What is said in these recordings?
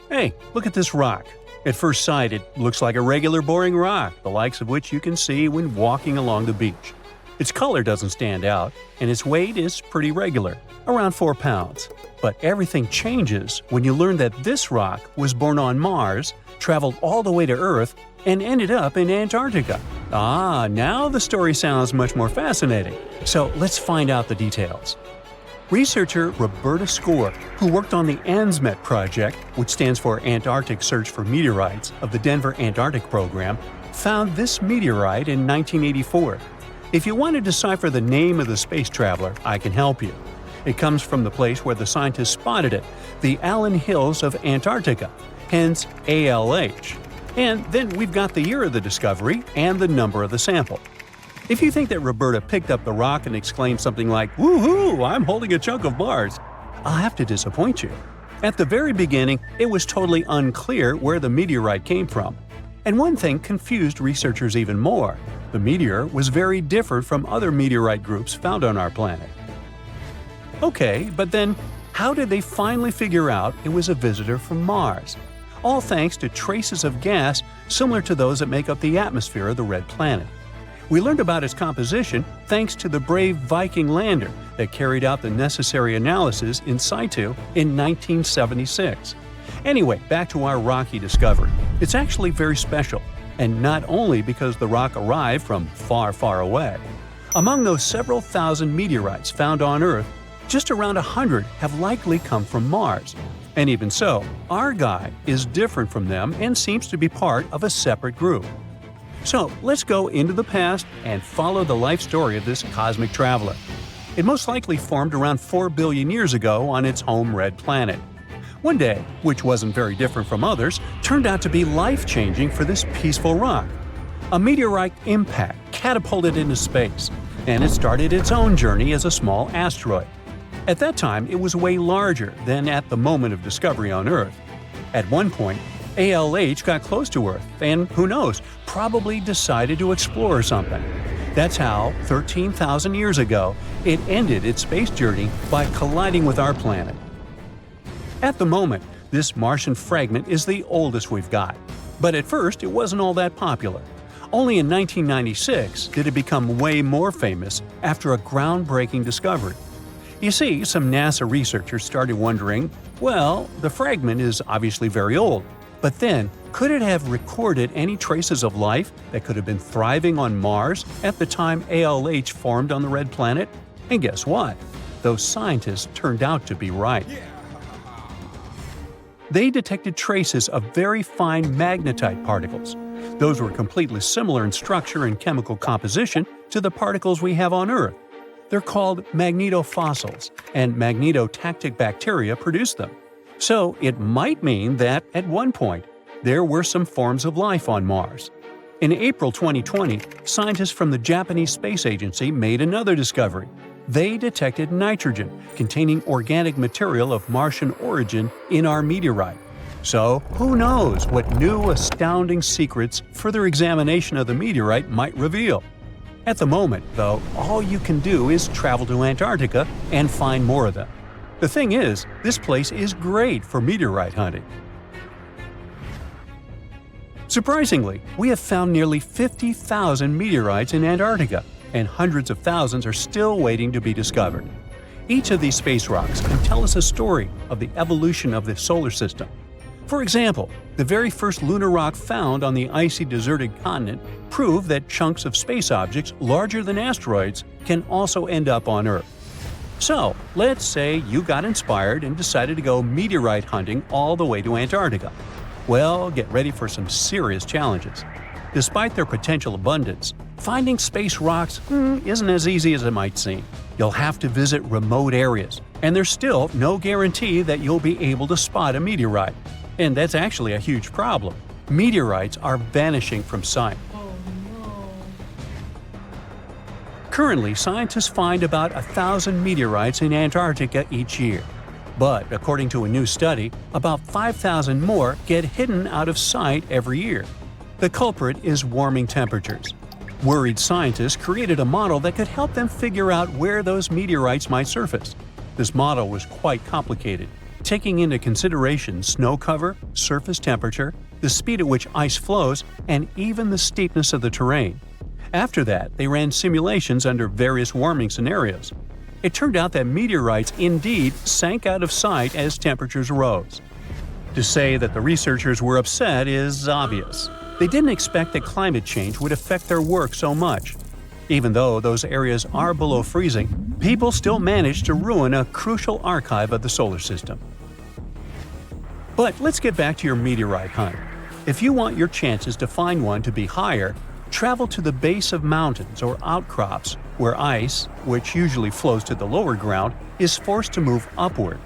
Hey, look at this rock. At first sight, it looks like a regular boring rock, the likes of which you can see when walking along the beach. Its color doesn't stand out, and its weight is pretty regular, around 4 pounds. But everything changes when you learn that this rock was born on Mars, traveled all the way to Earth, and ended up in Antarctica. Ah, now the story sounds much more fascinating. So let's find out the details. Researcher Roberta Score, who worked on the Seismic Project, which stands for Antarctic Search for Meteorites of the Denver Antarctic Program, found this meteorite in 1984. If you want to decipher the name of the space traveler, I can help you. It comes from the place where the scientists spotted it, the Allen Hills of Antarctica, hence ALH. And then we've got the year of the discovery and the number of the sample. If you think that Roberta picked up the rock and exclaimed something like, "Woohoo, I'm holding a chunk of Mars," I'll have to disappoint you. At the very beginning, it was totally unclear where the meteorite came from. And one thing confused researchers even more. The meteor was very different from other meteorite groups found on our planet. Okay, but then how did they finally figure out it was a visitor from Mars? All thanks to traces of gas similar to those that make up the atmosphere of the red planet. We learned about its composition thanks to the brave Viking lander that carried out the necessary analysis in situ in 1976. Anyway, back to our rocky discovery. It's actually very special, and not only because the rock arrived from far, far away. Among those several thousand meteorites found on Earth, just around 100 have likely come from Mars. And even so, our guy is different from them and seems to be part of a separate group. So let's go into the past and follow the life story of this cosmic traveler. It most likely formed around 4 billion years ago on its home red planet. One day, which wasn't very different from others, turned out to be life-changing for this peaceful rock. A meteorite impact catapulted into space, and it started its own journey as a small asteroid. At that time, it was way larger than at the moment of discovery on Earth. At one point, ALH got close to Earth and, who knows, probably decided to explore something. That's how, 13,000 years ago, it ended its space journey by colliding with our planet. At the moment, this Martian fragment is the oldest we've got. But at first, it wasn't all that popular. Only in 1996 did it become way more famous after a groundbreaking discovery. You see, some NASA researchers started wondering, well, the fragment is obviously very old. But then, could it have recorded any traces of life that could have been thriving on Mars at the time ALH formed on the red planet? And guess what? Those scientists turned out to be right. They detected traces of very fine magnetite particles. Those were completely similar in structure and chemical composition to the particles we have on Earth. They're called magnetofossils, and magnetotactic bacteria produce them. So it might mean that, at one point, there were some forms of life on Mars. In April 2020, scientists from the Japanese Space Agency made another discovery. They detected nitrogen containing organic material of Martian origin in our meteorite. So, who knows what new astounding secrets further examination of the meteorite might reveal? At the moment, though, all you can do is travel to Antarctica and find more of them. The thing is, this place is great for meteorite hunting. Surprisingly, we have found nearly 50,000 meteorites in Antarctica, and hundreds of thousands are still waiting to be discovered. Each of these space rocks can tell us a story of the evolution of the solar system. For example, the very first lunar rock found on the icy deserted continent proved that chunks of space objects larger than asteroids can also end up on Earth. So, let's say you got inspired and decided to go meteorite hunting all the way to Antarctica. Well, get ready for some serious challenges. Despite their potential abundance, finding space rocks isn't as easy as it might seem. You'll have to visit remote areas, and there's still no guarantee that you'll be able to spot a meteorite. And that's actually a huge problem. Meteorites are vanishing from sight. Currently, scientists find about 1,000 meteorites in Antarctica each year. But according to a new study, about 5,000 more get hidden out of sight every year. The culprit is warming temperatures. Worried scientists created a model that could help them figure out where those meteorites might surface. This model was quite complicated. taking into consideration snow cover, surface temperature, the speed at which ice flows, and even the steepness of the terrain. After that, they ran simulations under various warming scenarios. It turned out that meteorites indeed sank out of sight as temperatures rose. To say that the researchers were upset is obvious. They didn't expect that climate change would affect their work so much. Even though those areas are below freezing, people still managed to ruin a crucial archive of the solar system. But let's get back to your meteorite hunt. If you want your chances to find one to be higher, travel to the base of mountains or outcrops where ice, which usually flows to the lower ground, is forced to move upward.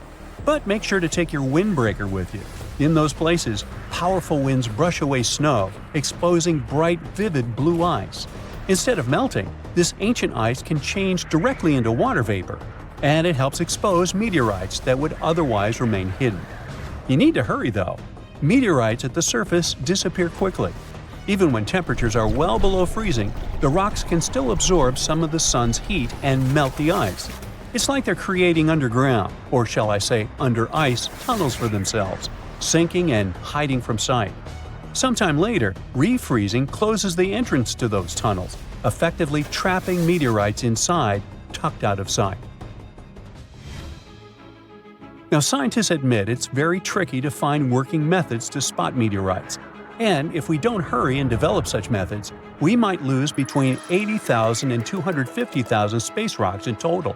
But make sure to take your windbreaker with you. In those places, powerful winds brush away snow, exposing bright, vivid blue ice. Instead of melting, this ancient ice can change directly into water vapor, and it helps expose meteorites that would otherwise remain hidden. You need to hurry though. Meteorites at the surface disappear quickly. Even when temperatures are well below freezing, the rocks can still absorb some of the sun's heat and melt the ice. It's like they're creating underground, or shall I say under ice, tunnels for themselves, sinking and hiding from sight. Sometime later, refreezing closes the entrance to those tunnels, effectively trapping meteorites inside, tucked out of sight. Now, scientists admit it's very tricky to find working methods to spot meteorites. And if we don't hurry and develop such methods, we might lose between 80,000 and 250,000 space rocks in total.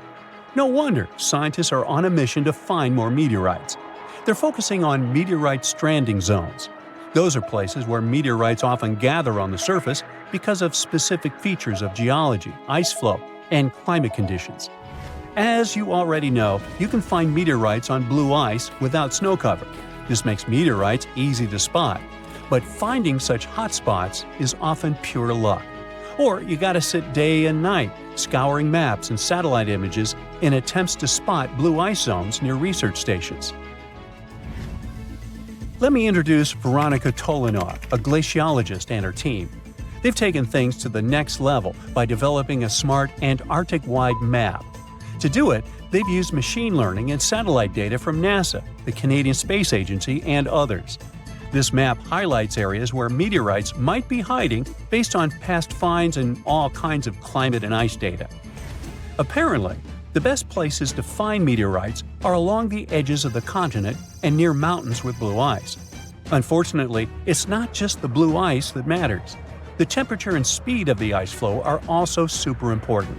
No wonder scientists are on a mission to find more meteorites. They're focusing on meteorite stranding zones. Those are places where meteorites often gather on the surface because of specific features of geology, ice flow, and climate conditions. As you already know, you can find meteorites on blue ice without snow cover. This makes meteorites easy to spot. But finding such hotspots is often pure luck. Or you gotta sit day and night, scouring maps and satellite images in attempts to spot blue ice zones near research stations. Let me introduce Veronika Tolinov, a glaciologist, and her team. They've taken things to the next level by developing a smart Antarctic-wide map. To do it, they've used machine learning and satellite data from NASA, the Canadian Space Agency, and others. This map highlights areas where meteorites might be hiding based on past finds and all kinds of climate and ice data. Apparently, the best places to find meteorites are along the edges of the continent and near mountains with blue ice. Unfortunately, it's not just the blue ice that matters. The temperature and speed of the ice flow are also super important.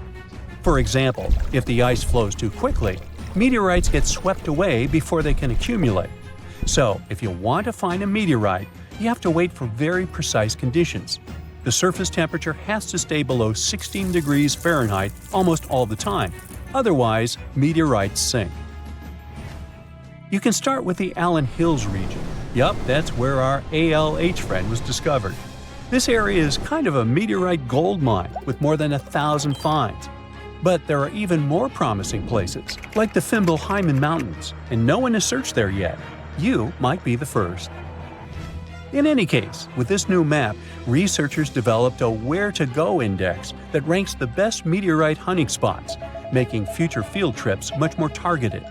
For example, if the ice flows too quickly, meteorites get swept away before they can accumulate. So, if you want to find a meteorite, you have to wait for very precise conditions. The surface temperature has to stay below 16 degrees Fahrenheit almost all the time. Otherwise, meteorites sink. You can start with the Allen Hills region. Yup, that's where our ALH friend was discovered. This area is kind of a meteorite gold mine with more than 1,000 finds. But there are even more promising places, like the Fimbulheimen Mountains, and no one has searched there yet. You might be the first. In any case, with this new map, researchers developed a where-to-go index that ranks the best meteorite hunting spots, making future field trips much more targeted.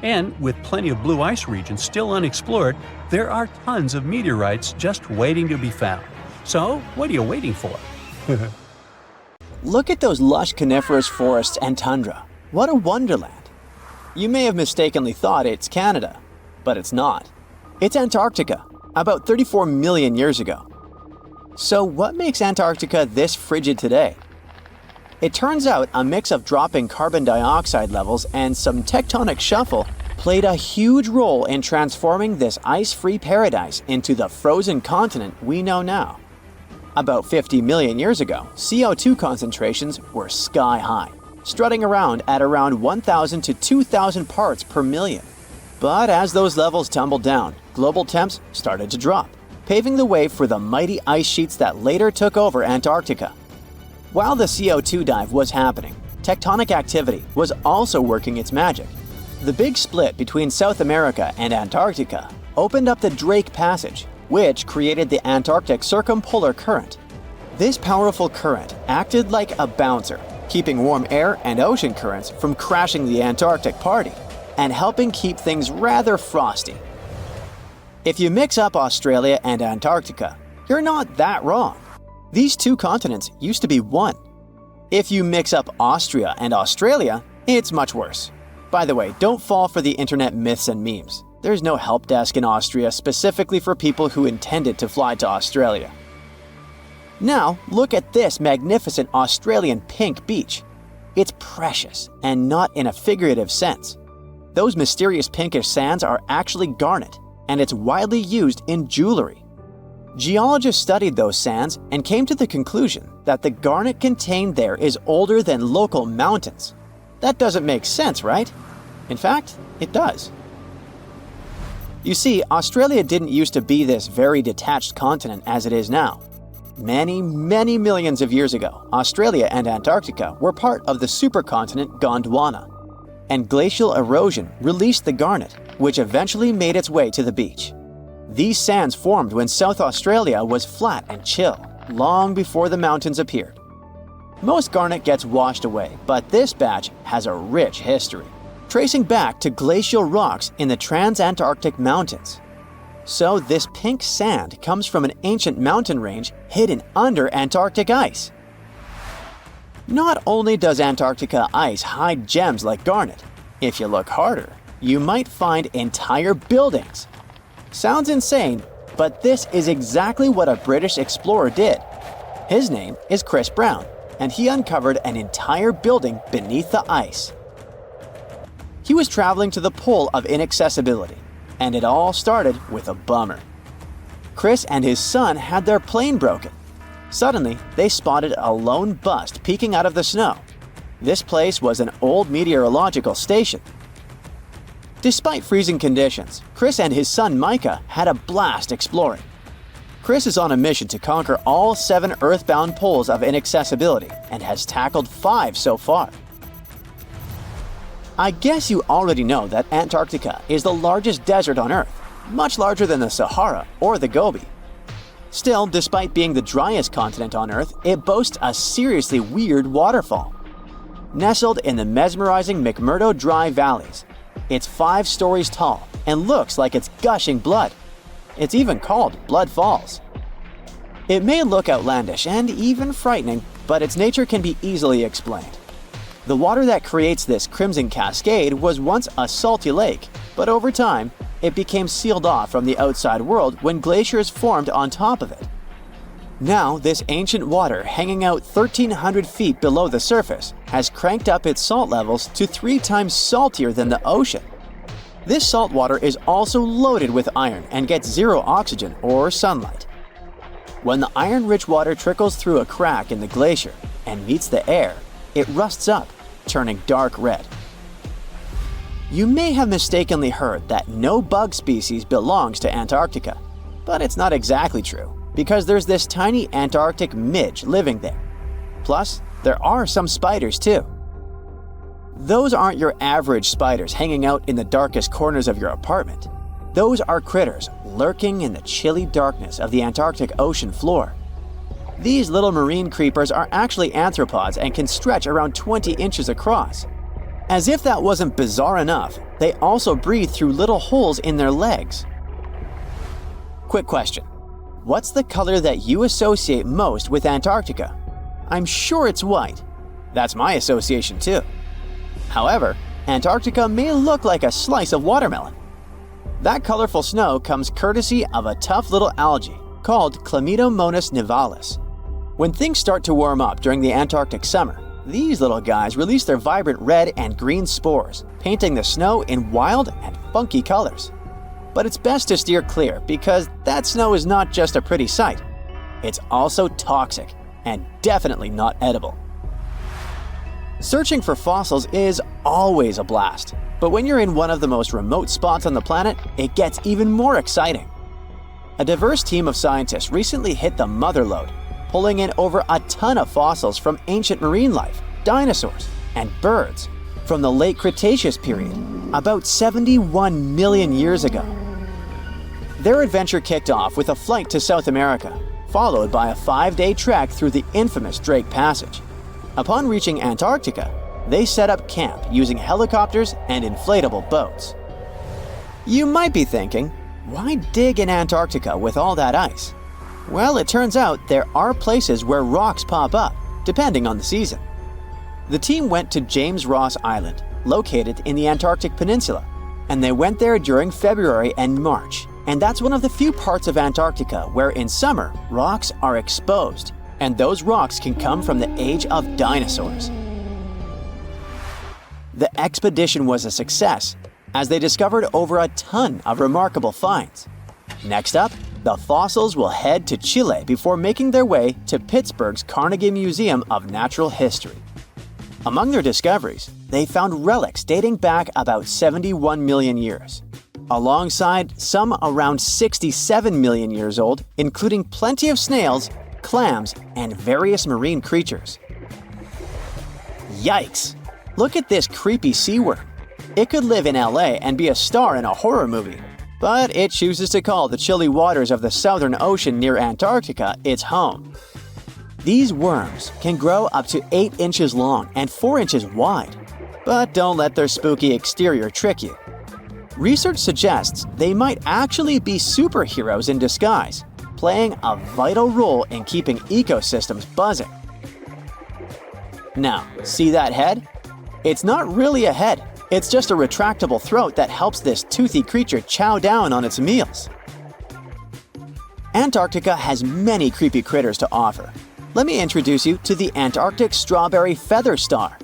And with plenty of blue ice regions still unexplored, there are tons of meteorites just waiting to be found. So, what are you waiting for? Look at those lush coniferous forests and tundra. What a wonderland. You may have mistakenly thought it's Canada, but it's not. It's Antarctica, about 34 million years ago. So what makes Antarctica this frigid today? It turns out a mix of dropping carbon dioxide levels and some tectonic shuffle played a huge role in transforming this ice-free paradise into the frozen continent we know now. About 50 million years ago, CO2 concentrations were sky high, strutting around at around 1,000 to 2,000 parts per million. But as those levels tumbled down, global temps started to drop, paving the way for the mighty ice sheets that later took over Antarctica. While the CO2 dive was happening, tectonic activity was also working its magic. The big split between South America and Antarctica opened up the Drake Passage, which created the Antarctic Circumpolar Current. This powerful current acted like a bouncer, keeping warm air and ocean currents from crashing the Antarctic party. and helping keep things rather frosty. If you mix up Australia and Antarctica, you're not that wrong. These two continents used to be one. If you mix up Austria and Australia, it's much worse. By the way, don't fall for the internet myths and memes. There's no help desk in Austria specifically for people who intended to fly to Australia. Now, look at this magnificent Australian pink beach. It's precious, and not in a figurative sense. Those mysterious pinkish sands are actually garnet, and it's widely used in jewelry. Geologists studied those sands and came to the conclusion that the garnet contained there is older than local mountains. That doesn't make sense, right? In fact, it does. You see, Australia didn't used to be this very detached continent as it is now. Many millions of years ago, Australia and Antarctica were part of the supercontinent Gondwana, and glacial erosion released the garnet, which eventually made its way to the beach. These sands formed when South Australia was flat and chill, long before the mountains appeared. Most garnet gets washed away, but this batch has a rich history, tracing back to glacial rocks in the Transantarctic Mountains. So this pink sand comes from an ancient mountain range hidden under Antarctic ice. Not only does Antarctica ice hide gems like garnet, if you look harder, you might find entire buildings. Sounds insane, but this is exactly what a British explorer did. His name is Chris Brown, and he uncovered an entire building beneath the ice. He was traveling to the pole of inaccessibility, and it all started with a bummer. Chris and his son had their plane broken. Suddenly, they spotted a lone bust peeking out of the snow. This place was an old meteorological station. Despite freezing conditions, Chris and his son Micah had a blast exploring. Chris is on a mission to conquer all 7 earthbound poles of inaccessibility and has tackled 5 so far. I guess you already know that Antarctica is the largest desert on Earth, much larger than the Sahara or the Gobi. Still, despite being the driest continent on Earth, it boasts a seriously weird waterfall. Nestled in the mesmerizing McMurdo Dry Valleys, it's 5 stories tall and looks like it's gushing blood. It's even called Blood Falls. It may look outlandish and even frightening, but its nature can be easily explained. The water that creates this crimson cascade was once a salty lake, but over time, it became sealed off from the outside world when glaciers formed on top of it. Now, this ancient water hanging out 1,300 feet below the surface has cranked up its salt levels to 3 times saltier than the ocean. This salt water is also loaded with iron and gets 0 oxygen or sunlight. When the iron-rich water trickles through a crack in the glacier and meets the air, it rusts up, turning dark red. You may have mistakenly heard that no bug species belongs to Antarctica, but it's not exactly true, because there's this tiny Antarctic midge living there. Plus, there are some spiders too. Those aren't your average spiders hanging out in the darkest corners of your apartment. Those are critters lurking in the chilly darkness of the Antarctic ocean floor. These little marine creepers are actually arthropods and can stretch around 20 inches across. As if that wasn't bizarre enough, they also breathe through little holes in their legs. Quick question. What's the color that you associate most with Antarctica? I'm sure it's white. That's my association too. However, Antarctica may look like a slice of watermelon. That colorful snow comes courtesy of a tough little algae called Chlamydomonas nivalis. When things start to warm up during the Antarctic summer, these little guys release their vibrant red and green spores, painting the snow in wild and funky colors. But it's best to steer clear because that snow is not just a pretty sight. It's also toxic and definitely not edible. Searching for fossils is always a blast, but when you're in one of the most remote spots on the planet, it gets even more exciting. A diverse team of scientists recently hit the mother lode, pulling in over a ton of fossils from ancient marine life, dinosaurs, and birds from the late Cretaceous period, about 71 million years ago. Their adventure kicked off with a flight to South America, followed by a 5-day trek through the infamous Drake Passage. Upon reaching Antarctica, they set up camp using helicopters and inflatable boats. You might be thinking, why dig in Antarctica with all that ice? Well, it turns out there are places where rocks pop up, depending on the season. The team went to James Ross Island, located in the Antarctic Peninsula, and they went there during February and March. And that's one of the few parts of Antarctica where in summer, rocks are exposed, and those rocks can come from the age of dinosaurs. The expedition was a success, as they discovered over a ton of remarkable finds. Next up, the fossils will head to Chile before making their way to Pittsburgh's Carnegie Museum of Natural History. Among their discoveries, they found relics dating back about 71 million years, alongside some around 67 million years old, including plenty of snails, clams, and various marine creatures. Yikes! Look at this creepy sea worm. It could live in LA and be a star in a horror movie, but it chooses to call the chilly waters of the Southern Ocean near Antarctica its home. These worms can grow up to 8 inches long and 4 inches wide, but don't let their spooky exterior trick you. Research suggests they might actually be superheroes in disguise, playing a vital role in keeping ecosystems buzzing. Now, see that head? It's not really a head, it's just a retractable throat that helps this toothy creature chow down on its meals. Antarctica has many creepy critters to offer. Let me introduce you to the Antarctic strawberry feather star.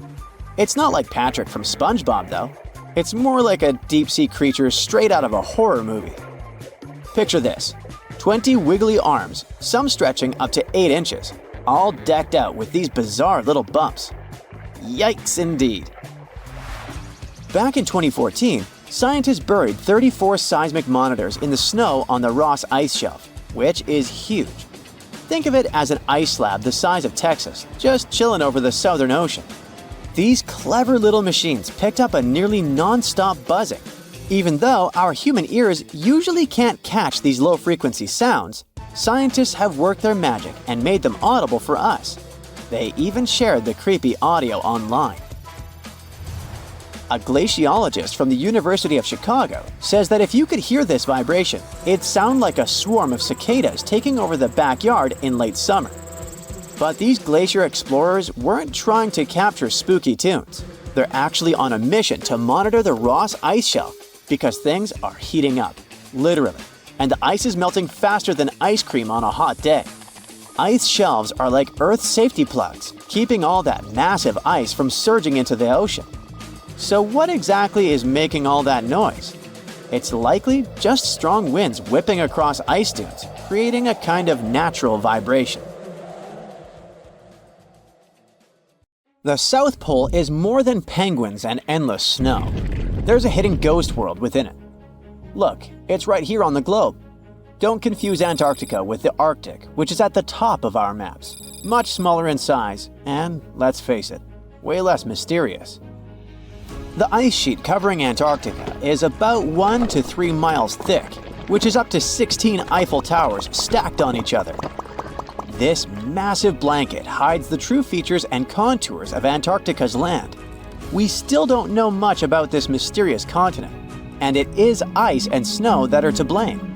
It's not like Patrick from SpongeBob though. It's more like a deep-sea creature straight out of a horror movie. Picture this, 20 wiggly arms, some stretching up to 8 inches, all decked out with these bizarre little bumps. Yikes indeed. Back in 2014, scientists buried 34 seismic monitors in the snow on the Ross Ice Shelf, which is huge. Think of it as an ice slab the size of Texas, just chilling over the Southern Ocean. These clever little machines picked up a nearly non-stop buzzing. Even though our human ears usually can't catch these low-frequency sounds, scientists have worked their magic and made them audible for us. They even shared the creepy audio online. A glaciologist from the University of Chicago says that if you could hear this vibration, it'd sound like a swarm of cicadas taking over the backyard in late summer. But these glacier explorers weren't trying to capture spooky tunes. They're actually on a mission to monitor the Ross Ice Shelf because things are heating up, literally, and the ice is melting faster than ice cream on a hot day. Ice shelves are like Earth's safety plugs, keeping all that massive ice from surging into the ocean. So what exactly is making all that noise? It's likely just strong winds whipping across ice dunes, creating a kind of natural vibration. The South Pole is more than penguins and endless snow. There's a hidden ghost world within it. Look, it's right here on the globe. Don't confuse Antarctica with the Arctic, which is at the top of our maps. Much smaller in size, and let's face it, way less mysterious. The ice sheet covering Antarctica is about 1 to 3 miles thick, which is up to 16 Eiffel Towers stacked on each other. This massive blanket hides the true features and contours of Antarctica's land. We still don't know much about this mysterious continent, and it is ice and snow that are to blame.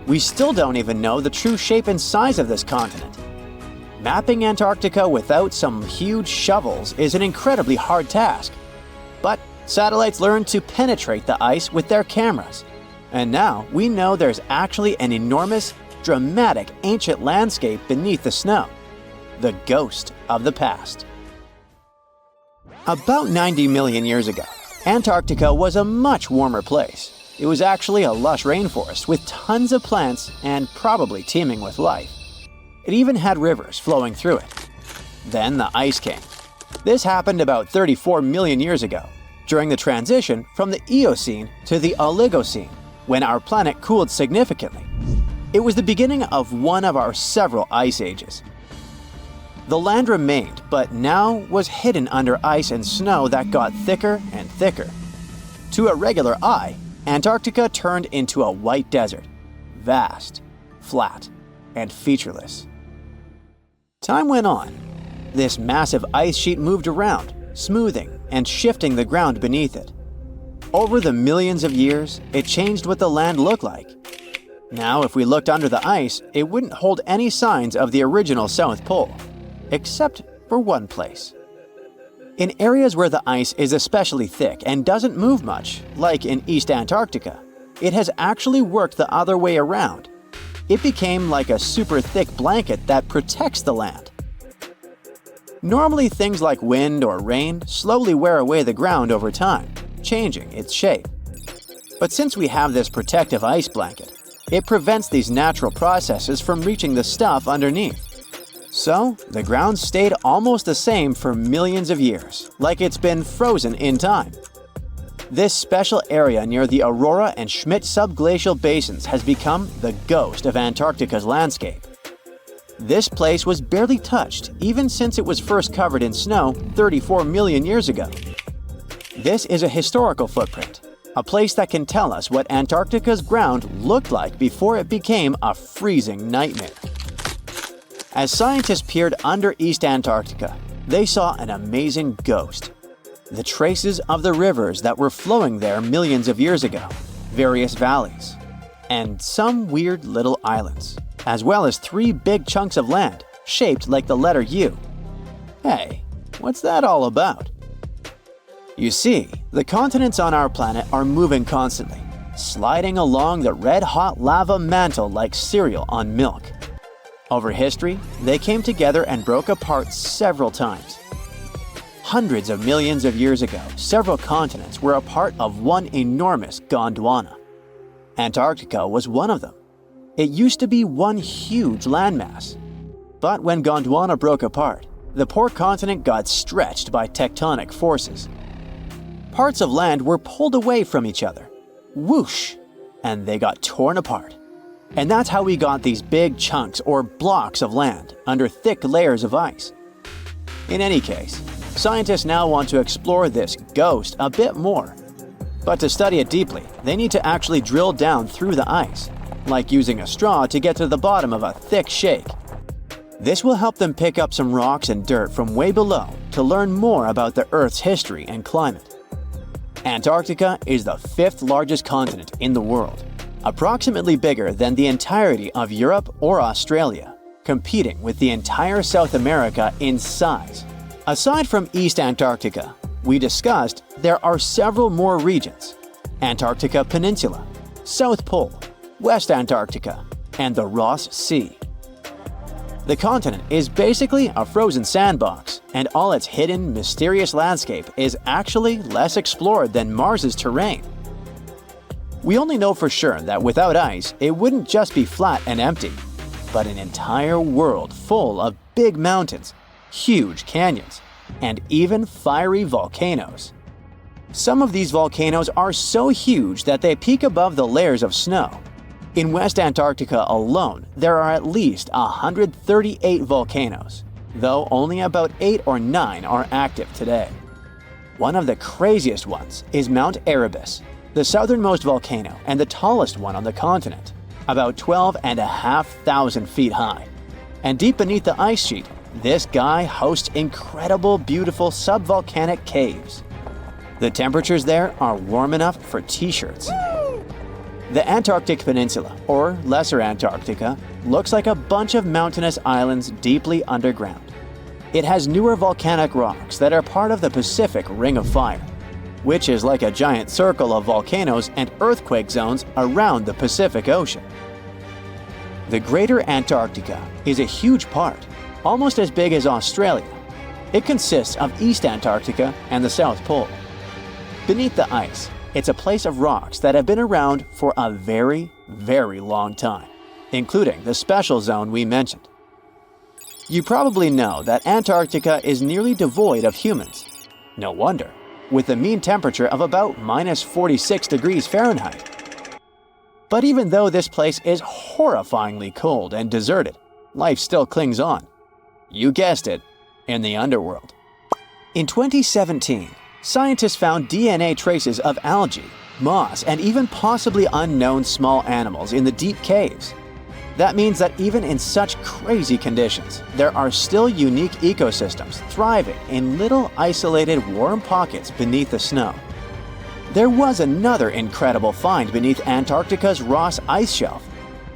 We still don't even know the true shape and size of this continent. Mapping Antarctica without some huge shovels is an incredibly hard task. But satellites learned to penetrate the ice with their cameras. And now we know there's actually an enormous, dramatic ancient landscape beneath the snow. The ghost of the past. About 90 million years ago, Antarctica was a much warmer place. It was actually a lush rainforest with tons of plants and probably teeming with life. It even had rivers flowing through it. Then the ice came. This happened about 34 million years ago, during the transition from the Eocene to the Oligocene, when our planet cooled significantly. It was the beginning of one of our several ice ages. The land remained, but now was hidden under ice and snow that got thicker and thicker. To a regular eye, Antarctica turned into a white desert, vast, flat, and featureless. Time went on. This massive ice sheet moved around, smoothing, and shifting the ground beneath it. Over the millions of years, it changed what the land looked like. Now, if we looked under the ice, it wouldn't hold any signs of the original South Pole, except for one place. In areas where the ice is especially thick and doesn't move much, like in East Antarctica, it has actually worked the other way around. It became like a super thick blanket that protects the land. Normally, things like wind or rain slowly wear away the ground over time, changing its shape. But since we have this protective ice blanket, it prevents these natural processes from reaching the stuff underneath. So, the ground stayed almost the same for millions of years, like it's been frozen in time. This special area near the Aurora and Schmidt subglacial basins has become the ghost of Antarctica's landscape. This place was barely touched even since it was first covered in snow 34 million years ago. This is a historical footprint, a place that can tell us what Antarctica's ground looked like before it became a freezing nightmare. As scientists peered under East Antarctica, they saw an amazing ghost. The traces of the rivers that were flowing there millions of years ago, various valleys, and some weird little islands, as well as 3 big chunks of land shaped like the letter U. Hey, what's that all about? You see, the continents on our planet are moving constantly, sliding along the red-hot lava mantle like cereal on milk. Over history, they came together and broke apart several times. Hundreds of millions of years ago, several continents were a part of one enormous Gondwana. Antarctica was one of them. It used to be one huge landmass. But when Gondwana broke apart, the poor continent got stretched by tectonic forces. Parts of land were pulled away from each other. Whoosh! And they got torn apart. And that's how we got these big chunks or blocks of land under thick layers of ice. In any case, scientists now want to explore this ghost a bit more. But to study it deeply, they need to actually drill down through the ice, like using a straw to get to the bottom of a thick shake. This will help them pick up some rocks and dirt from way below to learn more about the Earth's history and climate. Antarctica is the 5th largest continent in the world, approximately bigger than the entirety of Europe or Australia, competing with the entire South America in size. Aside from East Antarctica, we discussed there are several more regions: Antarctica Peninsula, South Pole, West Antarctica, and the Ross Sea. The continent is basically a frozen sandbox, and all its hidden, mysterious landscape is actually less explored than Mars's terrain. We only know for sure that without ice, it wouldn't just be flat and empty, but an entire world full of big mountains, huge canyons, and even fiery volcanoes. Some of these volcanoes are so huge that they peak above the layers of snow. In West Antarctica alone, there are at least 138 volcanoes, though only about 8 or 9 are active today. One of the craziest ones is Mount Erebus, the southernmost volcano and the tallest one on the continent, about 12,500 feet high. And deep beneath the ice sheet, this guy hosts incredible, beautiful subvolcanic caves. The temperatures there are warm enough for t-shirts. The Antarctic Peninsula, or Lesser Antarctica, looks like a bunch of mountainous islands deeply underground. It has newer volcanic rocks that are part of the Pacific Ring of Fire, which is like a giant circle of volcanoes and earthquake zones around the Pacific Ocean. The Greater Antarctica is a huge part, almost as big as Australia. It consists of East Antarctica and the South Pole. Beneath the ice, it's a place of rocks that have been around for a very, very long time, including the special zone we mentioned. You probably know that Antarctica is nearly devoid of humans. No wonder, with a mean temperature of about -46 degrees Fahrenheit. But even though this place is horrifyingly cold and deserted, life still clings on. You guessed it, in the underworld. In 2017, scientists found DNA traces of algae, moss, and even possibly unknown small animals in the deep caves. That means that even in such crazy conditions, there are still unique ecosystems thriving in little isolated warm pockets beneath the snow. There was another incredible find beneath Antarctica's Ross Ice Shelf,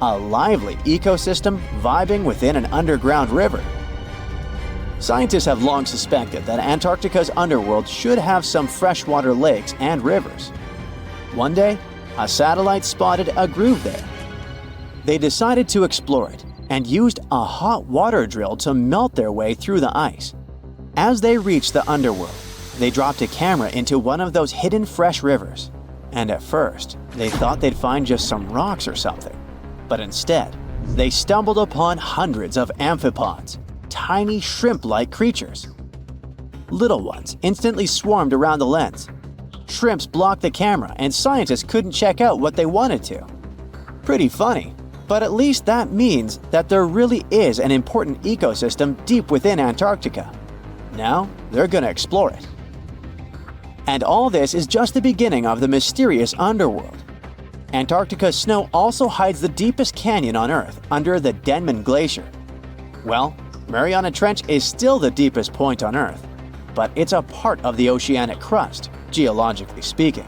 a lively ecosystem vibing within an underground river. Scientists have long suspected that Antarctica's underworld should have some freshwater lakes and rivers. One day, a satellite spotted a groove there. They decided to explore it and used a hot water drill to melt their way through the ice. As they reached the underworld, they dropped a camera into one of those hidden fresh rivers. And at first, they thought they'd find just some rocks or something. But instead, they stumbled upon hundreds of amphipods, tiny shrimp-like creatures. Little ones instantly swarmed around the lens. Shrimps blocked the camera and scientists couldn't check out what they wanted to. Pretty funny, but at least that means that there really is an important ecosystem deep within Antarctica. Now, they're gonna explore it. And all this is just the beginning of the mysterious underworld. Antarctica's snow also hides the deepest canyon on Earth under the Denman Glacier. Well, Mariana Trench is still the deepest point on Earth, but it's a part of the oceanic crust, geologically speaking.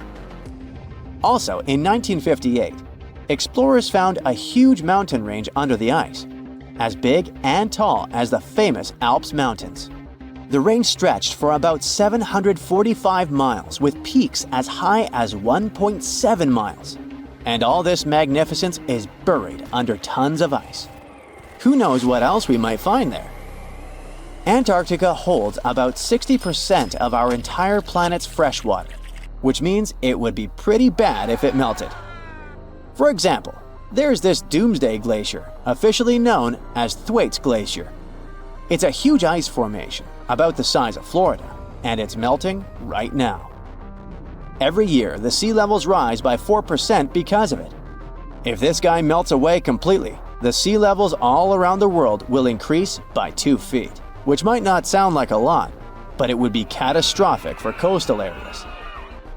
Also, in 1958, explorers found a huge mountain range under the ice, as big and tall as the famous Alps Mountains. The range stretched for about 745 miles with peaks as high as 1.7 miles. And all this magnificence is buried under tons of ice. Who knows what else we might find there? Antarctica holds about 60% of our entire planet's fresh water, which means it would be pretty bad if it melted. For example, there's this Doomsday Glacier, officially known as Thwaites Glacier. It's a huge ice formation, about the size of Florida, and it's melting right now. Every year, the sea levels rise by 4% because of it. If this guy melts away completely, the sea levels all around the world will increase by 2 feet, which might not sound like a lot, but it would be catastrophic for coastal areas.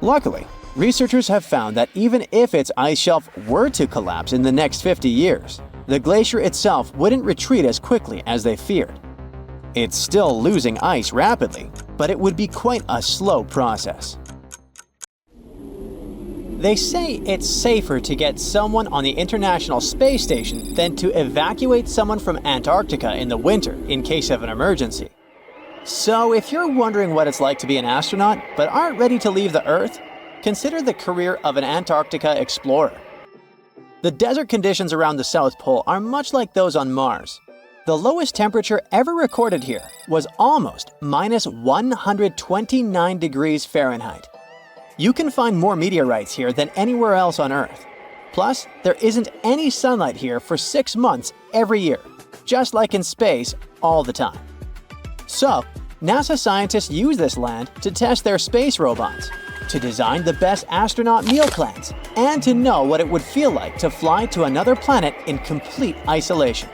Luckily, researchers have found that even if its ice shelf were to collapse in the next 50 years, the glacier itself wouldn't retreat as quickly as they feared. It's still losing ice rapidly, but it would be quite a slow process. They say it's safer to get someone on the International Space Station than to evacuate someone from Antarctica in the winter in case of an emergency. So if you're wondering what it's like to be an astronaut but aren't ready to leave the Earth, consider the career of an Antarctica explorer. The desert conditions around the South Pole are much like those on Mars. The lowest temperature ever recorded here was almost minus 129 degrees Fahrenheit. You can find more meteorites here than anywhere else on Earth. Plus, there isn't any sunlight here for 6 months every year, just like in space all the time. So, NASA scientists use this land to test their space robots, to design the best astronaut meal plans, and to know what it would feel like to fly to another planet in complete isolation.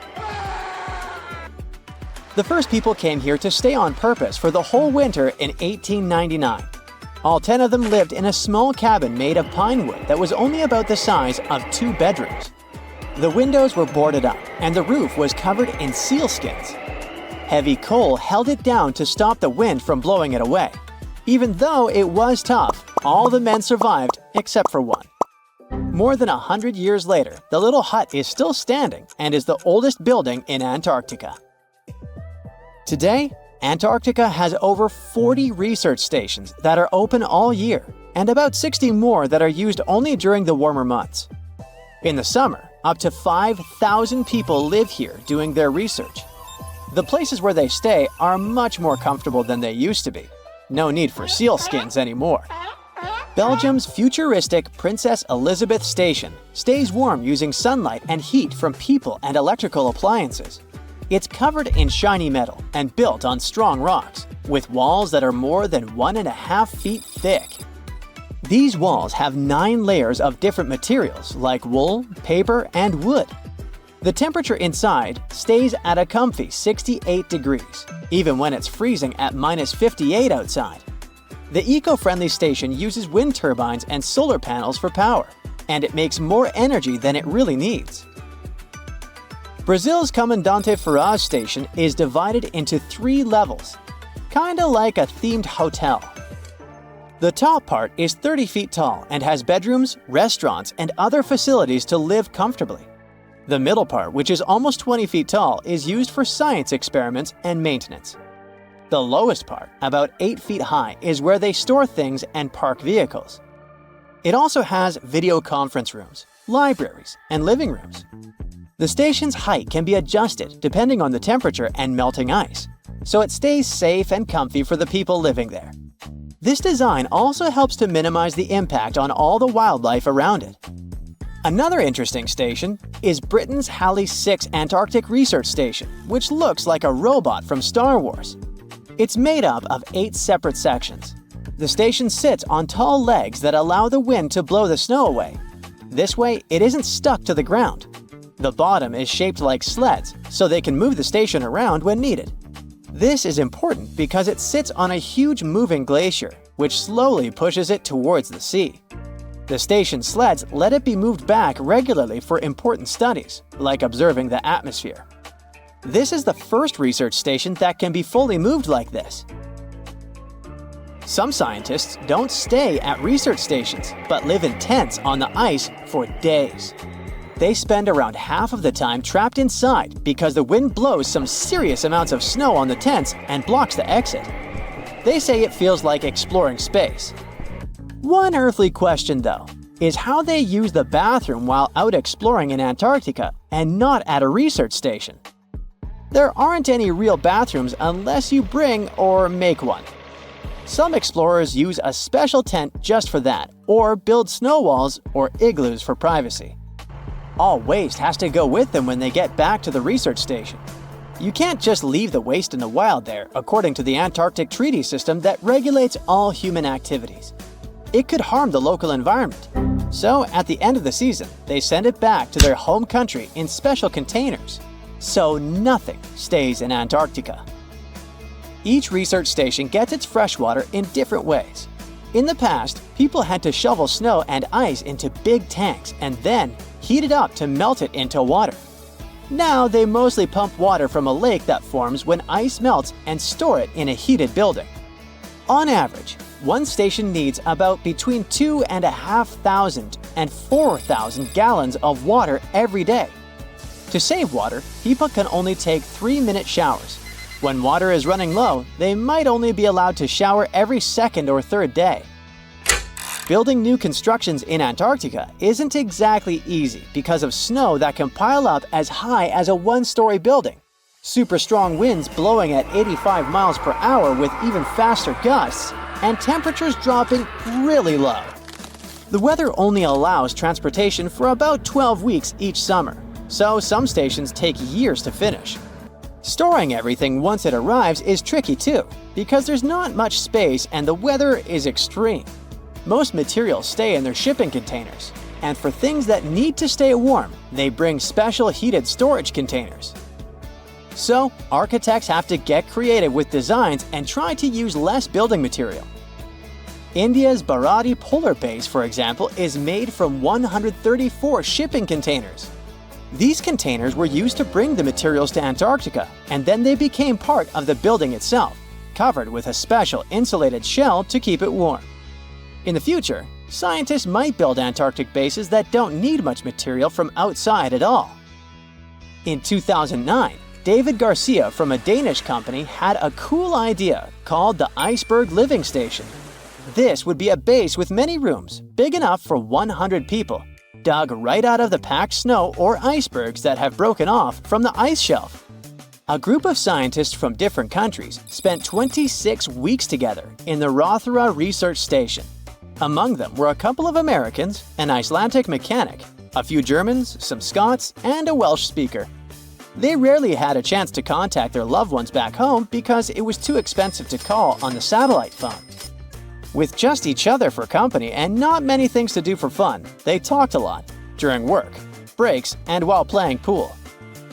The first people came here to stay on purpose for the whole winter in 1899. All 10 of them lived in a small cabin made of pine wood that was only about the size of 2 bedrooms. The windows were boarded up, and the roof was covered in sealskins. Heavy coal held it down to stop the wind from blowing it away. Even though it was tough, all the men survived except for one. More than 100 years later, the little hut is still standing and is the oldest building in Antarctica. Today, Antarctica has over 40 research stations that are open all year, and about 60 more that are used only during the warmer months. In the summer, up to 5,000 people live here doing their research. The places where they stay are much more comfortable than they used to be. No need for sealskins anymore. Belgium's futuristic Princess Elizabeth Station stays warm using sunlight and heat from people and electrical appliances. It's covered in shiny metal and built on strong rocks, with walls that are more than 1.5 feet thick. These walls have 9 layers of different materials like wool, paper, and wood. The temperature inside stays at a comfy 68 degrees, even when it's freezing at minus 58 outside. The eco-friendly station uses wind turbines and solar panels for power, and it makes more energy than it really needs. Brazil's Comandante Ferraz station is divided into 3 levels, kinda like a themed hotel. The top part is 30 feet tall and has bedrooms, restaurants, and other facilities to live comfortably. The middle part, which is almost 20 feet tall, is used for science experiments and maintenance. The lowest part, about 8 feet high, is where they store things and park vehicles. It also has video conference rooms, libraries, and living rooms. The station's height can be adjusted depending on the temperature and melting ice, so it stays safe and comfy for the people living there. This design also helps to minimize the impact on all the wildlife around it. Another interesting station is Britain's Halley 6 Antarctic Research Station, which looks like a robot from Star Wars. It's made up of 8 separate sections. The station sits on tall legs that allow the wind to blow the snow away. This way, it isn't stuck to the ground. The bottom is shaped like sleds, so they can move the station around when needed. This is important because it sits on a huge moving glacier, which slowly pushes it towards the sea. The station sleds let it be moved back regularly for important studies, like observing the atmosphere. This is the first research station that can be fully moved like this. Some scientists don't stay at research stations, but live in tents on the ice for days. They spend around half of the time trapped inside because the wind blows some serious amounts of snow on the tents and blocks the exit. They say it feels like exploring space. One earthly question, though, is how they use the bathroom while out exploring in Antarctica and not at a research station. There aren't any real bathrooms unless you bring or make one. Some explorers use a special tent just for that, or build snow walls or igloos for privacy. All waste has to go with them when they get back to the research station. You can't just leave the waste in the wild there, according to the Antarctic Treaty System that regulates all human activities. It could harm the local environment. So, at the end of the season, they send it back to their home country in special containers. So nothing stays in Antarctica. Each research station gets its freshwater in different ways. In the past, people had to shovel snow and ice into big tanks and then heat it up to melt it into water. Now they mostly pump water from a lake that forms when ice melts and store it in a heated building. On average, one station needs about between 2,500 and 4,000 gallons of water every day. To save water, people can only take 3-minute showers. When water is running low, they might only be allowed to shower every second or third day. Building new constructions in Antarctica isn't exactly easy because of snow that can pile up as high as a 1-story building, super strong winds blowing at 85 miles per hour with even faster gusts, and temperatures dropping really low. The weather only allows transportation for about 12 weeks each summer, so some stations take years to finish. Storing everything once it arrives is tricky too, because there's not much space and the weather is extreme. Most materials stay in their shipping containers, and for things that need to stay warm, they bring special heated storage containers. So, architects have to get creative with designs and try to use less building material. India's Baradi polar base, for example, is made from 134 shipping containers. These containers were used to bring the materials to Antarctica, and then they became part of the building itself, covered with a special insulated shell to keep it warm. In the future, scientists might build Antarctic bases that don't need much material from outside at all. In 2009, David Garcia from a Danish company had a cool idea called the Iceberg Living Station. This would be a base with many rooms, big enough for 100 people, dug right out of the packed snow or icebergs that have broken off from the ice shelf. A group of scientists from different countries spent 26 weeks together in the Rothera Research Station. Among them were a couple of Americans, an Icelandic mechanic, a few Germans, some Scots, and a Welsh speaker. They rarely had a chance to contact their loved ones back home because it was too expensive to call on the satellite phone. With just each other for company and not many things to do for fun, they talked a lot, during work, breaks, and while playing pool.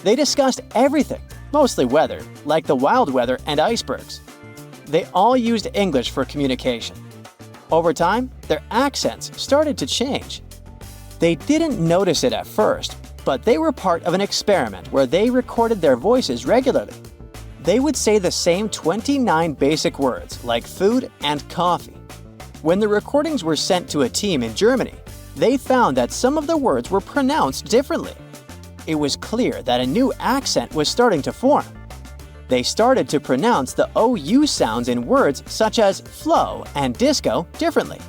They discussed everything, mostly weather, like the wild weather and icebergs. They all used English for communication. Over time, their accents started to change. They didn't notice it at first, but they were part of an experiment where they recorded their voices regularly. They would say the same 29 basic words, like food and coffee. When the recordings were sent to a team in Germany, they found that some of the words were pronounced differently. It was clear that a new accent was starting to form. They started to pronounce the OU sounds in words such as flow and disco differently.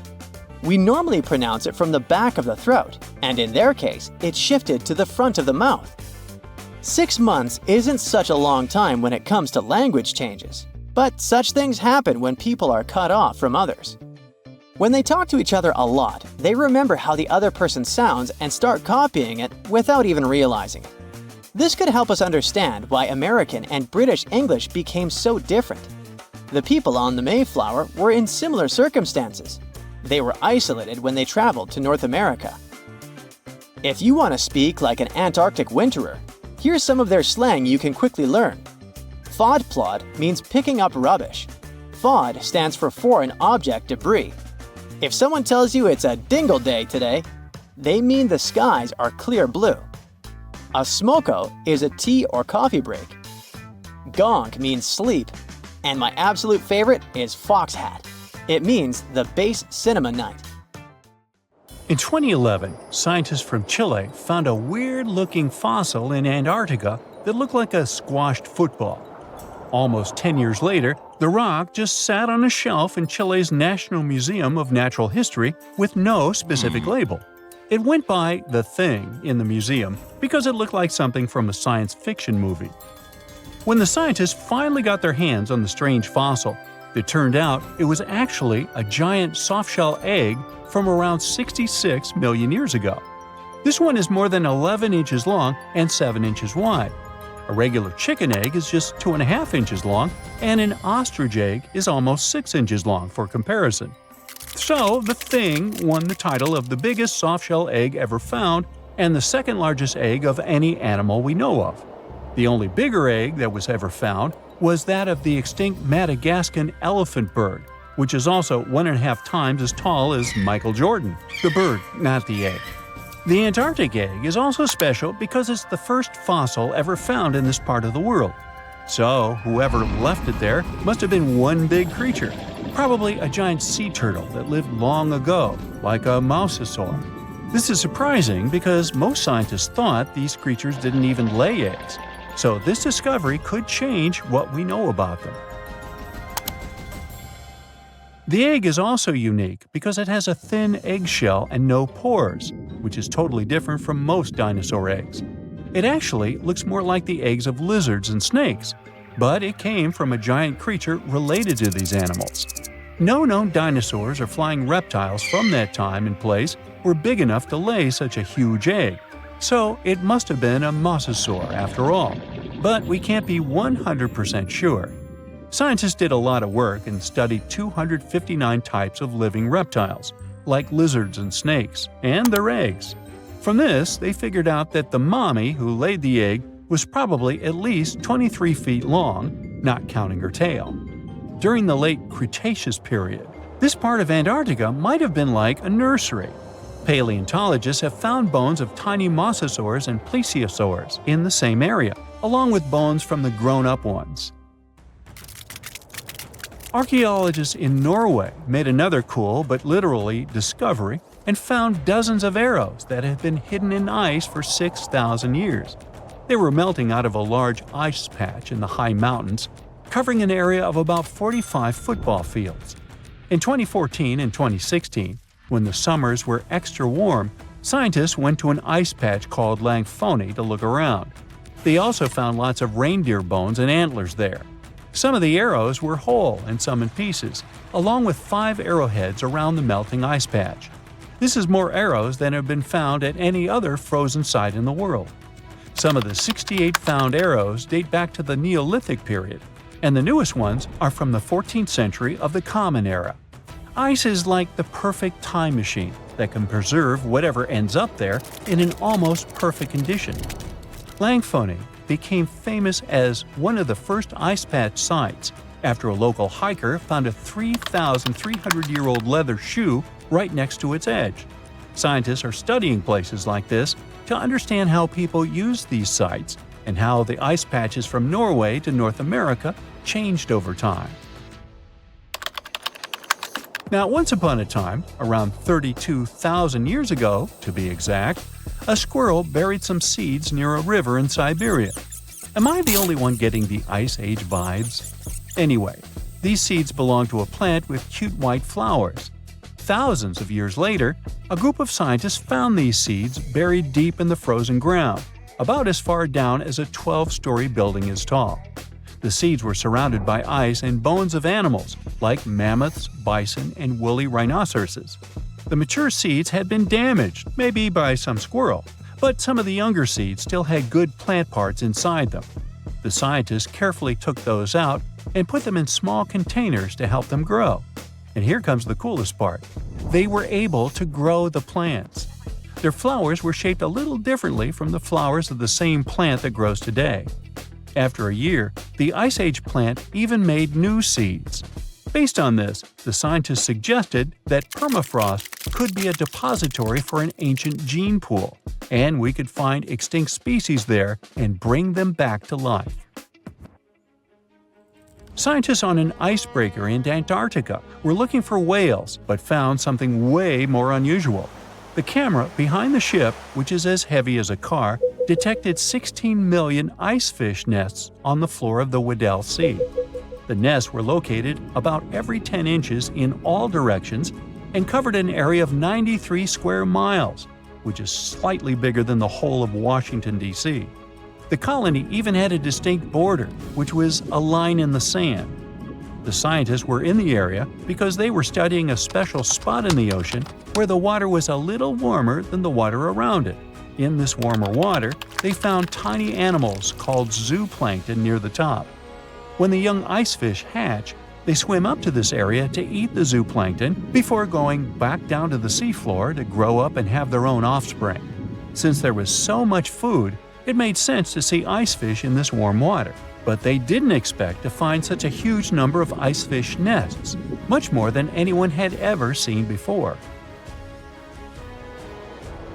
We normally pronounce it from the back of the throat, and in their case, it shifted to the front of the mouth. 6 months isn't such a long time when it comes to language changes, but such things happen when people are cut off from others. When they talk to each other a lot, they remember how the other person sounds and start copying it without even realizing it. This could help us understand why American and British English became so different. The people on the Mayflower were in similar circumstances. They were isolated when they traveled to North America. If you want to speak like an Antarctic winterer, here's some of their slang you can quickly learn. Fodplod means picking up rubbish. Fod stands for foreign object debris. If someone tells you it's a dingle day today, they mean the skies are clear blue. A smoko is a tea or coffee break. Gonk means sleep. And my absolute favorite is fox hat. It means the base cinema night. In 2011, scientists from Chile found a weird-looking fossil in Antarctica that looked like a squashed football. Almost 10 years later, the rock just sat on a shelf in Chile's National Museum of Natural History with no specific label. It went by The Thing in the museum because it looked like something from a science fiction movie. When the scientists finally got their hands on the strange fossil, it turned out it was actually a giant softshell egg from around 66 million years ago. This one is more than 11 inches long and 7 inches wide. A regular chicken egg is just 2.5 inches long, and an ostrich egg is almost 6 inches long for comparison. So, the Thing won the title of the biggest softshell egg ever found and the second largest egg of any animal we know of. The only bigger egg that was ever found was that of the extinct Madagascan elephant bird, which is also 1.5 times as tall as Michael Jordan. The bird, not the egg. The Antarctic egg is also special because it's the first fossil ever found in this part of the world. So, whoever left it there must have been one big creature, probably a giant sea turtle that lived long ago, like a mosasaur. This is surprising because most scientists thought these creatures didn't even lay eggs. So this discovery could change what we know about them. The egg is also unique because it has a thin eggshell and no pores, which is totally different from most dinosaur eggs. It actually looks more like the eggs of lizards and snakes, but it came from a giant creature related to these animals. No known dinosaurs or flying reptiles from that time and place were big enough to lay such a huge egg, so it must have been a mosasaur after all. But we can't be 100% sure. Scientists did a lot of work and studied 259 types of living reptiles, like lizards and snakes, and their eggs. From this, they figured out that the mommy who laid the egg was probably at least 23 feet long, not counting her tail. During the late Cretaceous period, this part of Antarctica might have been like a nursery. Paleontologists have found bones of tiny mosasaurs and plesiosaurs in the same area, along with bones from the grown-up ones. Archaeologists in Norway made another cool but literally discovery and found dozens of arrows that had been hidden in ice for 6,000 years. They were melting out of a large ice patch in the high mountains, covering an area of about 45 football fields. In 2014 and 2016, when the summers were extra warm, scientists went to an ice patch called Langfoni to look around. They also found lots of reindeer bones and antlers there. Some of the arrows were whole and some in pieces, along with 5 arrowheads around the melting ice patch. This is more arrows than have been found at any other frozen site in the world. Some of the 68 found arrows date back to the Neolithic period, and the newest ones are from the 14th century of the Common Era. Ice is like the perfect time machine that can preserve whatever ends up there in an almost perfect condition. Langfoni became famous as one of the first ice patch sites after a local hiker found a 3,300-year-old leather shoe right next to its edge. Scientists are studying places like this to understand how people used these sites and how the ice patches from Norway to North America changed over time. Now, once upon a time, around 32,000 years ago, to be exact, a squirrel buried some seeds near a river in Siberia. Am I the only one getting the Ice Age vibes? Anyway, these seeds belong to a plant with cute white flowers. Thousands of years later, a group of scientists found these seeds buried deep in the frozen ground, about as far down as a 12-story building is tall. The seeds were surrounded by ice and bones of animals, like mammoths, bison, and woolly rhinoceroses. The mature seeds had been damaged, maybe by some squirrel, but some of the younger seeds still had good plant parts inside them. The scientists carefully took those out and put them in small containers to help them grow. And here comes the coolest part. They were able to grow the plants. Their flowers were shaped a little differently from the flowers of the same plant that grows today. After a year, the Ice Age plant even made new seeds. Based on this, the scientists suggested that permafrost could be a depository for an ancient gene pool, and we could find extinct species there and bring them back to life. Scientists on an icebreaker in Antarctica were looking for whales, but found something way more unusual. The camera behind the ship, which is as heavy as a car, detected 16 million icefish nests on the floor of the Weddell Sea. The nests were located about every 10 inches in all directions and covered an area of 93 square miles, which is slightly bigger than the whole of Washington, D.C. The colony even had a distinct border, which was a line in the sand. The scientists were in the area because they were studying a special spot in the ocean where the water was a little warmer than the water around it. In this warmer water, they found tiny animals called zooplankton near the top. When the young icefish hatch, they swim up to this area to eat the zooplankton before going back down to the seafloor to grow up and have their own offspring. Since there was so much food, it made sense to see icefish in this warm water. But they didn't expect to find such a huge number of icefish nests, much more than anyone had ever seen before.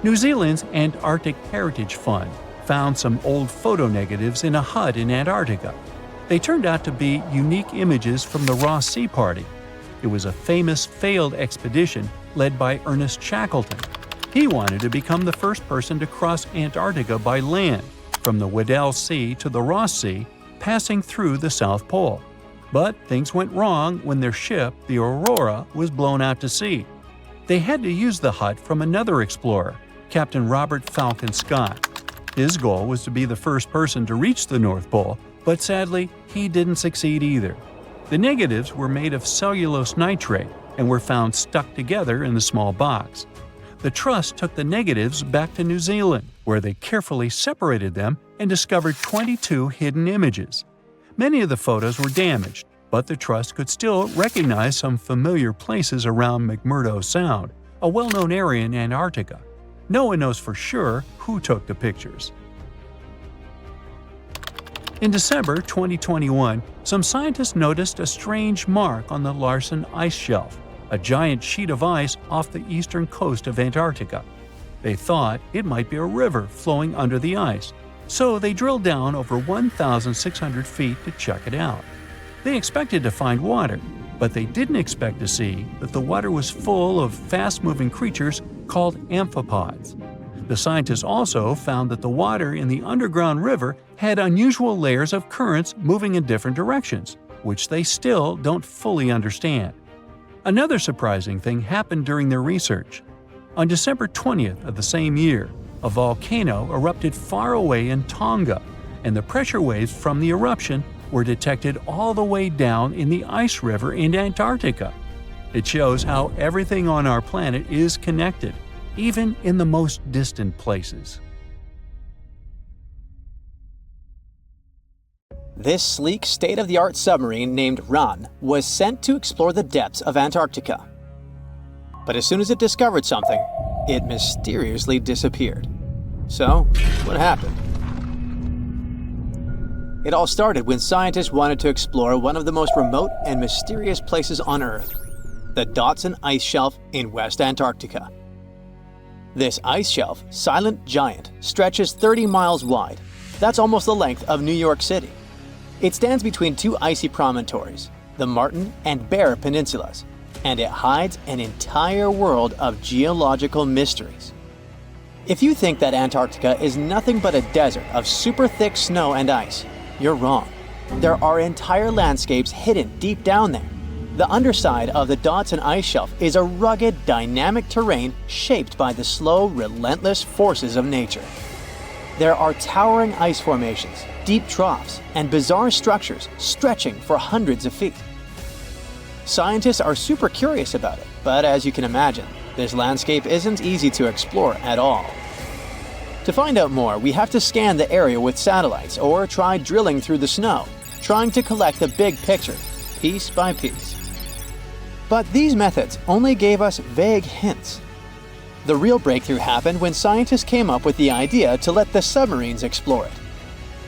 New Zealand's Antarctic Heritage Fund found some old photo negatives in a hut in Antarctica. They turned out to be unique images from the Ross Sea Party. It was a famous failed expedition led by Ernest Shackleton. He wanted to become the first person to cross Antarctica by land, from the Weddell Sea to the Ross Sea, passing through the South Pole. But things went wrong when their ship, the Aurora, was blown out to sea. They had to use the hut from another explorer, Captain Robert Falcon Scott. His goal was to be the first person to reach the North Pole, but sadly, he didn't succeed either. The negatives were made of cellulose nitrate and were found stuck together in the small box. The Trust took the negatives back to New Zealand, where they carefully separated them and discovered 22 hidden images. Many of the photos were damaged, but the Trust could still recognize some familiar places around McMurdo Sound, a well-known area in Antarctica. No one knows for sure who took the pictures. In December 2021, some scientists noticed a strange mark on the Larsen ice shelf, a giant sheet of ice off the eastern coast of Antarctica. They thought it might be a river flowing under the ice, so they drilled down over 1,600 feet to check it out. They expected to find water, but they didn't expect to see that the water was full of fast-moving creatures called amphipods. The scientists also found that the water in the underground river had unusual layers of currents moving in different directions, which they still don't fully understand. Another surprising thing happened during their research. On December 20th of the same year, a volcano erupted far away in Tonga, and the pressure waves from the eruption were detected all the way down in the ice river in Antarctica. It shows how everything on our planet is connected, even in the most distant places. This sleek, state-of-the-art submarine named Ran was sent to explore the depths of Antarctica. But as soon as it discovered something, it mysteriously disappeared. So, what happened? It all started when scientists wanted to explore one of the most remote and mysterious places on Earth, the Dodson Ice Shelf in West Antarctica. This ice shelf, Silent Giant, stretches 30 miles wide. That's almost the length of New York City. It stands between two icy promontories, the Martian and Bear Peninsulas, and it hides an entire world of geological mysteries. If you think that Antarctica is nothing but a desert of super thick snow and ice, you're wrong. There are entire landscapes hidden deep down there. The underside of the Dodson ice shelf is a rugged, dynamic terrain shaped by the slow, relentless forces of nature. There are towering ice formations, deep troughs, and bizarre structures stretching for hundreds of feet. Scientists are super curious about it, but as you can imagine, this landscape isn't easy to explore at all. To find out more, we have to scan the area with satellites or try drilling through the snow, trying to collect the big picture, piece by piece. But these methods only gave us vague hints. The real breakthrough happened when scientists came up with the idea to let the submarines explore it.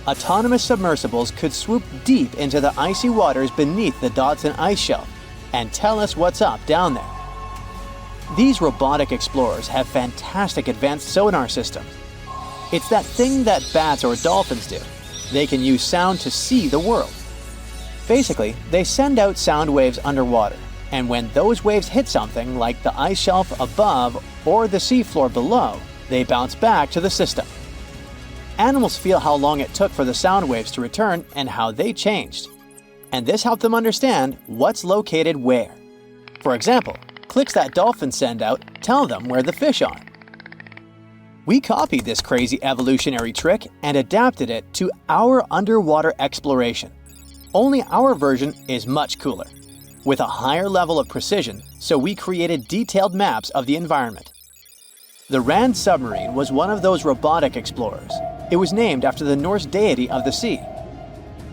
Autonomous submersibles could swoop deep into the icy waters beneath the Dodson ice shelf and tell us what's up down there. These robotic explorers have fantastic advanced sonar systems. It's that thing that bats or dolphins do. They can use sound to see the world. Basically, they send out sound waves underwater, and when those waves hit something like the ice shelf above or the seafloor below, they bounce back to the system. Animals feel how long it took for the sound waves to return and how they changed. And this helped them understand what's located where. For example, clicks that dolphins send out tell them where the fish are. We copied this crazy evolutionary trick and adapted it to our underwater exploration. Only our version is much cooler, with a higher level of precision, so we created detailed maps of the environment. The Rand submarine was one of those robotic explorers. It was named after the Norse deity of the sea.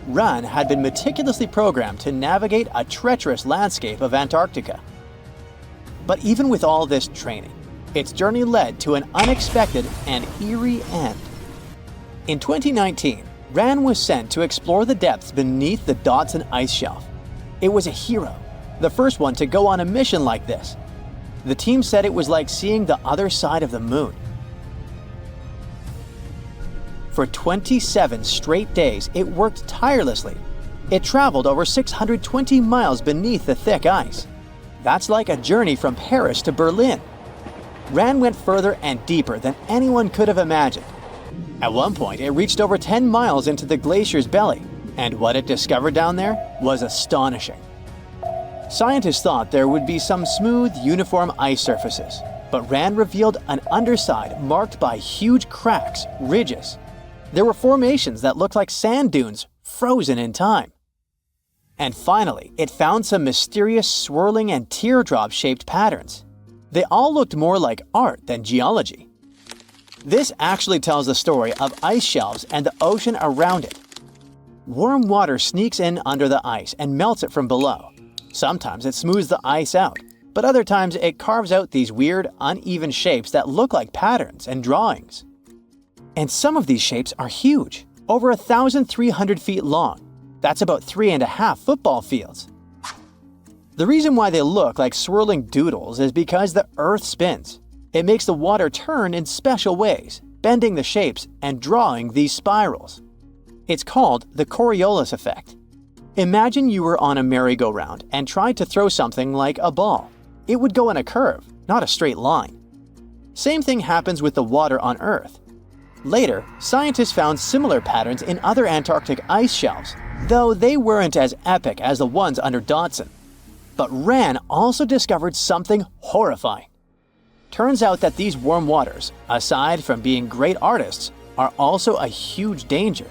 Ran had been meticulously programmed to navigate a treacherous landscape of Antarctica. But even with all this training, its journey led to an unexpected and eerie end. In 2019, Ran was sent to explore the depths beneath the Dodson ice shelf. It was a hero, the first one to go on a mission like this. The team said it was like seeing the other side of the moon. For 27 straight days, it worked tirelessly. It traveled over 620 miles beneath the thick ice. That's like a journey from Paris to Berlin. Ran went further and deeper than anyone could have imagined. At one point, it reached over 10 miles into the glacier's belly, and what it discovered down there was astonishing. Scientists thought there would be some smooth, uniform ice surfaces, but Ran revealed an underside marked by huge cracks, ridges. There were formations that looked like sand dunes, frozen in time. And finally, it found some mysterious swirling and teardrop-shaped patterns. They all looked more like art than geology. This actually tells the story of ice shelves and the ocean around it. Warm water sneaks in under the ice and melts it from below. Sometimes it smooths the ice out, but other times it carves out these weird, uneven shapes that look like patterns and drawings. And some of these shapes are huge, over 1,300 feet long. That's about 3.5 football fields. The reason why they look like swirling doodles is because the Earth spins. It makes the water turn in special ways, bending the shapes and drawing these spirals. It's called the Coriolis effect. Imagine you were on a merry-go-round and tried to throw something like a ball. It would go in a curve, not a straight line. Same thing happens with the water on Earth. Later, scientists found similar patterns in other Antarctic ice shelves, though they weren't as epic as the ones under Dodson. But Ran also discovered something horrifying. Turns out that these warm waters, aside from being great artists, are also a huge danger.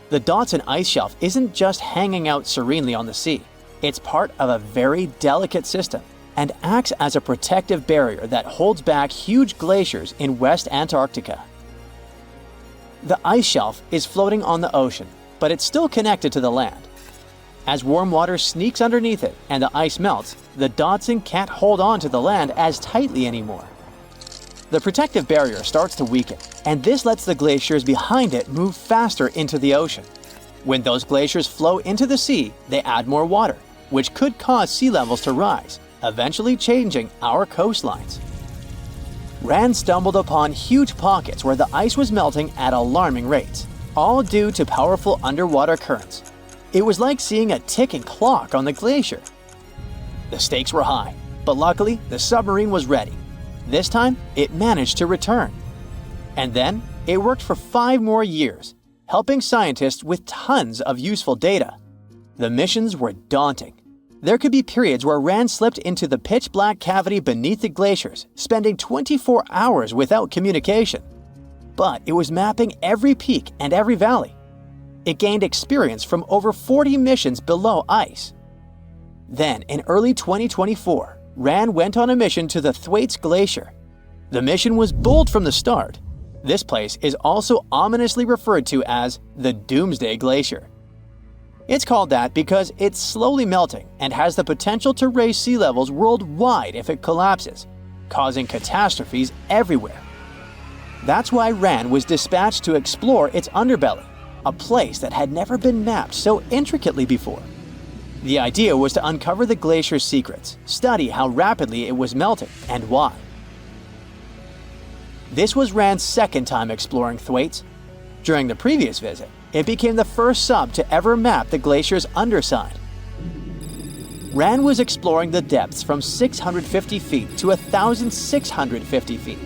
The Dodson ice shelf isn't just hanging out serenely on the sea. It's part of a very delicate system and acts as a protective barrier that holds back huge glaciers in West Antarctica. The ice shelf is floating on the ocean, but it's still connected to the land. As warm water sneaks underneath it and the ice melts, the Dodson can't hold on to the land as tightly anymore. The protective barrier starts to weaken, and this lets the glaciers behind it move faster into the ocean. When those glaciers flow into the sea, they add more water, which could cause sea levels to rise, eventually changing our coastlines. Rand stumbled upon huge pockets where the ice was melting at alarming rates, all due to powerful underwater currents. It was like seeing a ticking clock on the glacier. The stakes were high, but luckily the submarine was ready. This time, it managed to return. And then, it worked for 5 more years, helping scientists with tons of useful data. The missions were daunting. There could be periods where Rand slipped into the pitch-black cavity beneath the glaciers, spending 24 hours without communication. But it was mapping every peak and every valley. It gained experience from over 40 missions below ice. Then, in early 2024, Rand went on a mission to the Thwaites Glacier. The mission was bold from the start. This place is also ominously referred to as the Doomsday Glacier. It's called that because it's slowly melting and has the potential to raise sea levels worldwide if it collapses, causing catastrophes everywhere. That's why Rand was dispatched to explore its underbelly, a place that had never been mapped so intricately before. The idea was to uncover the glacier's secrets, study how rapidly it was melting and why. This was Rand's second time exploring Thwaites. During the previous visit, it became the first sub to ever map the glacier's underside. Rand was exploring the depths from 650 feet to 1,650 feet.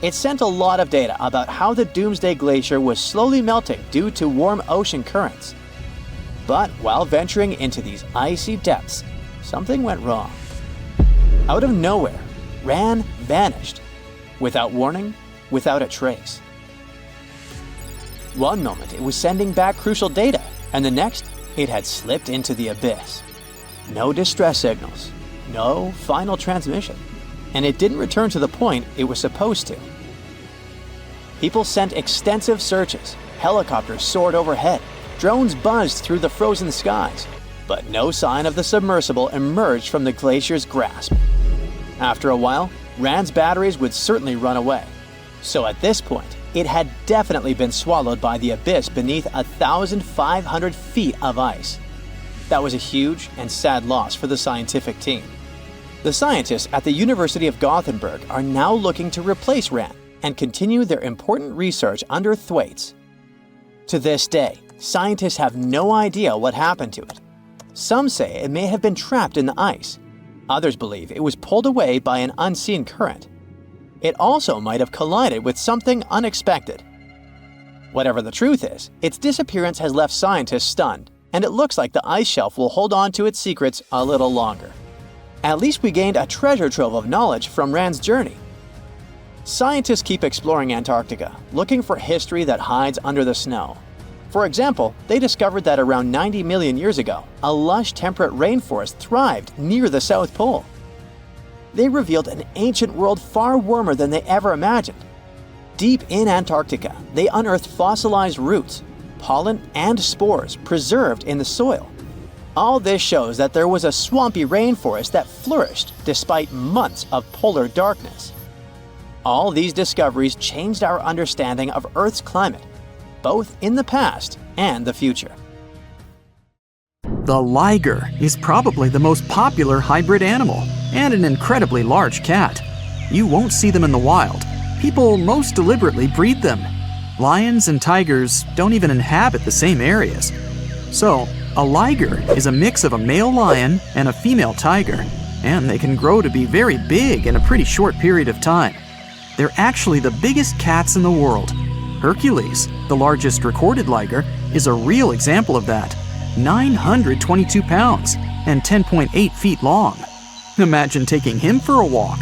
It sent a lot of data about how the Doomsday Glacier was slowly melting due to warm ocean currents. But while venturing into these icy depths, something went wrong. Out of nowhere, Rand vanished. Without warning, without a trace. One moment it was sending back crucial data, and the next it had slipped into the abyss. No distress signals, no final transmission, and it didn't return to the point it was supposed to. People sent extensive searches, helicopters soared overhead, drones buzzed through the frozen skies, but no sign of the submersible emerged from the glacier's grasp. After a while, Rand's batteries would certainly run away. So at this point, it had definitely been swallowed by the abyss beneath 1,500 feet of ice. That was a huge and sad loss for the scientific team. The scientists at the University of Gothenburg are now looking to replace Rand and continue their important research under Thwaites. To this day, scientists have no idea what happened to it. Some say it may have been trapped in the ice. Others believe it was pulled away by an unseen current. It also might have collided with something unexpected. Whatever the truth is, its disappearance has left scientists stunned, and it looks like the ice shelf will hold on to its secrets a little longer. At least we gained a treasure trove of knowledge from Rand's journey. Scientists keep exploring Antarctica, looking for history that hides under the snow. For example, they discovered that around 90 million years ago, a lush temperate rainforest thrived near the South Pole. They revealed an ancient world far warmer than they ever imagined. Deep in Antarctica, they unearthed fossilized roots, pollen, and spores preserved in the soil. All this shows that there was a swampy rainforest that flourished despite months of polar darkness. All these discoveries changed our understanding of Earth's climate, both in the past and the future. The liger is probably the most popular hybrid animal and an incredibly large cat. You won't see them in the wild. People most deliberately breed them. Lions and tigers don't even inhabit the same areas. So, a liger is a mix of a male lion and a female tiger, and they can grow to be very big in a pretty short period of time. They're actually the biggest cats in the world. Hercules, the largest recorded liger, is a real example of that. 922 pounds and 10.8 feet long. Imagine taking him for a walk.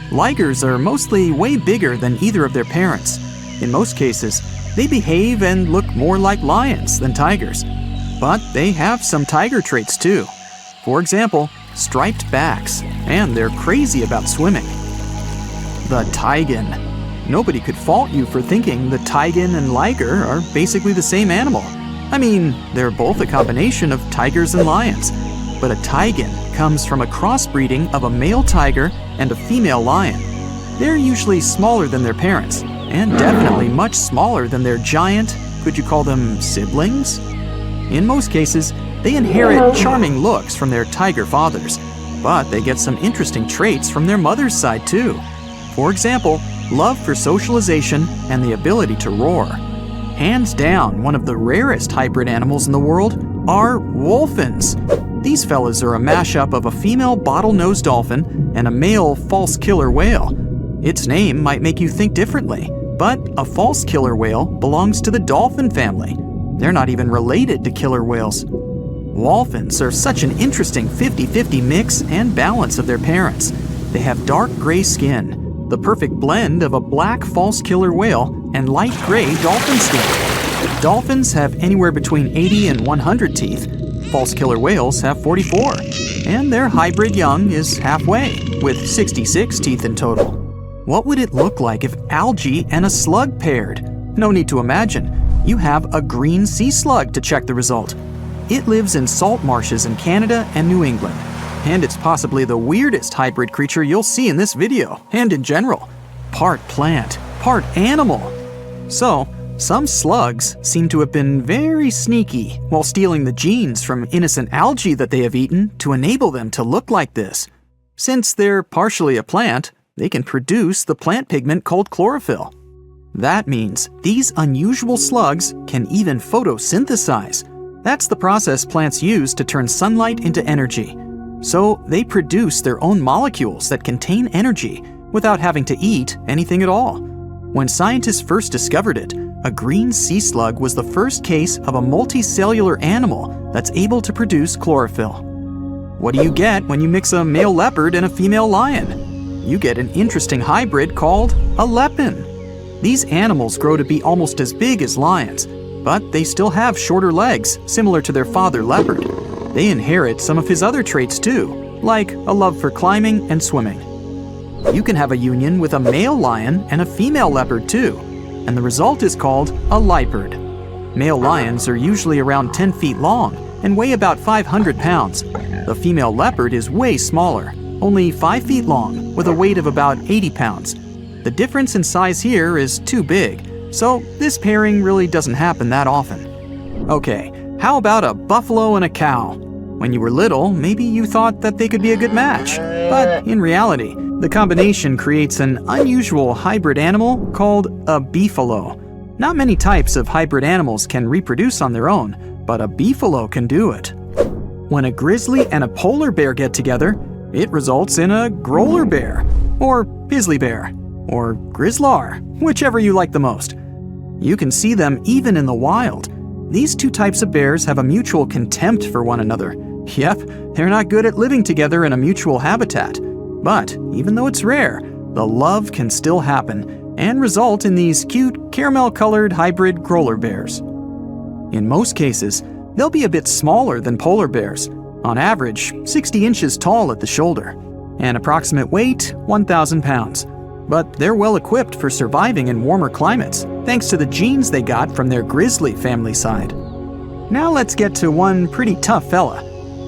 Ligers are mostly way bigger than either of their parents. In most cases, they behave and look more like lions than tigers. But they have some tiger traits too. For example, striped backs, and they're crazy about swimming. The taigan. Nobody could fault you for thinking the taigan and liger are basically the same animal. I mean, they're both a combination of tigers and lions. But a taigan comes from a crossbreeding of a male tiger and a female lion. They're usually smaller than their parents, and definitely much smaller than their giant, could you call them siblings? In most cases, they inherit charming looks from their tiger fathers, but they get some interesting traits from their mother's side too. For example, love for socialization and the ability to roar. Hands down, one of the rarest hybrid animals in the world are wolphins. These fellas are a mashup of a female bottlenose dolphin and a male false killer whale. Its name might make you think differently, but a false killer whale belongs to the dolphin family. They're not even related to killer whales. Wolphins are such an interesting 50-50 mix and balance of their parents. They have dark gray skin, the perfect blend of a black false killer whale and light gray dolphin skin. Dolphins have anywhere between 80 and 100 teeth. False killer whales have 44. And their hybrid young is halfway, with 66 teeth in total. What would it look like if algae and a slug paired? No need to imagine. You have a green sea slug to check the result. It lives in salt marshes in Canada and New England. And it's possibly the weirdest hybrid creature you'll see in this video, and in general. Part plant, part animal. So, some slugs seem to have been very sneaky while stealing the genes from innocent algae that they have eaten to enable them to look like this. Since they're partially a plant, they can produce the plant pigment called chlorophyll. That means these unusual slugs can even photosynthesize. That's the process plants use to turn sunlight into energy. So they produce their own molecules that contain energy without having to eat anything at all. When scientists first discovered it, a green sea slug was the first case of a multicellular animal that's able to produce chlorophyll. What do you get when you mix a male leopard and a female lion? You get an interesting hybrid called a lepin. These animals grow to be almost as big as lions, but they still have shorter legs, similar to their father leopard. They inherit some of his other traits too, like a love for climbing and swimming. You can have a union with a male lion and a female leopard too, and the result is called a leopard. Male lions are usually around 10 feet long and weigh about 500 pounds. The female leopard is way smaller, only 5 feet long, with a weight of about 80 pounds. The difference in size here is too big, so this pairing really doesn't happen that often. Okay, how about a buffalo and a cow? When you were little, maybe you thought that they could be a good match, but in reality, the combination creates an unusual hybrid animal called a beefalo. Not many types of hybrid animals can reproduce on their own, but a beefalo can do it. When a grizzly and a polar bear get together, it results in a growler bear, or grizzly bear, or grizzlar, whichever you like the most. You can see them even in the wild. These two types of bears have a mutual contempt for one another. Yep, they're not good at living together in a mutual habitat. But even though it's rare, the love can still happen and result in these cute caramel-colored hybrid growler bears. In most cases, they'll be a bit smaller than polar bears, on average 60 inches tall at the shoulder, and approximate weight 1,000 pounds. But they're well equipped for surviving in warmer climates, thanks to the genes they got from their grizzly family side. Now let's get to one pretty tough fella,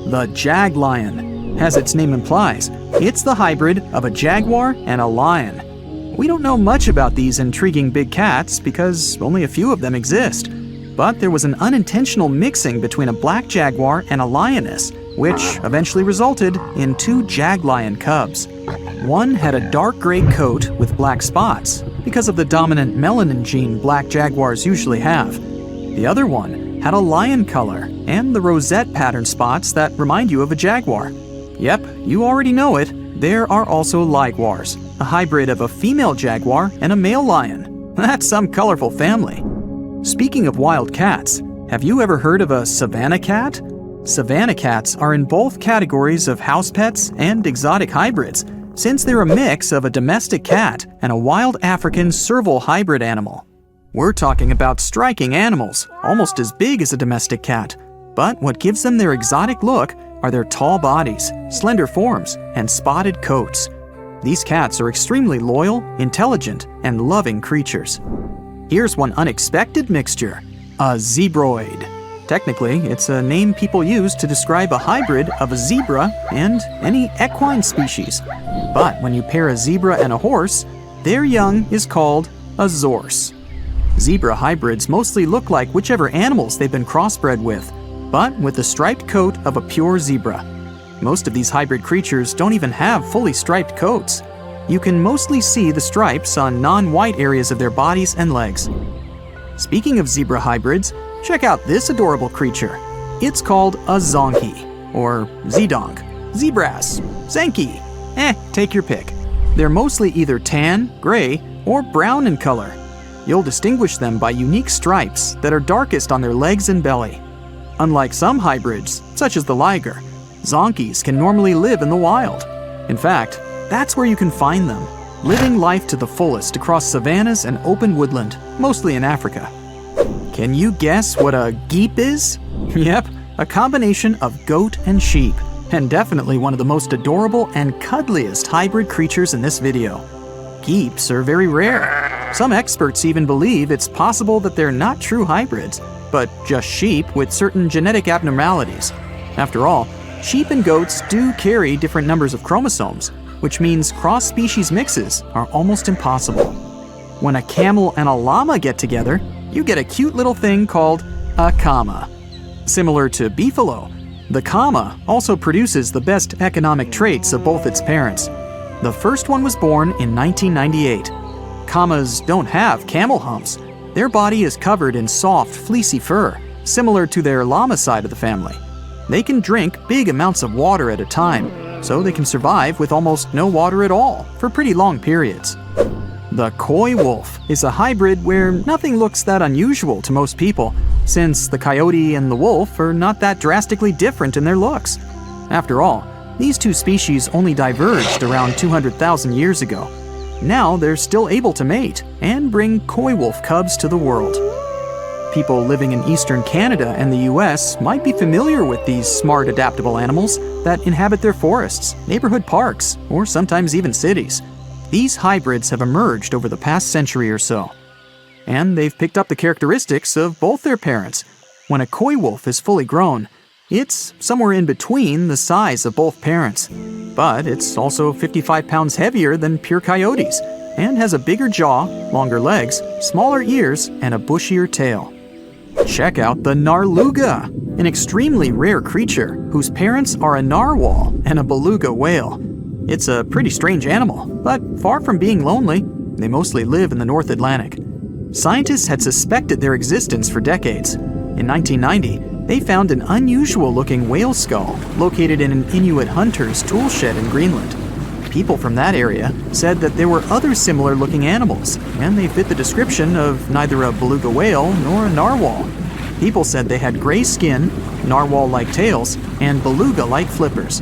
the jag lion. As its name implies, it's the hybrid of a jaguar and a lion. We don't know much about these intriguing big cats because only a few of them exist. But there was an unintentional mixing between a black jaguar and a lioness, which eventually resulted in two jag lion cubs. One had a dark gray coat with black spots because of the dominant melanin gene black jaguars usually have. The other one had a lion color and the rosette pattern spots that remind you of a jaguar. Yep, you already know it. There are also ligwars, a hybrid of a female jaguar and a male lion. That's some colorful family. Speaking of wild cats, have you ever heard of a savanna cat? Savanna cats are in both categories of house pets and exotic hybrids, since they're a mix of a domestic cat and a wild African serval hybrid animal. We're talking about striking animals, almost as big as a domestic cat. But what gives them their exotic look are their tall bodies, slender forms, and spotted coats. These cats are extremely loyal, intelligent, and loving creatures. Here's one unexpected mixture, a zebroid. Technically, it's a name people use to describe a hybrid of a zebra and any equine species. But when you pair a zebra and a horse, their young is called a zorse. Zebra hybrids mostly look like whichever animals they've been crossbred with, but with the striped coat of a pure zebra. Most of these hybrid creatures don't even have fully striped coats. you can mostly see the stripes on non-white areas of their bodies and legs. Speaking of zebra hybrids, check out this adorable creature. It's called a zonkey, or zedonk, zebras, zenki, take your pick. They're mostly either tan, gray, or brown in color. You'll distinguish them by unique stripes that are darkest on their legs and belly. Unlike some hybrids, such as the liger, zonkies can normally live in the wild. In fact, that's where you can find them, living life to the fullest across savannas and open woodland, mostly in Africa. Can you guess what a geep is? Yep, a combination of goat and sheep, and definitely one of the most adorable and cuddliest hybrid creatures in this video. Geeps are very rare. Some experts even believe it's possible that they're not true hybrids, but just sheep with certain genetic abnormalities. After all, sheep and goats do carry different numbers of chromosomes, which means cross-species mixes are almost impossible. When a camel and a llama get together, you get a cute little thing called a kama. Similar to beefalo, the kama also produces the best economic traits of both its parents. The first one was born in 1998. Kamas don't have camel humps. Their body is covered in soft, fleecy fur, similar to their llama side of the family. They can drink big amounts of water at a time, so they can survive with almost no water at all for pretty long periods. The coy wolf is a hybrid where nothing looks that unusual to most people, since the coyote and the wolf are not that drastically different in their looks. After all, these two species only diverged around 200,000 years ago. Now they're still able to mate and bring coy wolf cubs to the world. People living in eastern Canada and the US might be familiar with these smart, adaptable animals that inhabit their forests, neighborhood parks, or sometimes even cities. These hybrids have emerged over the past century or so. And they've picked up the characteristics of both their parents. When a coy wolf is fully grown, it's somewhere in between the size of both parents. But it's also 55 pounds heavier than pure coyotes, and has a bigger jaw, longer legs, smaller ears, and a bushier tail. Check out the narluga, an extremely rare creature whose parents are a narwhal and a beluga whale. It's a pretty strange animal, but far from being lonely, they mostly live in the North Atlantic. Scientists had suspected their existence for decades. In 1990, they found an unusual-looking whale skull located in an Inuit hunter's tool shed in Greenland. People from that area said that there were other similar-looking animals, and they fit the description of neither a beluga whale nor a narwhal. People said they had gray skin, narwhal-like tails, and beluga-like flippers.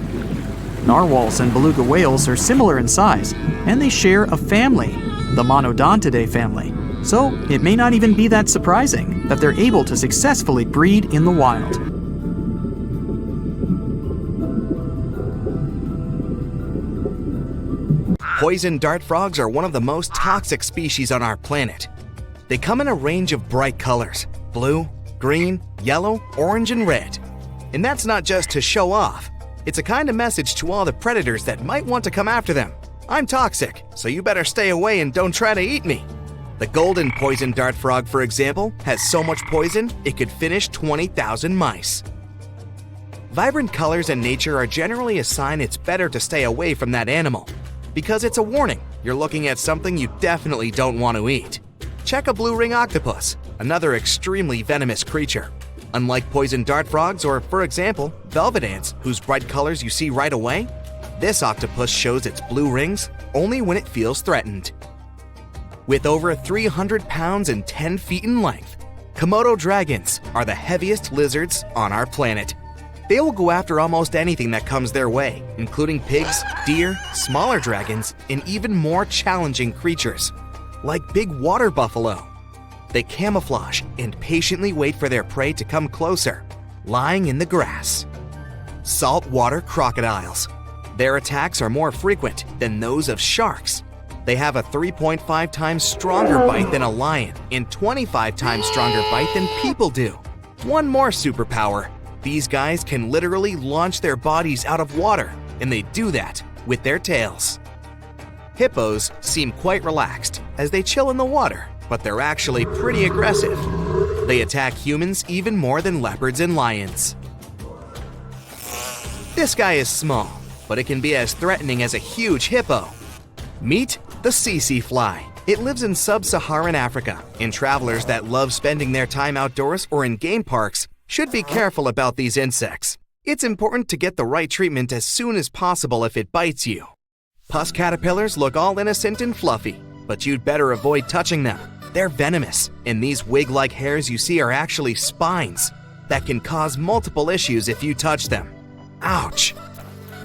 Narwhals and beluga whales are similar in size, and they share a family, the Monodontidae family. So it may not even be that surprising that they're able to successfully breed in the wild. Poison dart frogs are one of the most toxic species on our planet. They come in a range of bright colors: blue, green, yellow, orange, and red. And that's not just to show off. It's a kind of message to all the predators that might want to come after them. I'm toxic, so you better stay away and don't try to eat me. The golden poison dart frog, for example, has so much poison it could finish 20,000 mice. Vibrant colors in nature are generally a sign it's better to stay away from that animal, because it's a warning you're looking at something you definitely don't want to eat. Check a blue ring octopus, another extremely venomous creature. Unlike poison dart frogs or, for example, velvet ants, whose bright colors you see right away, this octopus shows its blue rings only when it feels threatened. With over 300 pounds and 10 feet in length, Komodo dragons are the heaviest lizards on our planet. They will go after almost anything that comes their way, including pigs, deer, smaller dragons, and even more challenging creatures, like big water buffalo. They camouflage and patiently wait for their prey to come closer, lying in the grass. Saltwater crocodiles. Their attacks are more frequent than those of sharks. They have a 3.5 times stronger bite than a lion and 25 times stronger bite than people do. One more superpower. These guys can literally launch their bodies out of water, and they do that with their tails. Hippos seem quite relaxed as they chill in the water, but they're actually pretty aggressive. They attack humans even more than leopards and lions. This guy is small, but it can be as threatening as a huge hippo. Meet the tsetse fly. It lives in sub-Saharan Africa, and travelers that love spending their time outdoors or in game parks should be careful about these insects. It's important to get the right treatment as soon as possible if it bites you. Pus caterpillars look all innocent and fluffy, but you'd better avoid touching them. They're venomous, and these wig-like hairs you see are actually spines that can cause multiple issues if you touch them. Ouch!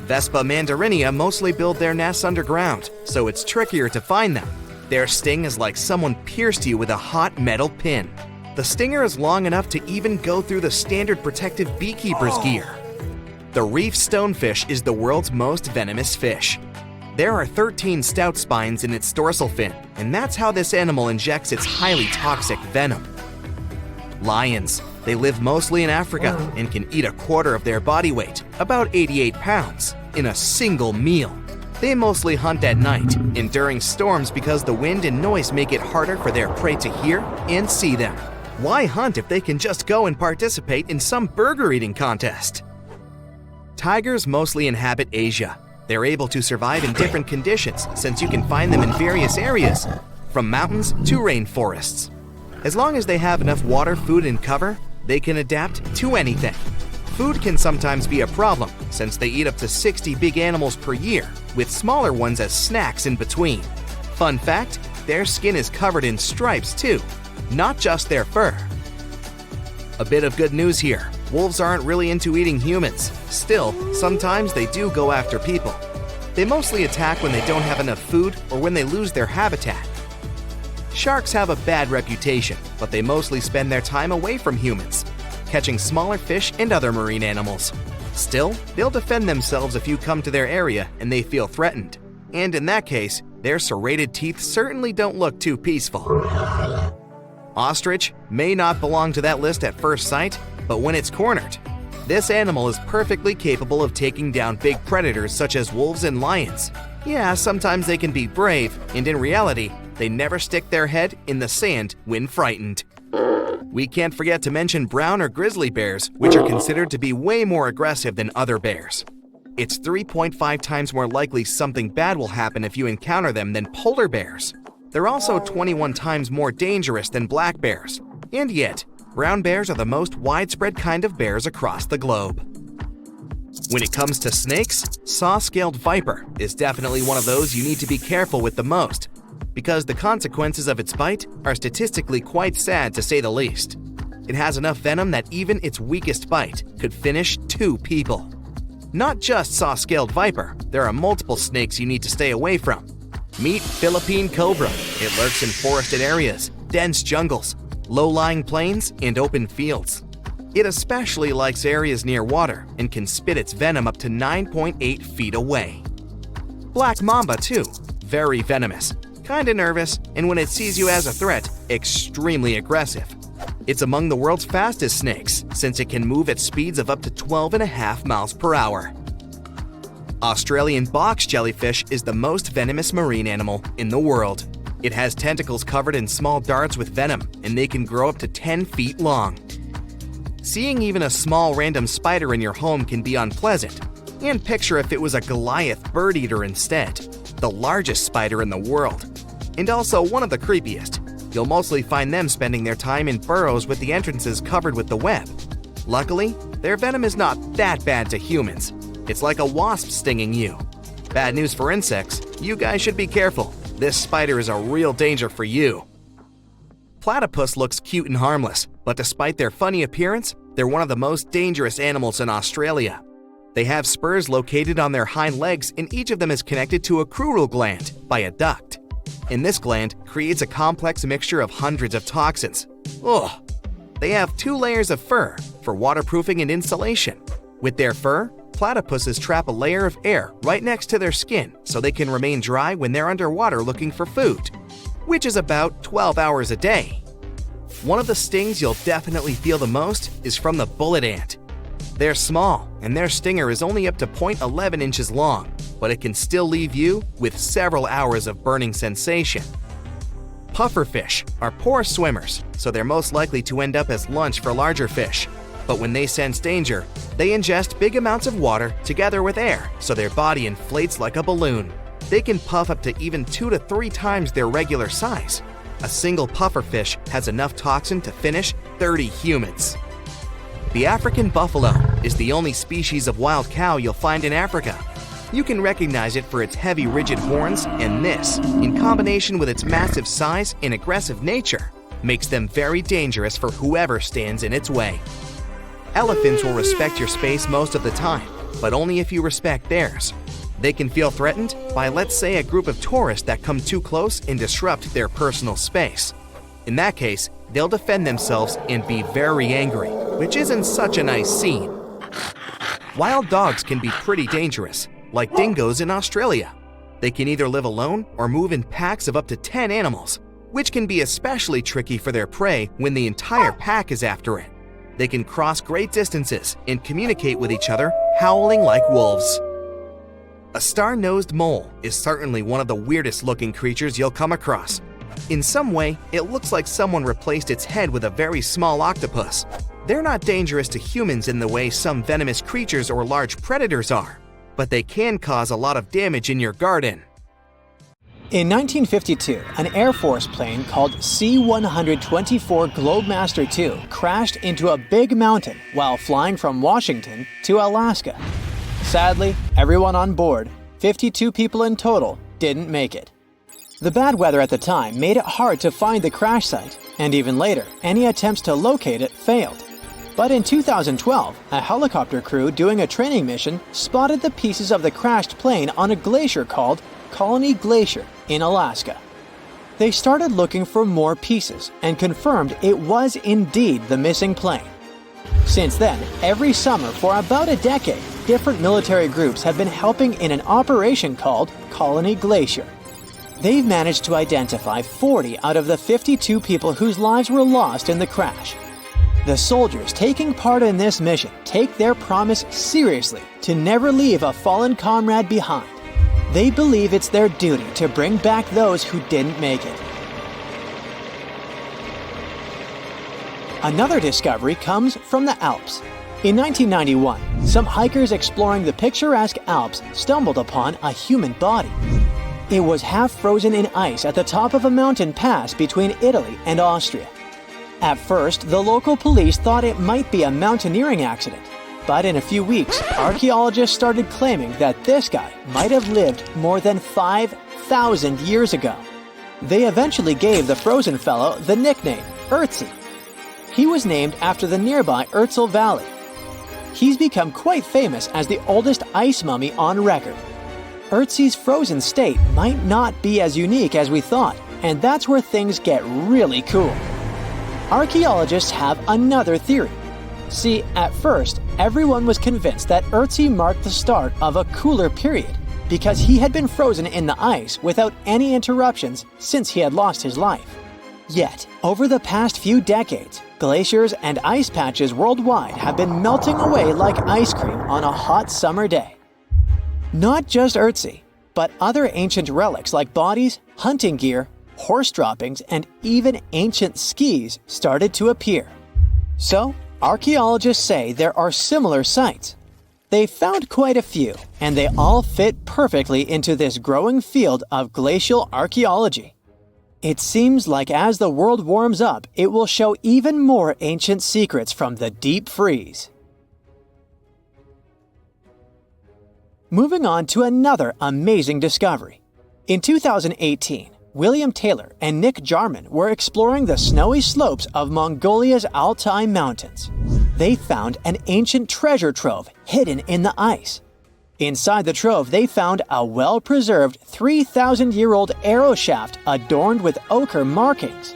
Vespa mandarinia mostly build their nests underground, so it's trickier to find them. Their sting is like someone pierced you with a hot metal pin. The stinger is long enough to even go through the standard protective beekeeper's gear. The reef stonefish is the world's most venomous fish. There are 13 stout spines in its dorsal fin, and that's how this animal injects its highly toxic venom. Lions. They live mostly in Africa and can eat a quarter of their body weight, about 88 pounds, in a single meal. They mostly hunt at night and during storms because the wind and noise make it harder for their prey to hear and see them. Why hunt if they can just go and participate in some burger eating contest? Tigers mostly inhabit Asia. They're able to survive in different conditions since you can find them in various areas, from mountains to rainforests. As long as they have enough water, food, and cover, they can adapt to anything. Food can sometimes be a problem since they eat up to 60 big animals per year, with smaller ones as snacks in between. Fun fact, their skin is covered in stripes too, not just their fur. A bit of good news here. Wolves aren't really into eating humans. Still, sometimes they do go after people. They mostly attack when they don't have enough food or when they lose their habitat. Sharks have a bad reputation, but they mostly spend their time away from humans, catching smaller fish and other marine animals. Still, they'll defend themselves if you come to their area and they feel threatened. And in that case, their serrated teeth certainly don't look too peaceful. Ostrich may not belong to that list at first sight, but when it's cornered, this animal is perfectly capable of taking down big predators such as wolves and lions. Yeah, sometimes they can be brave, and in reality, they never stick their head in the sand when frightened. We can't forget to mention brown or grizzly bears, which are considered to be way more aggressive than other bears. It's 3.5 times more likely something bad will happen if you encounter them than polar bears. They're also 21 times more dangerous than black bears. And yet, brown bears are the most widespread kind of bears across the globe. When it comes to snakes, saw-scaled viper is definitely one of those you need to be careful with the most, because the consequences of its bite are statistically quite sad to say the least. It has enough venom that even its weakest bite could finish 2 people. Not just saw-scaled viper, there are multiple snakes you need to stay away from. Meet Philippine cobra. It lurks in forested areas, dense jungles, low-lying plains, and open fields. It especially likes areas near water and can spit its venom up to 9.8 feet away. Black mamba too, very venomous, kinda nervous, and when it sees you as a threat, extremely aggressive. It's among the world's fastest snakes, since it can move at speeds of up to 12.5 miles per hour. Australian box jellyfish is the most venomous marine animal in the world. It has tentacles covered in small darts with venom, and they can grow up to 10 feet long. Seeing even a small random spider in your home can be unpleasant, and picture if it was a Goliath bird eater instead, the largest spider in the world, and also one of the creepiest. You'll mostly find them spending their time in burrows with the entrances covered with the web. Luckily, their venom is not that bad to humans. It's like a wasp stinging you. Bad news for insects, you guys should be careful. This spider is a real danger for you. Platypus looks cute and harmless, but despite their funny appearance, they're one of the most dangerous animals in Australia. They have spurs located on their hind legs, and each of them is connected to a crural gland by a duct. And this gland creates a complex mixture of hundreds of toxins. Ugh! They have 2 layers of fur for waterproofing and insulation. With their fur, platypuses trap a layer of air right next to their skin so they can remain dry when they're underwater looking for food, which is about 12 hours a day. One of the stings you'll definitely feel the most is from the bullet ant. They're small, and their stinger is only up to 0.11 inches long, but it can still leave you with several hours of burning sensation. Pufferfish are poor swimmers, so they're most likely to end up as lunch for larger fish. But when they sense danger, they ingest big amounts of water together with air, so their body inflates like a balloon. They can puff up to even 2 to 3 times their regular size. A single pufferfish has enough toxin to finish 30 humans. The African buffalo is the only species of wild cow you'll find in Africa. You can recognize it for its heavy, rigid horns, and this, in combination with its massive size and aggressive nature, makes them very dangerous for whoever stands in its way. Elephants will respect your space most of the time, but only if you respect theirs. They can feel threatened by, let's say, a group of tourists that come too close and disrupt their personal space. In that case, they'll defend themselves and be very angry, which isn't such a nice scene. Wild dogs can be pretty dangerous, like dingoes in Australia. They can either live alone or move in packs of up to 10 animals, which can be especially tricky for their prey when the entire pack is after it. They can cross great distances and communicate with each other, howling like wolves. A star-nosed mole is certainly one of the weirdest looking creatures you'll come across. In some way, it looks like someone replaced its head with a very small octopus. They're not dangerous to humans in the way some venomous creatures or large predators are, but they can cause a lot of damage in your garden. In 1952, an Air Force plane called C-124 Globemaster II crashed into a big mountain while flying from Washington to Alaska. Sadly, everyone on board, 52 people in total, didn't make it. The bad weather at the time made it hard to find the crash site, and even later, any attempts to locate it failed. But in 2012, a helicopter crew doing a training mission spotted the pieces of the crashed plane on a glacier called Cuddly Glacier in Alaska. They started looking for more pieces and confirmed it was indeed the missing plane. Since then, every summer for about a decade, different military groups have been helping in an operation called Cuddly Glacier. They've managed to identify 40 out of the 52 people whose lives were lost in the crash. The soldiers taking part in this mission take their promise seriously to never leave a fallen comrade behind. They believe it's their duty to bring back those who didn't make it. Another discovery comes from the Alps. In 1991, some hikers exploring the picturesque Alps stumbled upon a human body. It was half frozen in ice at the top of a mountain pass between Italy and Austria. At first, the local police thought it might be a mountaineering accident, but in a few weeks, archaeologists started claiming that this guy might have lived more than 5,000 years ago. They eventually gave the frozen fellow the nickname Ötzi. He was named after the nearby Ötztal Valley. He's become quite famous as the oldest ice mummy on record. Ötzi's frozen state might not be as unique as we thought, and that's where things get really cool. Archaeologists have another theory. See, at first, everyone was convinced that Ötzi marked the start of a cooler period because he had been frozen in the ice without any interruptions since he had lost his life. Yet, over the past few decades, glaciers and ice patches worldwide have been melting away like ice cream on a hot summer day. Not just Ötzi, but other ancient relics like bodies, hunting gear, horse droppings, and even ancient skis started to appear. So, archaeologists say there are similar sites. They found quite a few, and they all fit perfectly into this growing field of glacial archaeology. It seems like as the world warms up, it will show even more ancient secrets from the deep freeze. Moving on to another amazing discovery. In 2018, William Taylor and Nick Jarman were exploring the snowy slopes of Mongolia's Altai Mountains. They found an ancient treasure trove hidden in the ice. Inside the trove, they found a well-preserved 3,000-year-old arrow shaft adorned with ochre markings.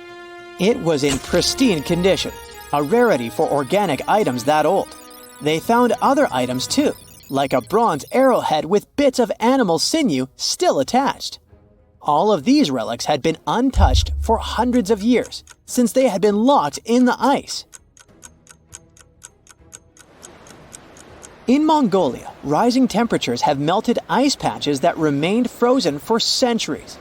It was in pristine condition, a rarity for organic items that old. They found other items too, like a bronze arrowhead with bits of animal sinew still attached. All of these relics had been untouched for hundreds of years, since they had been locked in the ice. In Mongolia, rising temperatures have melted ice patches that remained frozen for centuries.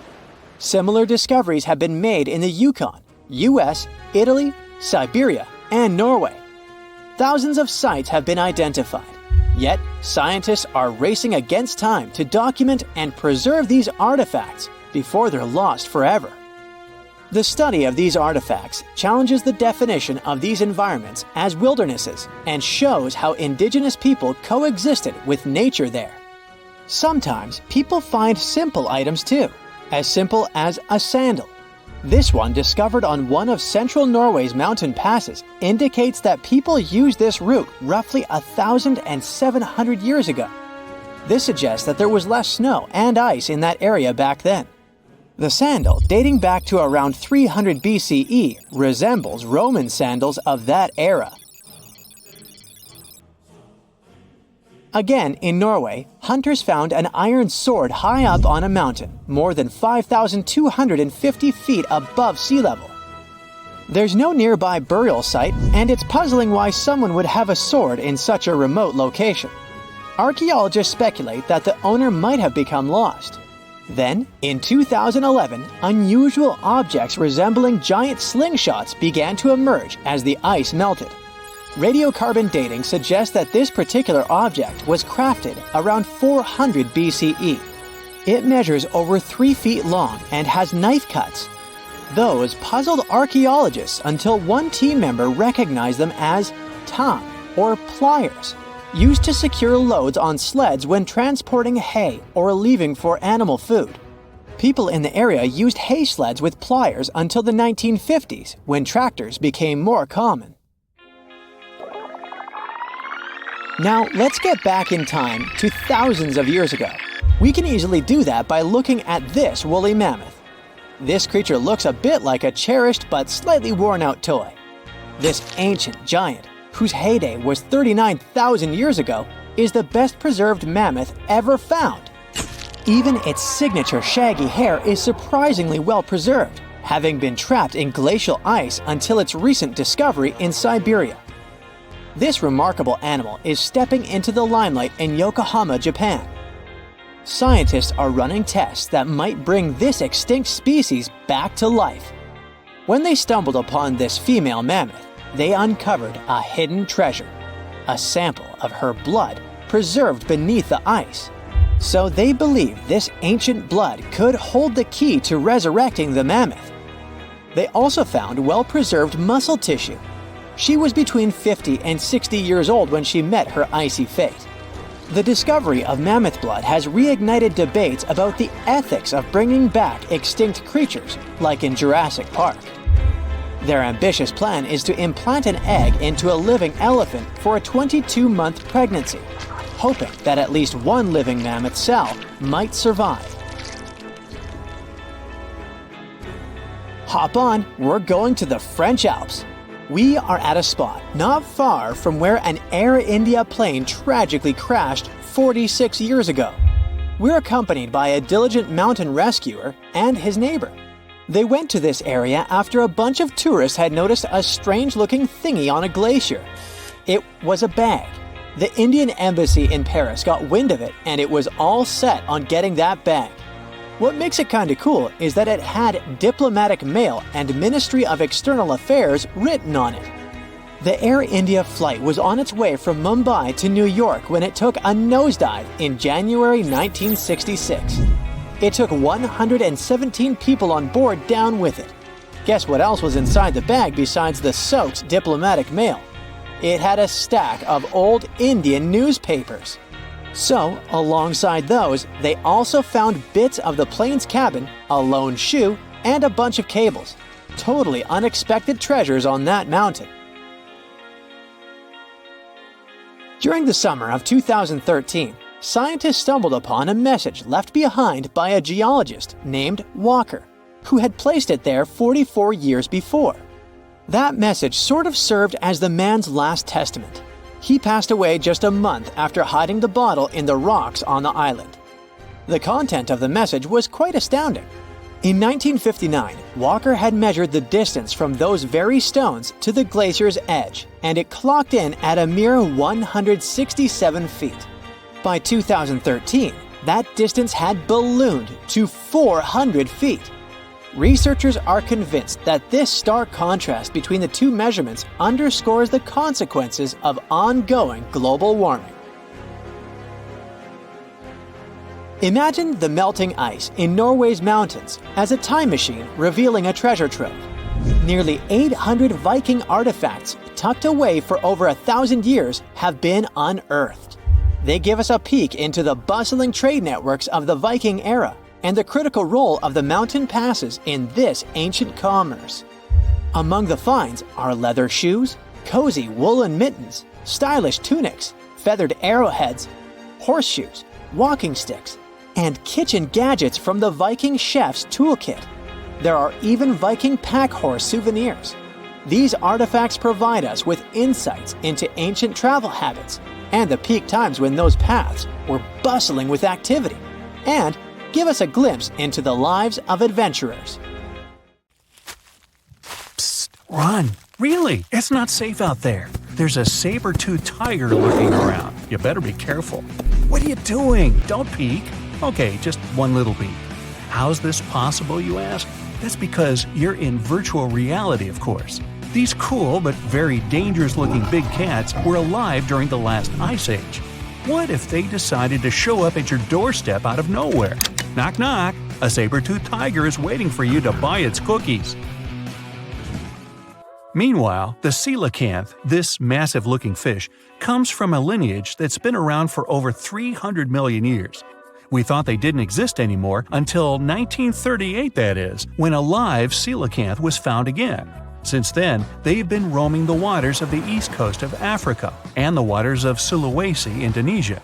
Similar discoveries have been made in the Yukon, US, Italy, Siberia, and Norway. Thousands of sites have been identified. Yet, scientists are racing against time to document and preserve these artifacts before they're lost forever. The study of these artifacts challenges the definition of these environments as wildernesses and shows how indigenous people coexisted with nature there. Sometimes people find simple items too, as simple as a sandal. This one, discovered on one of central Norway's mountain passes, indicates that people used this route roughly 1,700 years ago. This suggests that there was less snow and ice in that area back then. The sandal, dating back to around 300 BCE, resembles Roman sandals of that era. Again, in Norway, hunters found an iron sword high up on a mountain, more than 5,250 feet above sea level. There's no nearby burial site, and it's puzzling why someone would have a sword in such a remote location. Archaeologists speculate that the owner might have become lost. Then, in 2011, unusual objects resembling giant slingshots began to emerge as the ice melted. Radiocarbon dating suggests that this particular object was crafted around 400 BCE. It measures over 3 feet long and has knife cuts. Those puzzled archaeologists until one team member recognized them as tang, or pliers, used to secure loads on sleds when transporting hay or leaving for animal food. People in the area used hay sleds with pliers until the 1950s, when tractors became more common. Now, let's get back in time to thousands of years ago. We can easily do that by looking at this woolly mammoth. This creature looks a bit like a cherished but slightly worn-out toy. This ancient giant, whose heyday was 39,000 years ago, is the best-preserved mammoth ever found. Even its signature shaggy hair is surprisingly well-preserved, having been trapped in glacial ice until its recent discovery in Siberia. This remarkable animal is stepping into the limelight in Yokohama, Japan. Scientists are running tests that might bring this extinct species back to life. When they stumbled upon this female mammoth, they uncovered a hidden treasure, a sample of her blood preserved beneath the ice. So they believe this ancient blood could hold the key to resurrecting the mammoth. They also found well-preserved muscle tissue. She was between 50 and 60 years old when she met her icy fate. The discovery of mammoth blood has reignited debates about the ethics of bringing back extinct creatures, like in Jurassic Park. Their ambitious plan is to implant an egg into a living elephant for a 22-month pregnancy, hoping that at least one living mammoth cell might survive. Hop on, we're going to the French Alps. We are at a spot not far from where an Air India plane tragically crashed 46 years ago. We're accompanied by a diligent mountain rescuer and his neighbor. They went to this area after a bunch of tourists had noticed a strange-looking thingy on a glacier. It was a bag. The Indian embassy in Paris got wind of it, and it was all set on getting that bag. What makes it kinda cool is that it had diplomatic mail and Ministry of External Affairs written on it. The Air India flight was on its way from Mumbai to New York when it took a nosedive in January 1966. It took 117 people on board down with it. Guess what else was inside the bag besides the soaked diplomatic mail? It had a stack of old Indian newspapers. So, alongside those, they also found bits of the plane's cabin, a lone shoe, and a bunch of cables. Totally unexpected treasures on that mountain. During the summer of 2013, scientists stumbled upon a message left behind by a geologist named Walker, who had placed it there 44 years before. That message sort of served as the man's last testament. He passed away just a month after hiding the bottle in the rocks on the island. The content of the message was quite astounding. In 1959, Walker had measured the distance from those very stones to the glacier's edge, and it clocked in at a mere 167 feet. By 2013, that distance had ballooned to 400 feet. Researchers are convinced that this stark contrast between the two measurements underscores the consequences of ongoing global warming. Imagine the melting ice in Norway's mountains as a time machine revealing a treasure trove. Nearly 800 Viking artifacts tucked away for over 1,000 years have been unearthed. They give us a peek into the bustling trade networks of the Viking era and the critical role of the mountain passes in this ancient commerce. Among the finds are leather shoes, cozy woolen mittens, stylish tunics, feathered arrowheads, horseshoes, walking sticks, and kitchen gadgets from the Viking chef's toolkit. There are even Viking pack horse souvenirs. These artifacts provide us with insights into ancient travel habits and the peak times when those paths were bustling with activity, and give us a glimpse into the lives of adventurers. Psst, run! Really, it's not safe out there. There's a saber-toothed tiger lurking around. You better be careful. What are you doing? Don't peek. Okay, just one little peek. How's this possible, you ask? That's because you're in virtual reality, of course. These cool but very dangerous-looking big cats were alive during the last ice age. What if they decided to show up at your doorstep out of nowhere? Knock knock, a saber-toothed tiger is waiting for you to buy its cookies. Meanwhile, the coelacanth, this massive-looking fish, comes from a lineage that's been around for over 300 million years. We thought they didn't exist anymore until 1938, that is, when a live coelacanth was found again. Since then, they've been roaming the waters of the east coast of Africa and the waters of Sulawesi, Indonesia.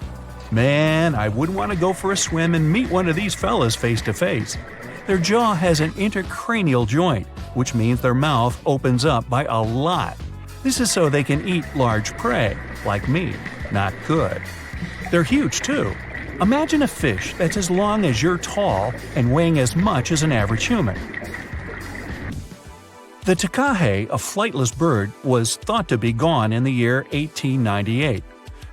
Man, I wouldn't want to go for a swim and meet one of these fellas face to face. Their jaw has an intercranial joint, which means their mouth opens up by a lot. This is so they can eat large prey, like me. Not good. They're huge, too. Imagine a fish that's as long as you're tall and weighing as much as an average human. The takahe, a flightless bird, was thought to be gone in the year 1898.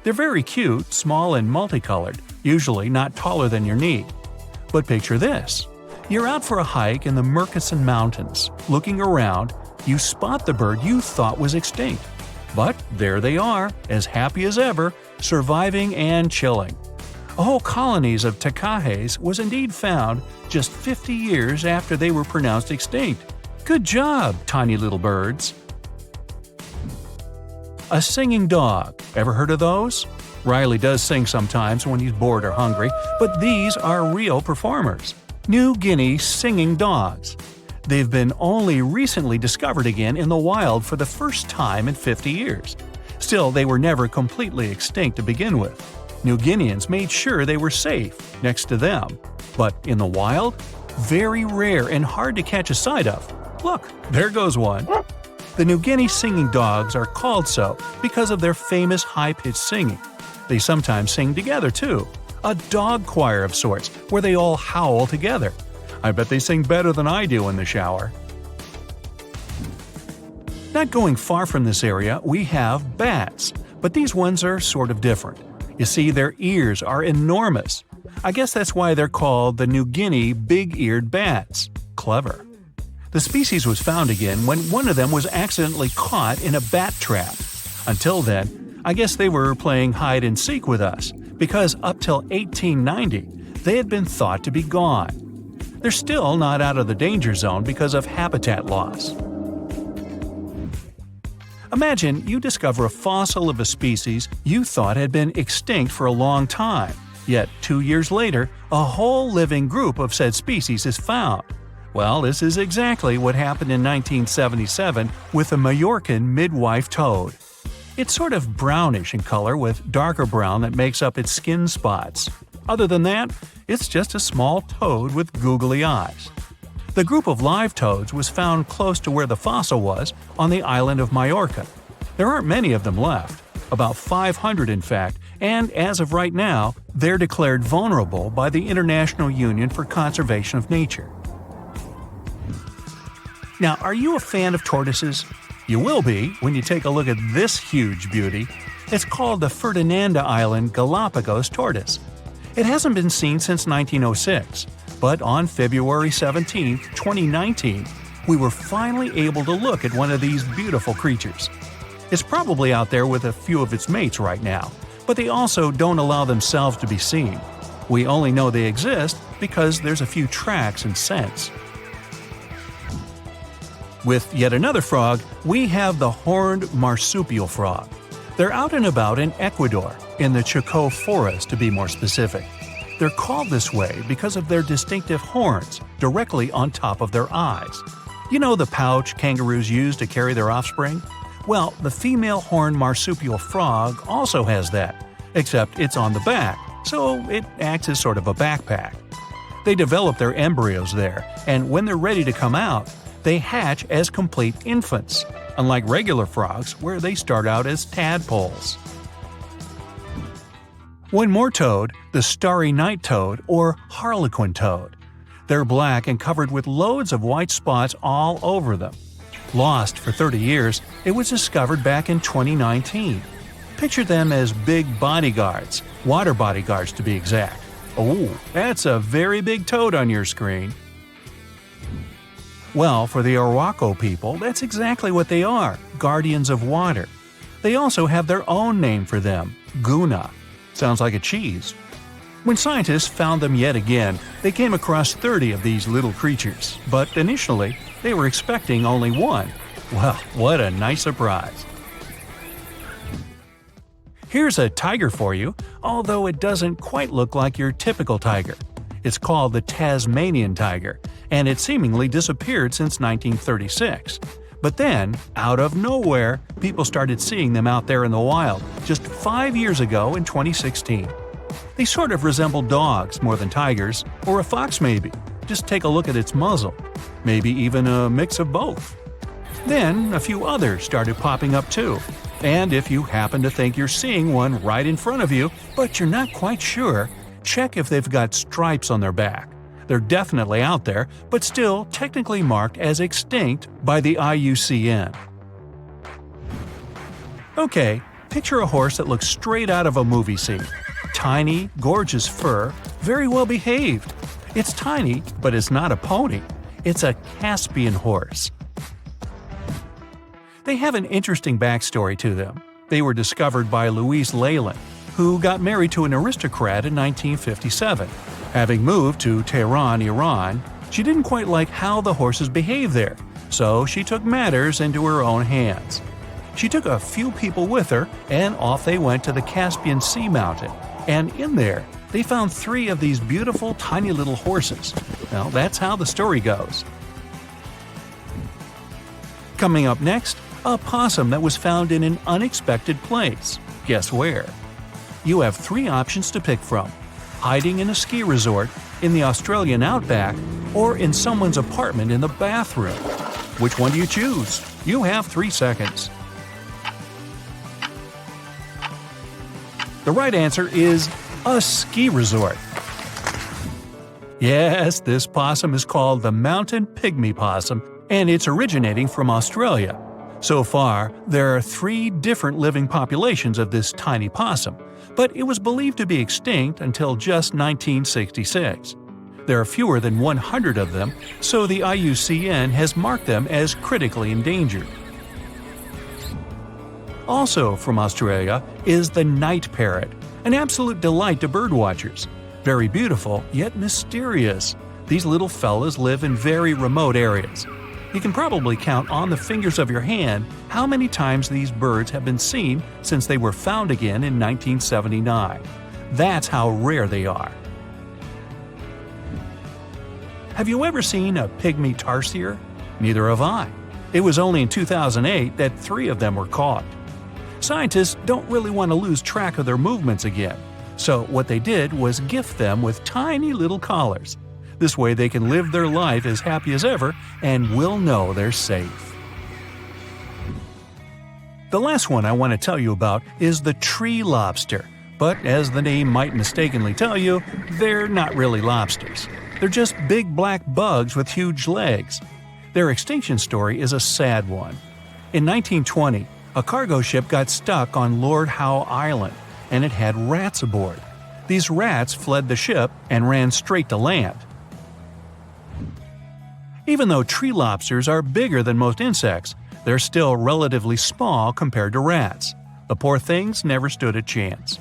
They're very cute, small and multicolored, usually not taller than your knee. But picture this. You're out for a hike in the Murchison Mountains. Looking around, you spot the bird you thought was extinct. But there they are, as happy as ever, surviving and chilling. Whole colonies of takahes was indeed found just 50 years after they were pronounced extinct. Good job, tiny little birds. A singing dog. Ever heard of those? Riley does sing sometimes when he's bored or hungry, but these are real performers. New Guinea singing dogs. They've been only recently discovered again in the wild for the first time in 50 years. Still, they were never completely extinct to begin with. New Guineans made sure they were safe next to them. But in the wild, very rare and hard to catch a sight of. Look, there goes one. The New Guinea singing dogs are called so because of their famous high-pitched singing. They sometimes sing together too. A dog choir of sorts, where they all howl together. I bet they sing better than I do in the shower. Not going far from this area, we have bats, but these ones are sort of different. You see, their ears are enormous. I guess that's why they're called the New Guinea big-eared bats. Clever. The species was found again when one of them was accidentally caught in a bat trap. Until then, I guess they were playing hide-and-seek with us, because up till 1890, they had been thought to be gone. They're still not out of the danger zone because of habitat loss. Imagine you discover a fossil of a species you thought had been extinct for a long time, yet 2 years later, a whole living group of said species is found. Well, this is exactly what happened in 1977 with the Majorcan midwife toad. It's sort of brownish in color with darker brown that makes up its skin spots. Other than that, it's just a small toad with googly eyes. The group of live toads was found close to where the fossil was, on the island of Majorca. There aren't many of them left, about 500 in fact, and as of right now, they're declared vulnerable by the International Union for Conservation of Nature. Now, are you a fan of tortoises? You will be when you take a look at this huge beauty. It's called the Ferdinanda Island Galapagos tortoise. It hasn't been seen since 1906, but on February 17, 2019, we were finally able to look at one of these beautiful creatures. It's probably out there with a few of its mates right now, but they also don't allow themselves to be seen. We only know they exist because there's a few tracks and scents. With yet another frog, we have the horned marsupial frog. They're out and about in Ecuador, in the Chocó forest to be more specific. They're called this way because of their distinctive horns directly on top of their eyes. You know the pouch kangaroos use to carry their offspring? Well, the female horned marsupial frog also has that, except it's on the back, so it acts as sort of a backpack. They develop their embryos there, and when they're ready to come out, they hatch as complete infants, unlike regular frogs where they start out as tadpoles. One more toad, the starry night toad or harlequin toad. They're black and covered with loads of white spots all over them. Lost for 30 years, it was discovered back in 2019. Picture them as big bodyguards, water bodyguards to be exact. Oh, that's a very big toad on your screen. Well, for the Arhuaco people, that's exactly what they are, guardians of water. They also have their own name for them, Guna. Sounds like a cheese. When scientists found them yet again, they came across 30 of these little creatures, but initially, they were expecting only one. Well, what a nice surprise. Here's a tiger for you, although it doesn't quite look like your typical tiger. It's called the Tasmanian tiger, and it seemingly disappeared since 1936. But then, out of nowhere, people started seeing them out there in the wild just 5 years ago in 2016. They sort of resemble dogs more than tigers, or a fox maybe. Just take a look at its muzzle. Maybe even a mix of both. Then, a few others started popping up too. And if you happen to think you're seeing one right in front of you, but you're not quite sure, check if they've got stripes on their back. They're definitely out there, but still technically marked as extinct by the IUCN. Okay, picture a horse that looks straight out of a movie scene. Tiny, gorgeous fur, very well behaved. It's tiny, but it's not a pony. It's a Caspian horse. They have an interesting backstory to them. They were discovered by Louise Leyland, who got married to an aristocrat in 1957. Having moved to Tehran, Iran, she didn't quite like how the horses behaved there, so she took matters into her own hands. She took a few people with her, and off they went to the Caspian Sea mountain. And in there, they found 3 of these beautiful tiny little horses. Well, that's how the story goes. Coming up next, a possum that was found in an unexpected place. Guess where? You have 3 options to pick from: hiding in a ski resort, in the Australian outback, or in someone's apartment in the bathroom. Which one do you choose? You have 3 seconds. The right answer is a ski resort. Yes, this possum is called the mountain pygmy possum, and it's originating from Australia. So far, there are 3 different living populations of this tiny possum, but it was believed to be extinct until just 1966. There are fewer than 100 of them, so the IUCN has marked them as critically endangered. Also from Australia is the night parrot, an absolute delight to birdwatchers. Very beautiful, yet mysterious. These little fellas live in very remote areas. You can probably count on the fingers of your hand how many times these birds have been seen since they were found again in 1979. That's how rare they are. Have you ever seen a pygmy tarsier? Neither have I. It was only in 2008 that 3 of them were caught. Scientists don't really want to lose track of their movements again, so what they did was gift them with tiny little collars. This way they can live their life as happy as ever and will know they're safe. The last one I want to tell you about is the tree lobster, but as the name might mistakenly tell you, they're not really lobsters. They're just big black bugs with huge legs. Their extinction story is a sad one. In 1920, a cargo ship got stuck on Lord Howe Island, and it had rats aboard. These rats fled the ship and ran straight to land. Even though tree lobsters are bigger than most insects, they're still relatively small compared to rats. The poor things never stood a chance.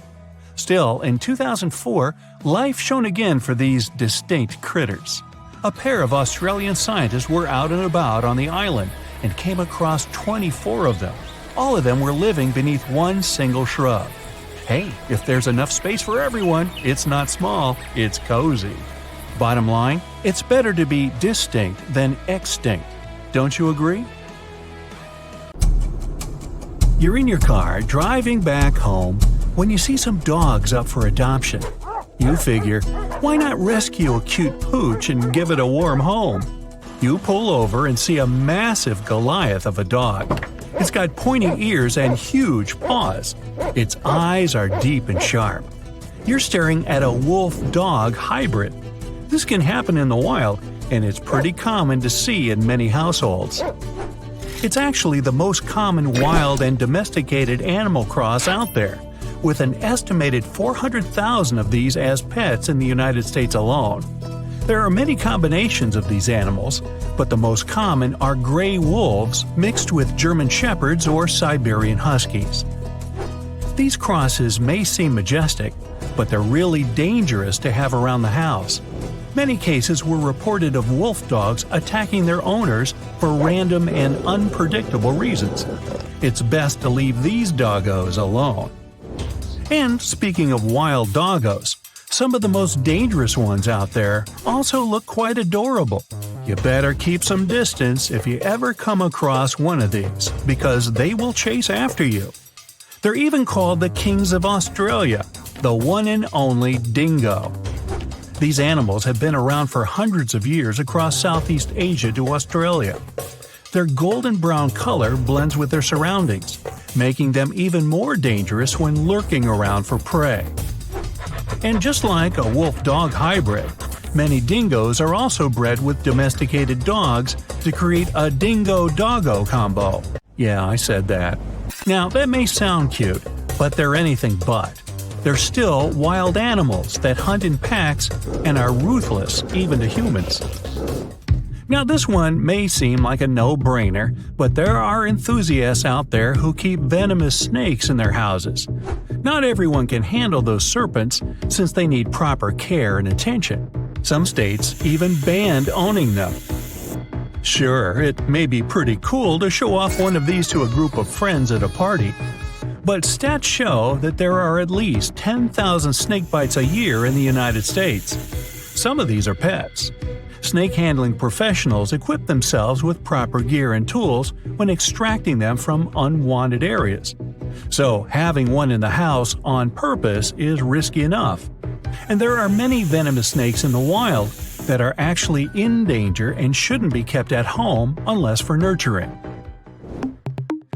Still, in 2004, life shone again for these distinct critters. A pair of Australian scientists were out and about on the island and came across 24 of them. All of them were living beneath one single shrub. Hey, if there's enough space for everyone, it's not small, it's cozy. Bottom line, it's better to be distinct than extinct. Don't you agree? You're in your car driving back home when you see some dogs up for adoption. You figure, why not rescue a cute pooch and give it a warm home? You pull over and see a massive Goliath of a dog. It's got pointing ears and huge paws. Its eyes are deep and sharp. You're staring at a wolf-dog hybrid. This can happen in the wild, and it's pretty common to see in many households. It's actually the most common wild and domesticated animal cross out there, with an estimated 400,000 of these as pets in the United States alone. There are many combinations of these animals, but the most common are gray wolves mixed with German shepherds or Siberian huskies. These crosses may seem majestic, but they're really dangerous to have around the house. Many cases were reported of wolf dogs attacking their owners for random and unpredictable reasons. It's best to leave these doggos alone. And speaking of wild doggos, some of the most dangerous ones out there also look quite adorable. You better keep some distance if you ever come across one of these, because they will chase after you. They're even called the kings of Australia, the one and only dingo. These animals have been around for hundreds of years across Southeast Asia to Australia. Their golden brown color blends with their surroundings, making them even more dangerous when lurking around for prey. And just like a wolf-dog hybrid, many dingoes are also bred with domesticated dogs to create a dingo-doggo combo. Yeah, I said that. Now, that may sound cute, but they're anything but. They're still wild animals that hunt in packs and are ruthless even to humans. Now, this one may seem like a no-brainer, but there are enthusiasts out there who keep venomous snakes in their houses. Not everyone can handle those serpents since they need proper care and attention. Some states even banned owning them. Sure, it may be pretty cool to show off one of these to a group of friends at a party, but stats show that there are at least 10,000 snake bites a year in the United States. Some of these are pets. Snake handling professionals equip themselves with proper gear and tools when extracting them from unwanted areas. So having one in the house on purpose is risky enough. And there are many venomous snakes in the wild that are actually in danger and shouldn't be kept at home unless for nurturing.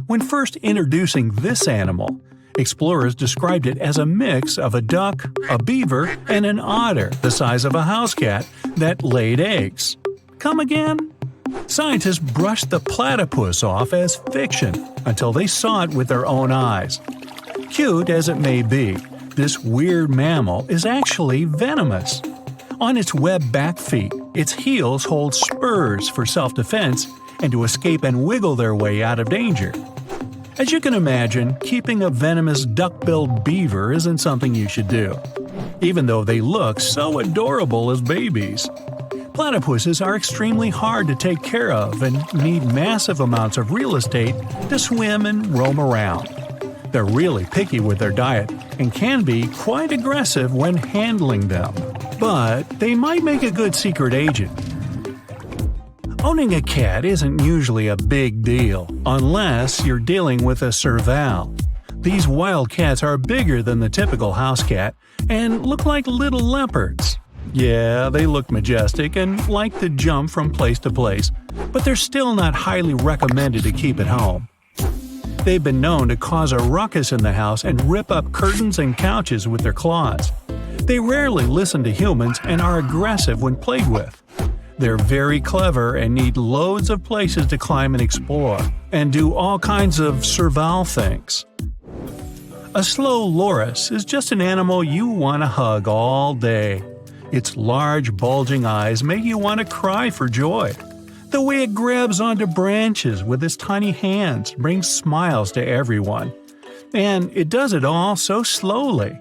When first introducing this animal, explorers described it as a mix of a duck, a beaver, and an otter the size of a house cat that laid eggs. Come again? Scientists brushed the platypus off as fiction until they saw it with their own eyes. Cute as it may be, this weird mammal is actually venomous. On its webbed back feet, its heels hold spurs for self-defense and to escape and wiggle their way out of danger. As you can imagine, keeping a venomous duck-billed beaver isn't something you should do, even though they look so adorable as babies. Platypuses are extremely hard to take care of and need massive amounts of real estate to swim and roam around. They're really picky with their diet and can be quite aggressive when handling them, but they might make a good secret agent. Owning a cat isn't usually a big deal, unless you're dealing with a serval. These wild cats are bigger than the typical house cat and look like little leopards. Yeah, they look majestic and like to jump from place to place, but they're still not highly recommended to keep at home. They've been known to cause a ruckus in the house and rip up curtains and couches with their claws. They rarely listen to humans and are aggressive when played with. They're very clever and need loads of places to climb and explore, and do all kinds of serval things. A slow loris is just an animal you want to hug all day. Its large, bulging eyes make you want to cry for joy. The way it grabs onto branches with its tiny hands brings smiles to everyone. And it does it all so slowly.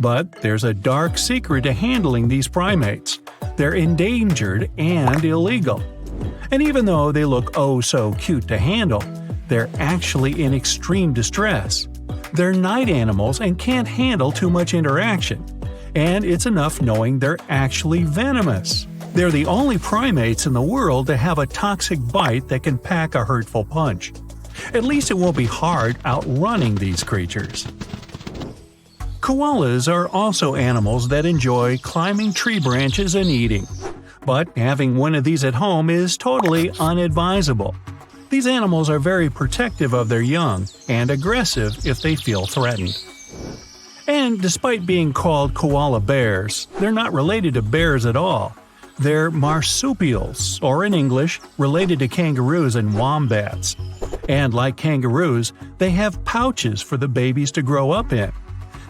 But there's a dark secret to handling these primates. They're endangered and illegal. And even though they look oh so cute to handle, they're actually in extreme distress. They're night animals and can't handle too much interaction. And it's enough knowing they're actually venomous. They're the only primates in the world to have a toxic bite that can pack a hurtful punch. At least it won't be hard outrunning these creatures. Koalas are also animals that enjoy climbing tree branches and eating. But having one of these at home is totally unadvisable. These animals are very protective of their young and aggressive if they feel threatened. And despite being called koala bears, they're not related to bears at all. They're marsupials, or in English, related to kangaroos and wombats. And like kangaroos, they have pouches for the babies to grow up in.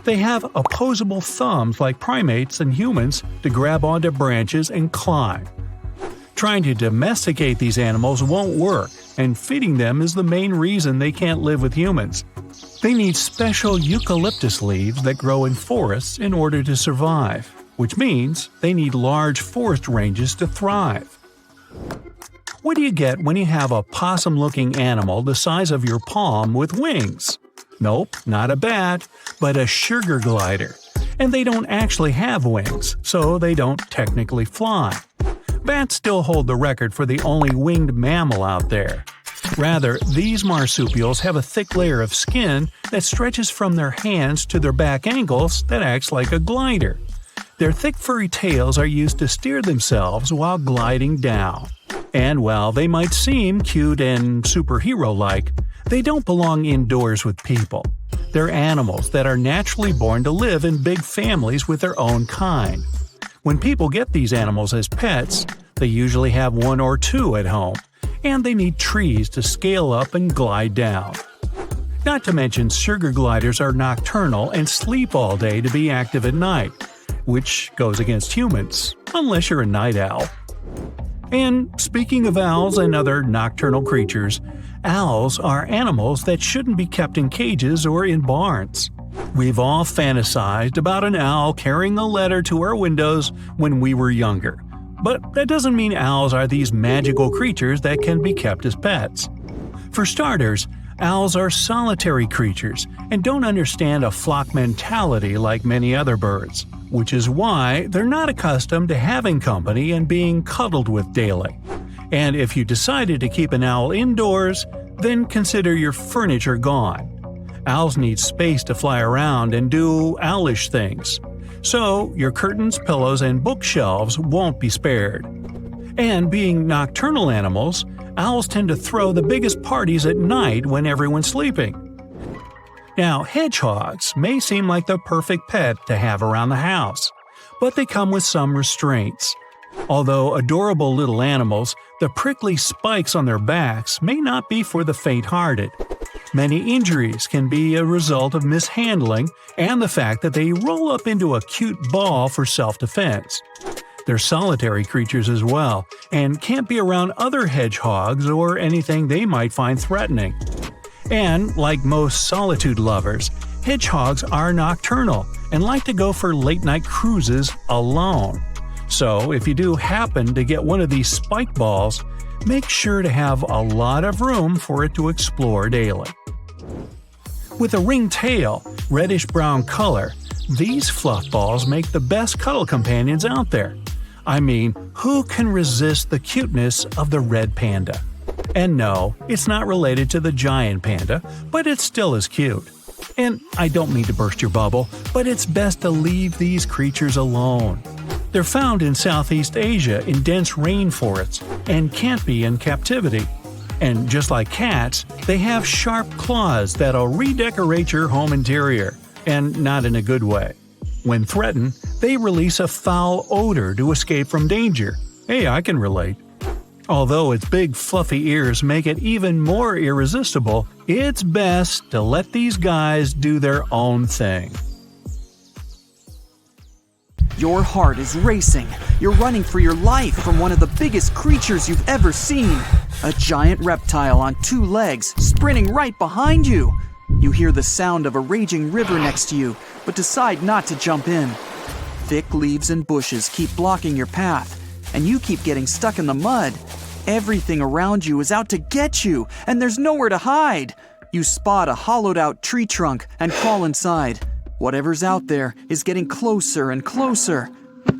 They have opposable thumbs like primates and humans to grab onto branches and climb. Trying to domesticate these animals won't work, and feeding them is the main reason they can't live with humans. They need special eucalyptus leaves that grow in forests in order to survive, which means they need large forest ranges to thrive. What do you get when you have a possum-looking animal the size of your palm with wings? Nope, not a bat, but a sugar glider. And they don't actually have wings, so they don't technically fly. Bats still hold the record for the only winged mammal out there. Rather, these marsupials have a thick layer of skin that stretches from their hands to their back ankles that acts like a glider. Their thick furry tails are used to steer themselves while gliding down. And while they might seem cute and superhero-like, they don't belong indoors with people. They're animals that are naturally born to live in big families with their own kind. When people get these animals as pets, they usually have one or two at home, and they need trees to scale up and glide down. Not to mention sugar gliders are nocturnal and sleep all day to be active at night, which goes against humans, unless you're a night owl. And speaking of owls and other nocturnal creatures, owls are animals that shouldn't be kept in cages or in barns. We've all fantasized about an owl carrying a letter to our windows when we were younger. But that doesn't mean owls are these magical creatures that can be kept as pets. For starters, owls are solitary creatures and don't understand a flock mentality like many other birds, which is why they're not accustomed to having company and being cuddled with daily. And if you decided to keep an owl indoors, then consider your furniture gone. Owls need space to fly around and do owlish things. So your curtains, pillows, and bookshelves won't be spared. And being nocturnal animals, owls tend to throw the biggest parties at night when everyone's sleeping. Now, hedgehogs may seem like the perfect pet to have around the house, but they come with some restraints. Although adorable little animals, the prickly spikes on their backs may not be for the faint-hearted. Many injuries can be a result of mishandling and the fact that they roll up into a cute ball for self-defense. They're solitary creatures as well, and can't be around other hedgehogs or anything they might find threatening. And, like most solitude lovers, hedgehogs are nocturnal and like to go for late-night cruises alone. So, if you do happen to get one of these spike balls, make sure to have a lot of room for it to explore daily. With a ringed tail, reddish-brown color, these fluff balls make the best cuddle companions out there. I mean, who can resist the cuteness of the red panda? And no, it's not related to the giant panda, but it still is cute. And I don't mean to burst your bubble, but it's best to leave these creatures alone. They're found in Southeast Asia in dense rainforests and can't be in captivity. And just like cats, they have sharp claws that'll redecorate your home interior, and not in a good way. When threatened, they release a foul odor to escape from danger. Hey, I can relate. Although its big fluffy ears make it even more irresistible, it's best to let these guys do their own thing. Your heart is racing. You're running for your life from one of the biggest creatures you've ever seen. A giant reptile on two legs, sprinting right behind you. You hear the sound of a raging river next to you, but but decide not to jump in. Thick leaves and bushes keep blocking your path, and you keep getting stuck in the mud. Everything around you is out to get you, and there's nowhere to hide. You spot a hollowed-out tree trunk and crawl inside. Whatever's out there is getting closer and closer.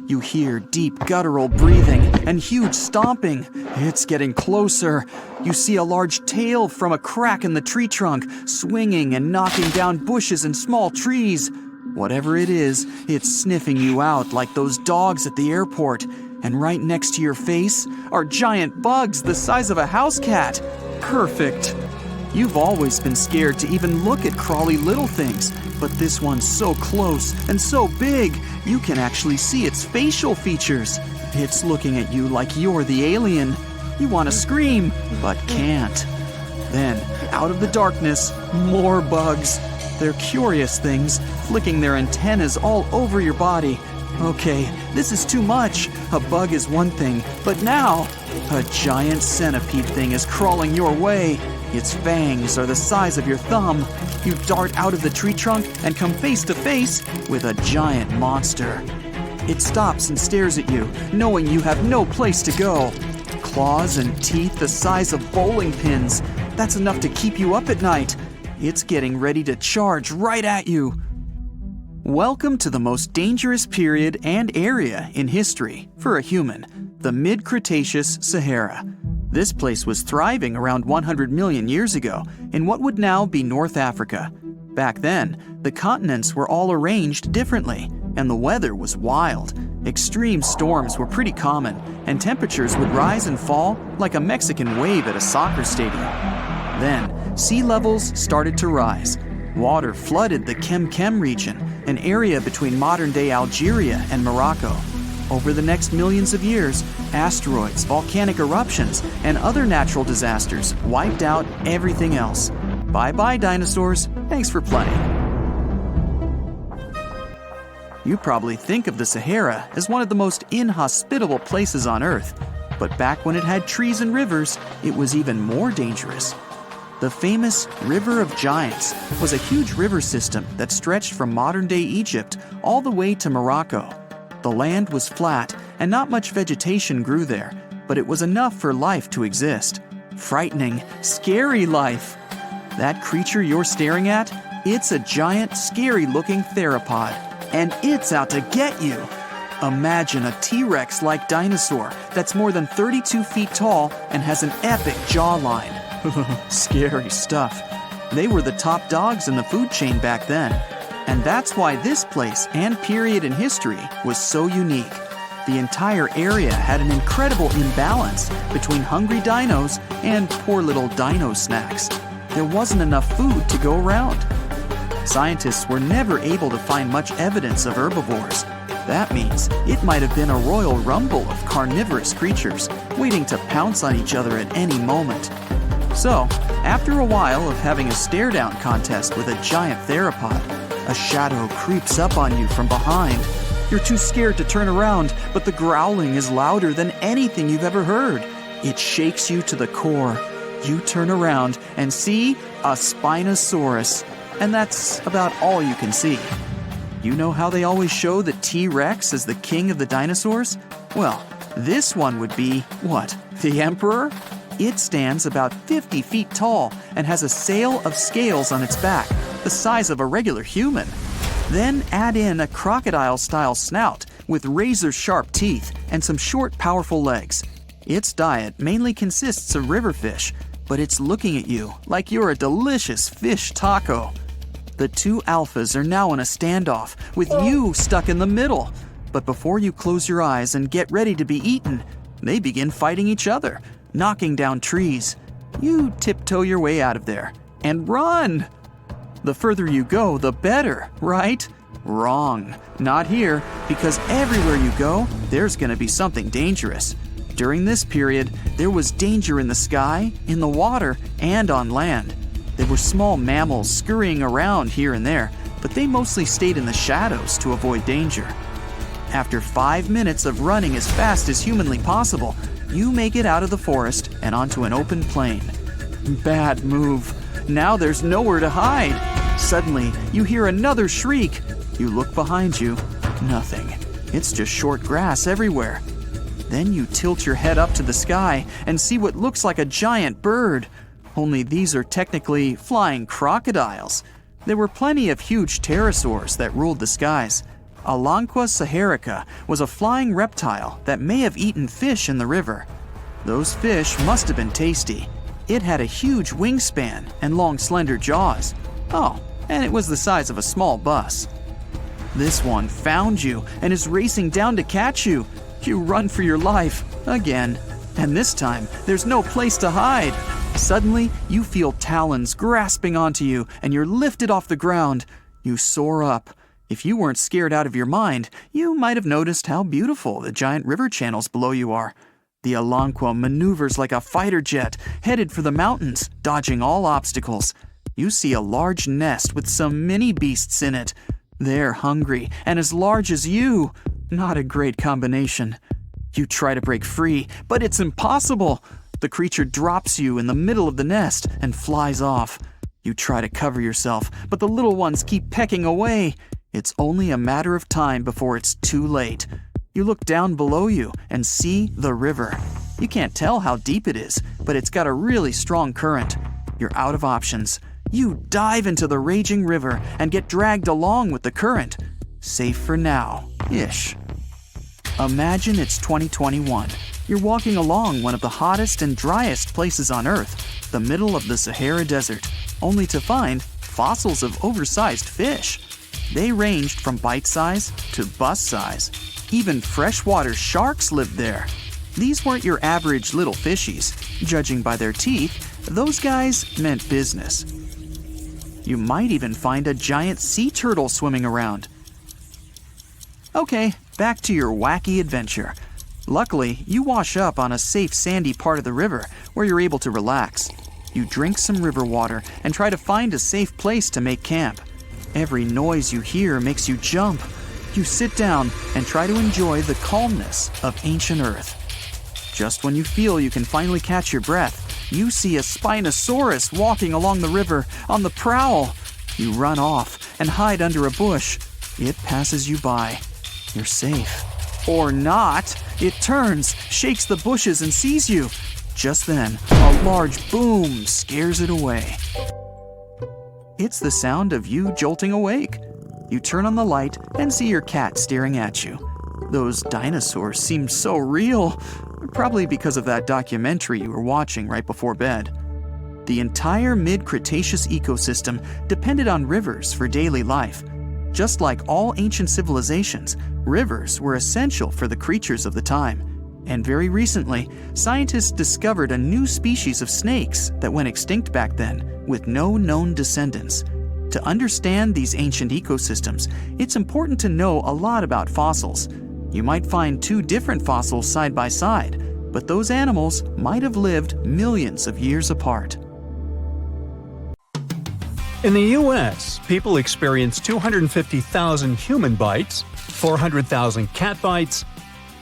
You hear deep guttural breathing and huge stomping. It's getting closer. You see a large tail from a crack in the tree trunk, swinging and knocking down bushes and small trees. Whatever it is, it's sniffing you out like those dogs at the airport. And right next to your face are giant bugs the size of a house cat. Perfect. You've always been scared to even look at crawly little things, but this one's so close and so big, you can actually see its facial features. It's looking at you like you're the alien. You want to scream, but can't. Then, out of the darkness, more bugs. They're curious things, flicking their antennas all over your body. Okay, this is too much. A bug is one thing, but now, a giant centipede thing is crawling your way. Its fangs are the size of your thumb. You dart out of the tree trunk and come face to face with a giant monster. It stops and stares at you, knowing you have no place to go. Claws and teeth the size of bowling pins. That's enough to keep you up at night. It's getting ready to charge right at you. Welcome to the most dangerous period and area in history for a human, the mid-Cretaceous Sahara. This place was thriving around 100 million years ago in what would now be North Africa. Back then, the continents were all arranged differently, and the weather was wild. Extreme storms were pretty common, and temperatures would rise and fall like a Mexican wave at a soccer stadium. Then, sea levels started to rise. Water flooded the Kem region, an area between modern-day Algeria and Morocco. Over the next millions of years, asteroids, volcanic eruptions, and other natural disasters wiped out everything else. Bye-bye, dinosaurs. Thanks for playing. You probably think of the Sahara as one of the most inhospitable places on Earth, but back when it had trees and rivers, it was even more dangerous. The famous River of Giants was a huge river system that stretched from modern-day Egypt all the way to Morocco. The land was flat and not much vegetation grew there, but it was enough for life to exist. Frightening, scary life. That creature you're staring at, it's a giant, scary-looking theropod, and it's out to get you. Imagine a T-Rex-like dinosaur that's more than 32 feet tall and has an epic jawline. Scary stuff. They were the top dogs in the food chain back then. And that's why this place and period in history was so unique. The entire area had an incredible imbalance between hungry dinos and poor little dino snacks. There wasn't enough food to go around. Scientists were never able to find much evidence of herbivores. That means it might have been a royal rumble of carnivorous creatures waiting to pounce on each other at any moment. So, after a while of having a stare-down contest with a giant theropod, a shadow creeps up on you from behind. You're too scared to turn around, but the growling is louder than anything you've ever heard. It shakes you to the core. You turn around and see a Spinosaurus, and that's about all you can see. You know how they always show the T-Rex as the king of the dinosaurs? Well, this one would be, what, the emperor? It stands about 50 feet tall and has a sail of scales on its back, the size of a regular human. Then add in a crocodile-style snout with razor-sharp teeth and some short, powerful legs. Its diet mainly consists of river fish, but it's looking at you like you're a delicious fish taco. The two alphas are now in a standoff, with you stuck in the middle. But before you close your eyes and get ready to be eaten, they begin fighting each other, knocking down trees. You tiptoe your way out of there and run. The further you go, the better, right? Wrong. Not here, because everywhere you go, there's going to be something dangerous. During this period, there was danger in the sky, in the water, and on land. There were small mammals scurrying around here and there, but they mostly stayed in the shadows to avoid danger. After 5 minutes of running as fast as humanly possible, you make it out of the forest and onto an open plain. Bad move. Now there's nowhere to hide. Suddenly, you hear another shriek. You look behind you. Nothing. It's just short grass everywhere. Then you tilt your head up to the sky and see what looks like a giant bird. Only these are technically flying crocodiles. There were plenty of huge pterosaurs that ruled the skies. Alanqua saharica was a flying reptile that may have eaten fish in the river. Those fish must have been tasty. It had a huge wingspan and long, slender jaws. Oh, and it was the size of a small bus. This one found you and is racing down to catch you. You run for your life, again. And this time, there's no place to hide. Suddenly, you feel talons grasping onto you and you're lifted off the ground. You soar up. If you weren't scared out of your mind, you might have noticed how beautiful the giant river channels below you are. The Alanqua maneuvers like a fighter jet, headed for the mountains, dodging all obstacles. You see a large nest with some mini beasts in it. They're hungry and as large as you. Not a great combination. You try to break free, but it's impossible. The creature drops you in the middle of the nest and flies off. You try to cover yourself, but the little ones keep pecking away. It's only a matter of time before it's too late. You look down below you and see the river. You can't tell how deep it is, but it's got a really strong current. You're out of options. You dive into the raging river and get dragged along with the current. Safe for now-ish. Imagine it's 2021. You're walking along one of the hottest and driest places on Earth, the middle of the Sahara Desert, only to find fossils of oversized fish. They ranged from bite size to bus size. Even freshwater sharks lived there. These weren't your average little fishies. Judging by their teeth, those guys meant business. You might even find a giant sea turtle swimming around. Okay, back to your wacky adventure. Luckily, you wash up on a safe sandy part of the river where you're able to relax. You drink some river water and try to find a safe place to make camp. Every noise you hear makes you jump. You sit down and try to enjoy the calmness of ancient Earth. Just when you feel you can finally catch your breath, you see a Spinosaurus walking along the river on the prowl. You run off and hide under a bush. It passes you by. You're safe. Or not. It turns, shakes the bushes, and sees you. Just then, a large boom scares it away. It's the sound of you jolting awake. You turn on the light and see your cat staring at you. Those dinosaurs seem so real, probably because of that documentary you were watching right before bed. The entire mid-Cretaceous ecosystem depended on rivers for daily life. Just like all ancient civilizations, rivers were essential for the creatures of the time. And very recently, scientists discovered a new species of snakes that went extinct back then, with no known descendants. To understand these ancient ecosystems, it's important to know a lot about fossils. You might find two different fossils side by side, but those animals might have lived millions of years apart. In the U.S., people experience 250,000 human bites, 400,000 cat bites,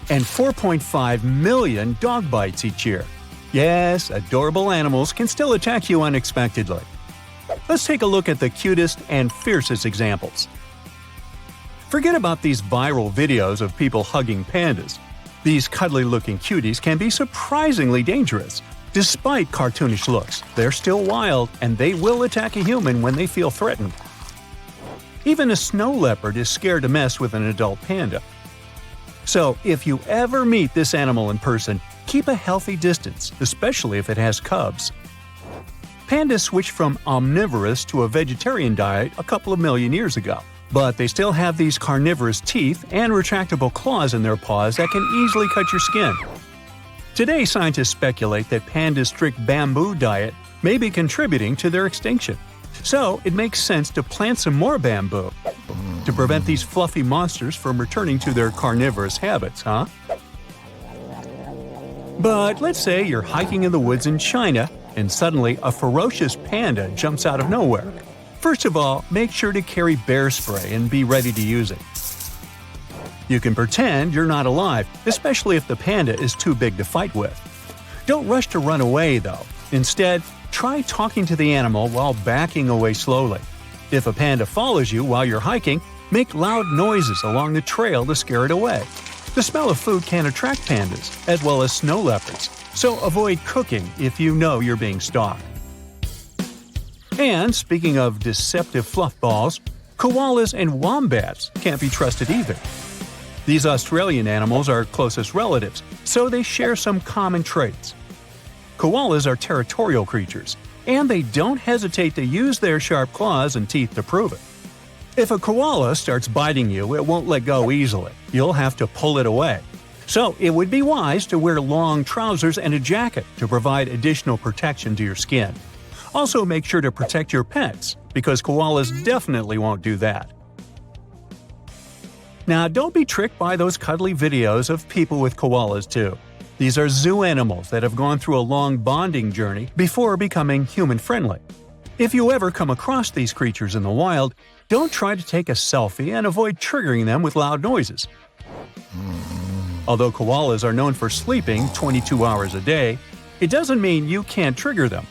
and 4.5 million dog bites each year. Yes, adorable animals can still attack you unexpectedly. Let's take a look at the cutest and fiercest examples. Forget about these viral videos of people hugging pandas. These cuddly-looking cuties can be surprisingly dangerous. Despite cartoonish looks, they're still wild and they will attack a human when they feel threatened. Even a snow leopard is scared to mess with an adult panda. So, if you ever meet this animal in person, keep a healthy distance, especially if it has cubs. Pandas switched from omnivorous to a vegetarian diet a couple of million years ago, but they still have these carnivorous teeth and retractable claws in their paws that can easily cut your skin. Today, scientists speculate that pandas' strict bamboo diet may be contributing to their extinction. So, it makes sense to plant some more bamboo to prevent these fluffy monsters from returning to their carnivorous habits, huh? But let's say you're hiking in the woods in China and suddenly a ferocious panda jumps out of nowhere. First of all, make sure to carry bear spray and be ready to use it. You can pretend you're not alive, especially if the panda is too big to fight with. Don't rush to run away, though. Instead, try talking to the animal while backing away slowly. If a panda follows you while you're hiking, make loud noises along the trail to scare it away. The smell of food can attract pandas, as well as snow leopards, so avoid cooking if you know you're being stalked. And speaking of deceptive fluff balls, koalas and wombats can't be trusted either. These Australian animals are closest relatives, so they share some common traits. Koalas are territorial creatures, and they don't hesitate to use their sharp claws and teeth to prove it. If a koala starts biting you, it won't let go easily. You'll have to pull it away. So it would be wise to wear long trousers and a jacket to provide additional protection to your skin. Also, make sure to protect your pets, because koalas definitely won't do that. Now, don't be tricked by those cuddly videos of people with koalas too. These are zoo animals that have gone through a long bonding journey before becoming human-friendly. If you ever come across these creatures in the wild, don't try to take a selfie and avoid triggering them with loud noises. Although koalas are known for sleeping 22 hours a day, it doesn't mean you can't trigger them.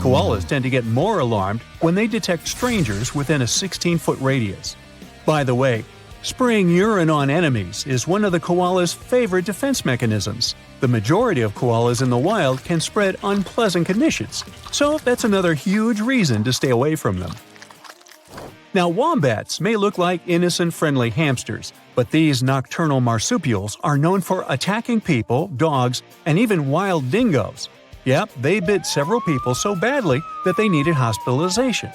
Koalas tend to get more alarmed when they detect strangers within a 16-foot radius. By the way, spraying urine on enemies is one of the koala's favorite defense mechanisms. The majority of koalas in the wild can spread unpleasant conditions, so that's another huge reason to stay away from them. Now, wombats may look like innocent, friendly hamsters, but these nocturnal marsupials are known for attacking people, dogs, and even wild dingoes. Yep, they bit several people so badly that they needed hospitalization.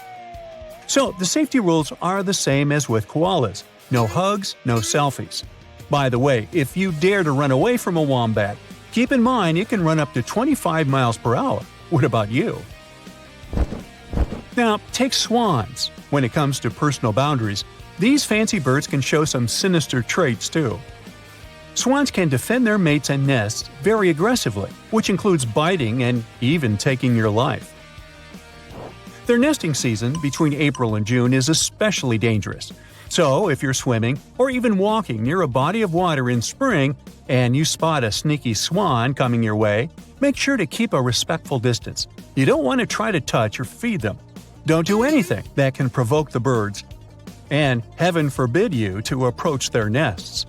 So, the safety rules are the same as with koalas. No hugs, no selfies. By the way, if you dare to run away from a wombat, keep in mind it can run up to 25 miles per hour. What about you? Now, take swans. When it comes to personal boundaries, these fancy birds can show some sinister traits too. Swans can defend their mates and nests very aggressively, which includes biting and even taking your life. Their nesting season between April and June is especially dangerous. So, if you're swimming or even walking near a body of water in spring and you spot a sneaky swan coming your way, make sure to keep a respectful distance. You don't want to try to touch or feed them. Don't do anything that can provoke the birds. And heaven forbid you to approach their nests.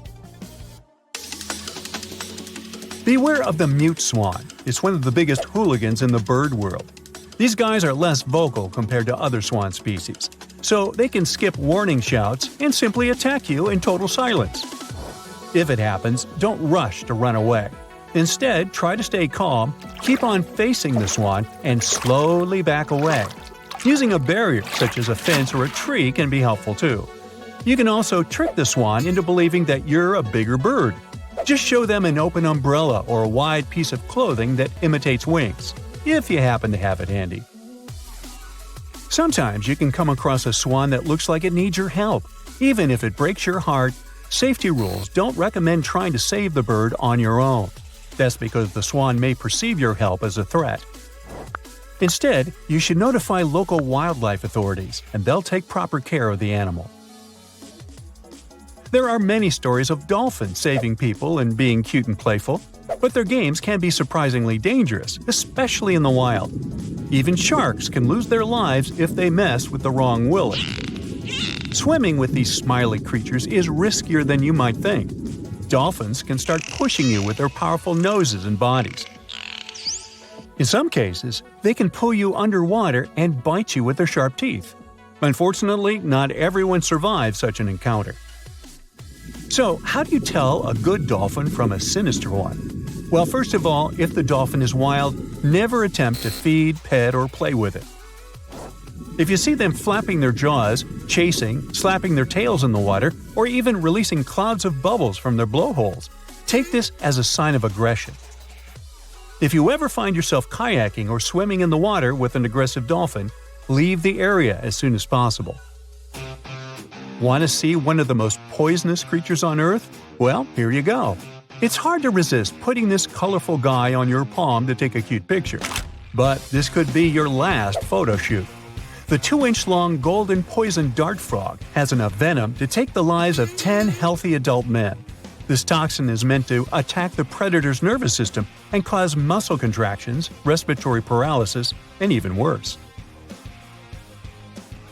Beware of the mute swan. It's one of the biggest hooligans in the bird world. These guys are less vocal compared to other swan species, so they can skip warning shouts and simply attack you in total silence. If it happens, don't rush to run away. Instead, try to stay calm, keep on facing the swan, and slowly back away. Using a barrier, such as a fence or a tree, can be helpful too. You can also trick the swan into believing that you're a bigger bird. Just show them an open umbrella or a wide piece of clothing that imitates wings, if you happen to have it handy. Sometimes you can come across a swan that looks like it needs your help. Even if it breaks your heart, safety rules don't recommend trying to save the bird on your own. That's because the swan may perceive your help as a threat. Instead, you should notify local wildlife authorities, and they'll take proper care of the animal. There are many stories of dolphins saving people and being cute and playful, but their games can be surprisingly dangerous, especially in the wild. Even sharks can lose their lives if they mess with the wrong willy. Swimming with these smiley creatures is riskier than you might think. Dolphins can start pushing you with their powerful noses and bodies. In some cases, they can pull you underwater and bite you with their sharp teeth. Unfortunately, not everyone survives such an encounter. So, how do you tell a good dolphin from a sinister one? Well, first of all, if the dolphin is wild, never attempt to feed, pet, or play with it. If you see them flapping their jaws, chasing, slapping their tails in the water, or even releasing clouds of bubbles from their blowholes, take this as a sign of aggression. If you ever find yourself kayaking or swimming in the water with an aggressive dolphin, leave the area as soon as possible. Want to see one of the most poisonous creatures on Earth? Well, here you go. It's hard to resist putting this colorful guy on your palm to take a cute picture. But this could be your last photo shoot. The 2-inch-long golden poison dart frog has enough venom to take the lives of 10 healthy adult men. This toxin is meant to attack the predator's nervous system and cause muscle contractions, respiratory paralysis, and even worse.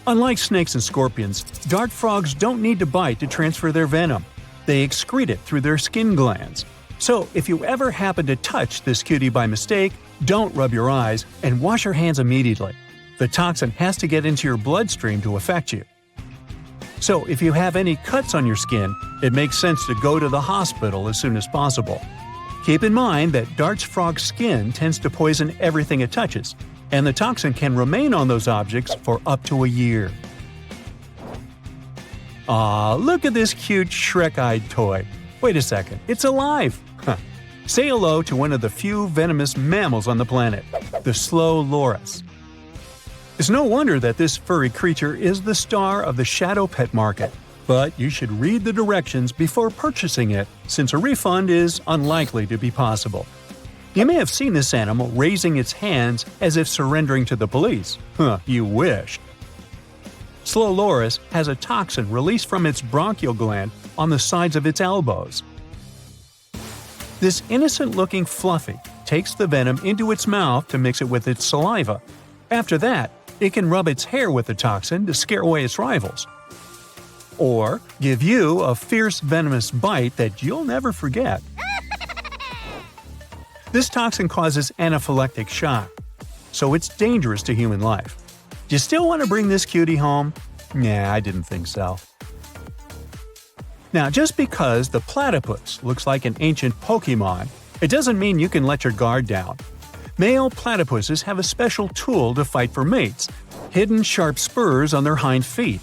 Unlike snakes and scorpions, dart frogs don't need to bite to transfer their venom. They excrete it through their skin glands. So if you ever happen to touch this cutie by mistake, don't rub your eyes and wash your hands immediately. The toxin has to get into your bloodstream to affect you. So if you have any cuts on your skin, it makes sense to go to the hospital as soon as possible. Keep in mind that dart frog skin tends to poison everything it touches, and the toxin can remain on those objects for up to a year. Aw, look at this cute Shrek-eyed toy. Wait a second, it's alive! Say hello to one of the few venomous mammals on the planet, the slow loris. It's no wonder that this furry creature is the star of the shadow pet market, but you should read the directions before purchasing it, since a refund is unlikely to be possible. You may have seen this animal raising its hands as if surrendering to the police. You wish. Slow loris has a toxin released from its bronchial gland on the sides of its elbows. This innocent-looking fluffy takes the venom into its mouth to mix it with its saliva. After that, it can rub its hair with the toxin to scare away its rivals. Or give you a fierce venomous bite that you'll never forget. This toxin causes anaphylactic shock, so it's dangerous to human life. Do you still want to bring this cutie home? Nah, I didn't think so. Now, just because the platypus looks like an ancient Pokemon, it doesn't mean you can let your guard down. Male platypuses have a special tool to fight for mates – hidden sharp spurs on their hind feet.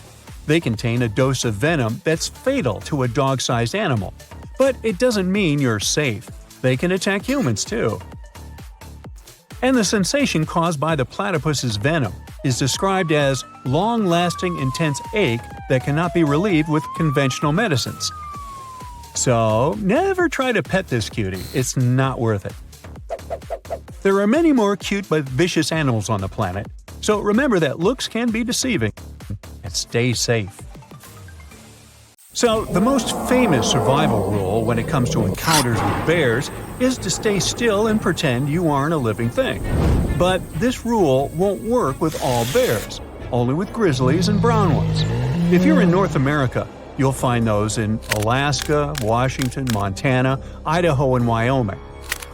They contain a dose of venom that's fatal to a dog-sized animal. But it doesn't mean you're safe. They can attack humans, too. And the sensation caused by the platypus's venom is described as long-lasting intense ache that cannot be relieved with conventional medicines. So, never try to pet this cutie. It's not worth it. There are many more cute but vicious animals on the planet, so remember that looks can be deceiving. And stay safe. So, the most famous survival rule when it comes to encounters with bears is to stay still and pretend you aren't a living thing. But this rule won't work with all bears, only with grizzlies and brown ones. If you're in North America, you'll find those in Alaska, Washington, Montana, Idaho, and Wyoming.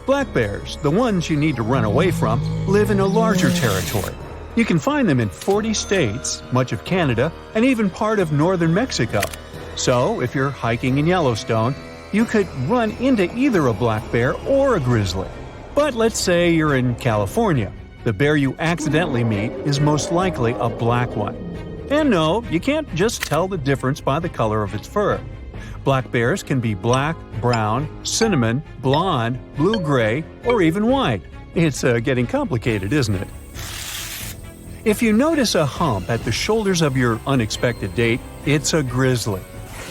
Black bears, the ones you need to run away from, live in a larger territory. You can find them in 40 states, much of Canada, and even part of northern Mexico. So, if you're hiking in Yellowstone, you could run into either a black bear or a grizzly. But let's say you're in California. The bear you accidentally meet is most likely a black one. And no, you can't just tell the difference by the color of its fur. Black bears can be black, brown, cinnamon, blonde, blue-gray, or even white. It's getting complicated, isn't it? If you notice a hump at the shoulders of your unexpected date, it's a grizzly.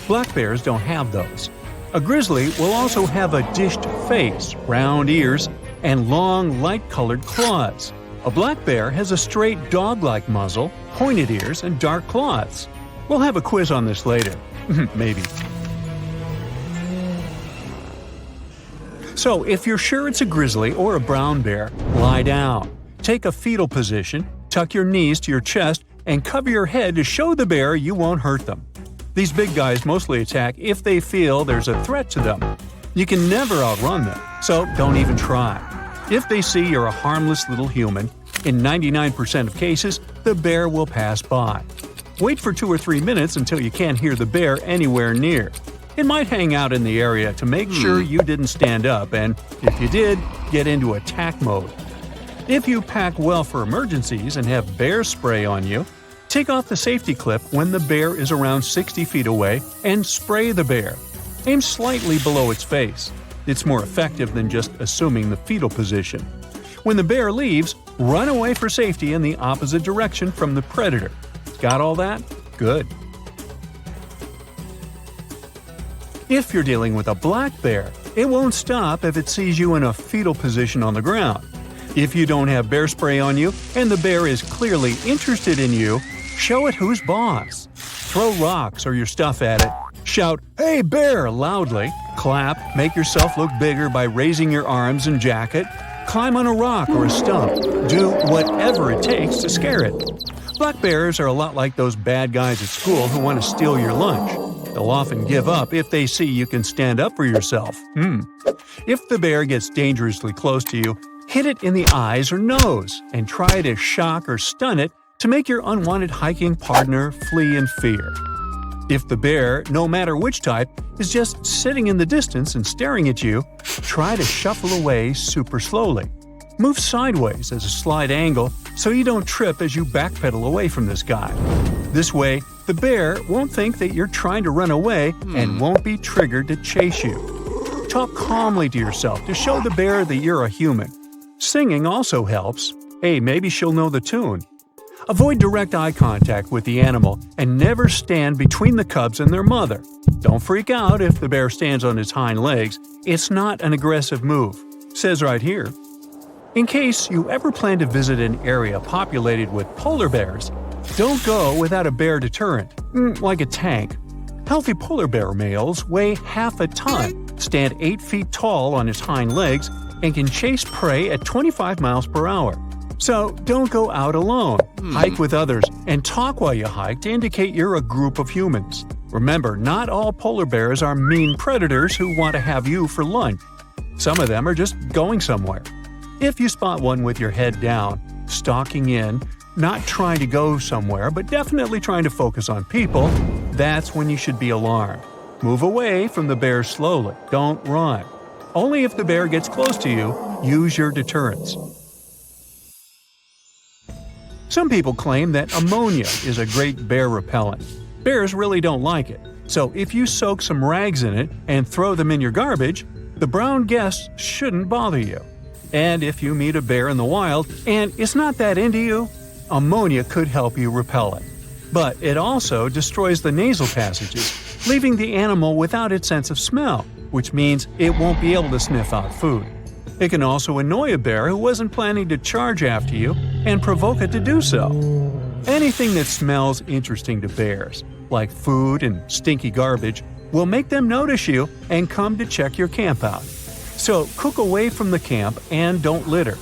Black bears don't have those. A grizzly will also have a dished face, round ears, and long, light-colored claws. A black bear has a straight dog-like muzzle, pointed ears, and dark claws. We'll have a quiz on this later. Maybe. So, if you're sure it's a grizzly or a brown bear, lie down. Take a fetal position, tuck your knees to your chest, and cover your head to show the bear you won't hurt them. These big guys mostly attack if they feel there's a threat to them. You can never outrun them, so don't even try. If they see you're a harmless little human, in 99% of cases, the bear will pass by. Wait for 2 or 3 minutes until you can't hear the bear anywhere near. It might hang out in the area to make sure you didn't stand up, and if you did, get into attack mode. If you pack well for emergencies and have bear spray on you, take off the safety clip when the bear is around 60 feet away and spray the bear. Aim slightly below its face. It's more effective than just assuming the fetal position. When the bear leaves, run away for safety in the opposite direction from the predator. Got all that? Good. If you're dealing with a black bear, it won't stop if it sees you in a fetal position on the ground. If you don't have bear spray on you and the bear is clearly interested in you, show it who's boss. Throw rocks or your stuff at it. Shout, "Hey bear!" loudly. Clap, make yourself look bigger by raising your arms and jacket. Climb on a rock or a stump. Do whatever it takes to scare it. Black bears are a lot like those bad guys at school who want to steal your lunch. They'll often give up if they see you can stand up for yourself. If the bear gets dangerously close to you, hit it in the eyes or nose and try to shock or stun it to make your unwanted hiking partner flee in fear. If the bear, no matter which type, is just sitting in the distance and staring at you, try to shuffle away super slowly. Move sideways as a slight angle so you don't trip as you backpedal away from this guy. This way, the bear won't think that you're trying to run away and won't be triggered to chase you. Talk calmly to yourself to show the bear that you're a human. Singing also helps. Hey, maybe she'll know the tune. Avoid direct eye contact with the animal and never stand between the cubs and their mother. Don't freak out if the bear stands on its hind legs. It's not an aggressive move. Says right here. In case you ever plan to visit an area populated with polar bears, don't go without a bear deterrent, like a tank. Healthy polar bear males weigh half a ton, stand 8 feet tall on its hind legs, and can chase prey at 25 miles per hour. So don't go out alone. Hike with others and talk while you hike to indicate you're a group of humans. Remember, not all polar bears are mean predators who want to have you for lunch. Some of them are just going somewhere. If you spot one with your head down, stalking in, not trying to go somewhere but definitely trying to focus on people, that's when you should be alarmed. Move away from the bear slowly. Don't run. Only if the bear gets close to you, use your deterrents. Some people claim that ammonia is a great bear repellent. Bears really don't like it, so if you soak some rags in it and throw them in your garbage, the brown guests shouldn't bother you. And if you meet a bear in the wild and it's not that into you, ammonia could help you repel it. But it also destroys the nasal passages, leaving the animal without its sense of smell, which means it won't be able to sniff out food. It can also annoy a bear who wasn't planning to charge after you and provoke it to do so. Anything that smells interesting to bears, like food and stinky garbage, will make them notice you and come to check your camp out. So cook away from the camp and don't litter.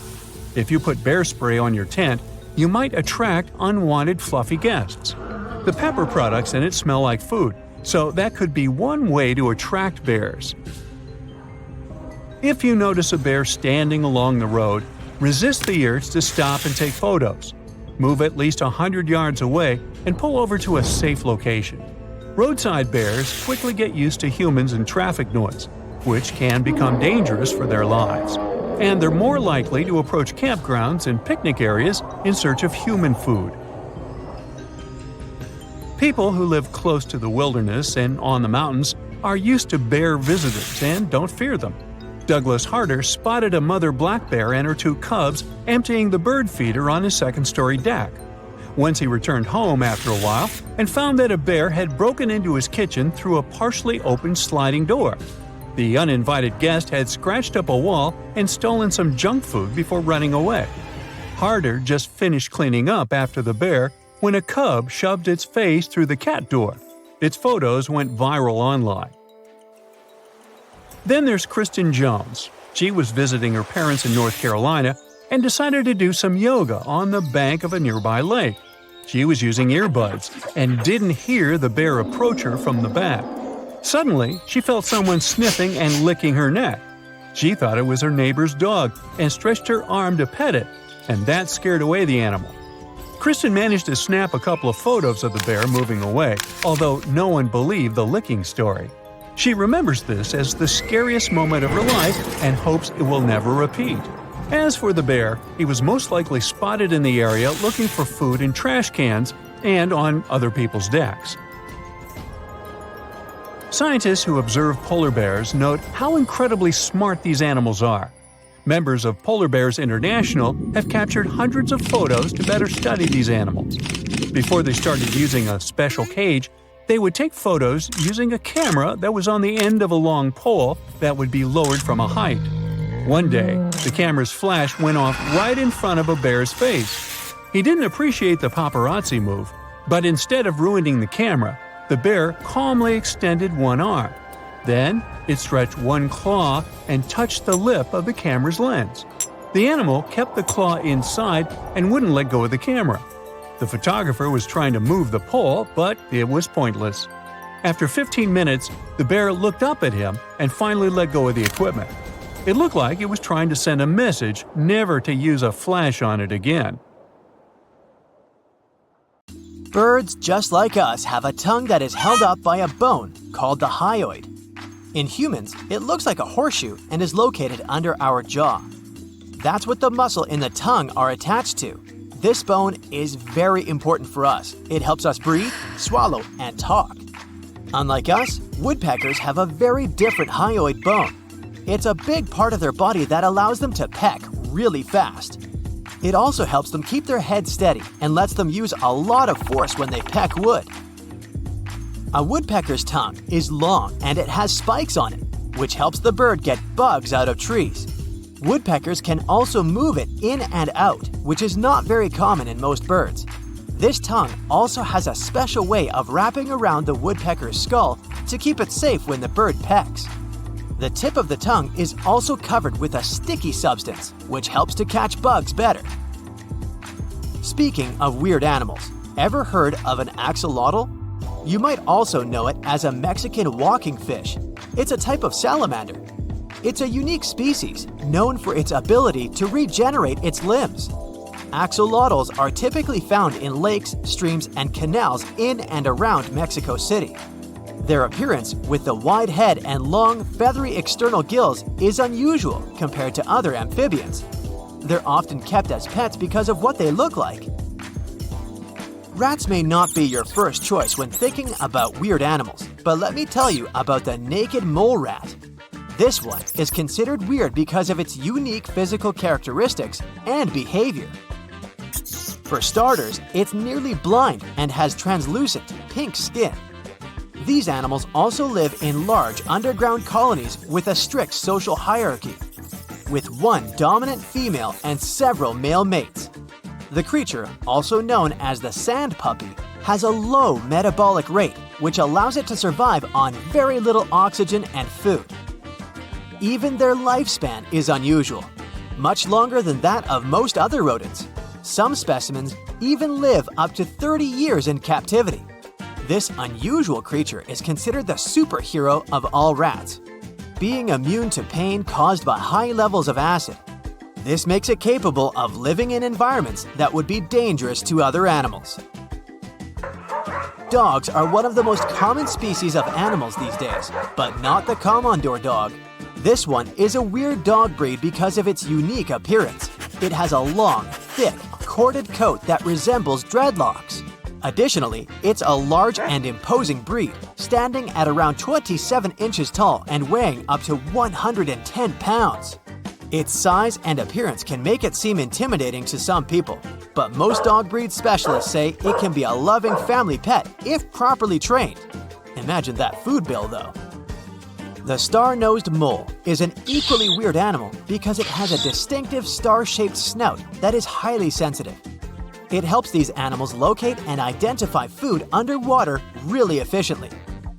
If you put bear spray on your tent, you might attract unwanted fluffy guests. The pepper products in it smell like food, so that could be one way to attract bears. If you notice a bear standing along the road, resist the urge to stop and take photos. Move at least 100 yards away and pull over to a safe location. Roadside bears quickly get used to humans and traffic noise, which can become dangerous for their lives. And they're more likely to approach campgrounds and picnic areas in search of human food. People who live close to the wilderness and on the mountains are used to bear visitors and don't fear them. Douglas Harder spotted a mother black bear and her 2 cubs emptying the bird feeder on his second-story deck. Once he returned home after a while and found that a bear had broken into his kitchen through a partially open sliding door. The uninvited guest had scratched up a wall and stolen some junk food before running away. Harder just finished cleaning up after the bear when a cub shoved its face through the cat door. Its photos went viral online. Then there's Kristen Jones. She was visiting her parents in North Carolina and decided to do some yoga on the bank of a nearby lake. She was using earbuds and didn't hear the bear approach her from the back. Suddenly, she felt someone sniffing and licking her neck. She thought it was her neighbor's dog and stretched her arm to pet it, and that scared away the animal. Kristen managed to snap a couple of photos of the bear moving away, although no one believed the licking story. She remembers this as the scariest moment of her life and hopes it will never repeat. As for the bear, he was most likely spotted in the area looking for food in trash cans and on other people's decks. Scientists who observe polar bears note how incredibly smart these animals are. Members of Polar Bears International have captured hundreds of photos to better study these animals. Before they started using a special cage, they would take photos using a camera that was on the end of a long pole that would be lowered from a height. One day, the camera's flash went off right in front of a bear's face. He didn't appreciate the paparazzi move, but instead of ruining the camera, the bear calmly extended one arm. Then, it stretched one claw and touched the lip of the camera's lens. The animal kept the claw inside and wouldn't let go of the camera. The photographer was trying to move the pole, but it was pointless. After 15 minutes, the bear looked up at him and finally let go of the equipment. It looked like it was trying to send a message never to use a flash on it again. Birds, just like us, have a tongue that is held up by a bone called the hyoid. In humans, it looks like a horseshoe and is located under our jaw. That's what the muscle in the tongue are attached to. This bone is very important for us. It helps us breathe, swallow, and talk. Unlike us, woodpeckers have a very different hyoid bone. It's a big part of their body that allows them to peck really fast. It also helps them keep their head steady and lets them use a lot of force when they peck wood. A woodpecker's tongue is long and it has spikes on it, which helps the bird get bugs out of trees. Woodpeckers can also move it in and out, which is not very common in most birds. This tongue also has a special way of wrapping around the woodpecker's skull to keep it safe when the bird pecks. The tip of the tongue is also covered with a sticky substance, which helps to catch bugs better. Speaking of weird animals, ever heard of an axolotl? You might also know it as a Mexican walking fish. It's a type of salamander. It's a unique species, known for its ability to regenerate its limbs. Axolotls are typically found in lakes, streams, and canals in and around Mexico City. Their appearance, with the wide head and long, feathery external gills, is unusual compared to other amphibians. They're often kept as pets because of what they look like. Rats may not be your first choice when thinking about weird animals, but let me tell you about the naked mole rat. This one is considered weird because of its unique physical characteristics and behavior. For starters, it's nearly blind and has translucent, pink skin. These animals also live in large underground colonies with a strict social hierarchy, with one dominant female and several male mates. The creature, also known as the sand puppy, has a low metabolic rate, which allows it to survive on very little oxygen and food. Even their lifespan is unusual, much longer than that of most other rodents. Some specimens even live up to 30 years in captivity. This unusual creature is considered the superhero of all rats, being immune to pain caused by high levels of acid. This makes it capable of living in environments that would be dangerous to other animals. Dogs are one of the most common species of animals these days, but not the Commodore dog. This one is a weird dog breed because of its unique appearance. It has a long, thick, corded coat that resembles dreadlocks. Additionally, it's a large and imposing breed, standing at around 27 inches tall and weighing up to 110 pounds. Its size and appearance can make it seem intimidating to some people, but most dog breed specialists say it can be a loving family pet if properly trained. Imagine that food bill, though. The star-nosed mole is an equally weird animal because it has a distinctive star-shaped snout that is highly sensitive. It helps these animals locate and identify food underwater really efficiently.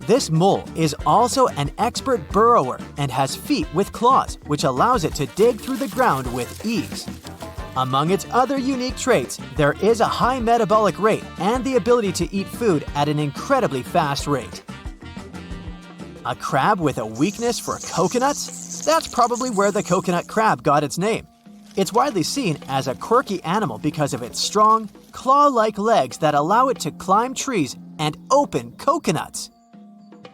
This mole is also an expert burrower and has feet with claws, which allows it to dig through the ground with ease. Among its other unique traits, there is a high metabolic rate and the ability to eat food at an incredibly fast rate. A crab with a weakness for coconuts? That's probably where the coconut crab got its name. It's widely seen as a quirky animal because of its strong, claw-like legs that allow it to climb trees and open coconuts.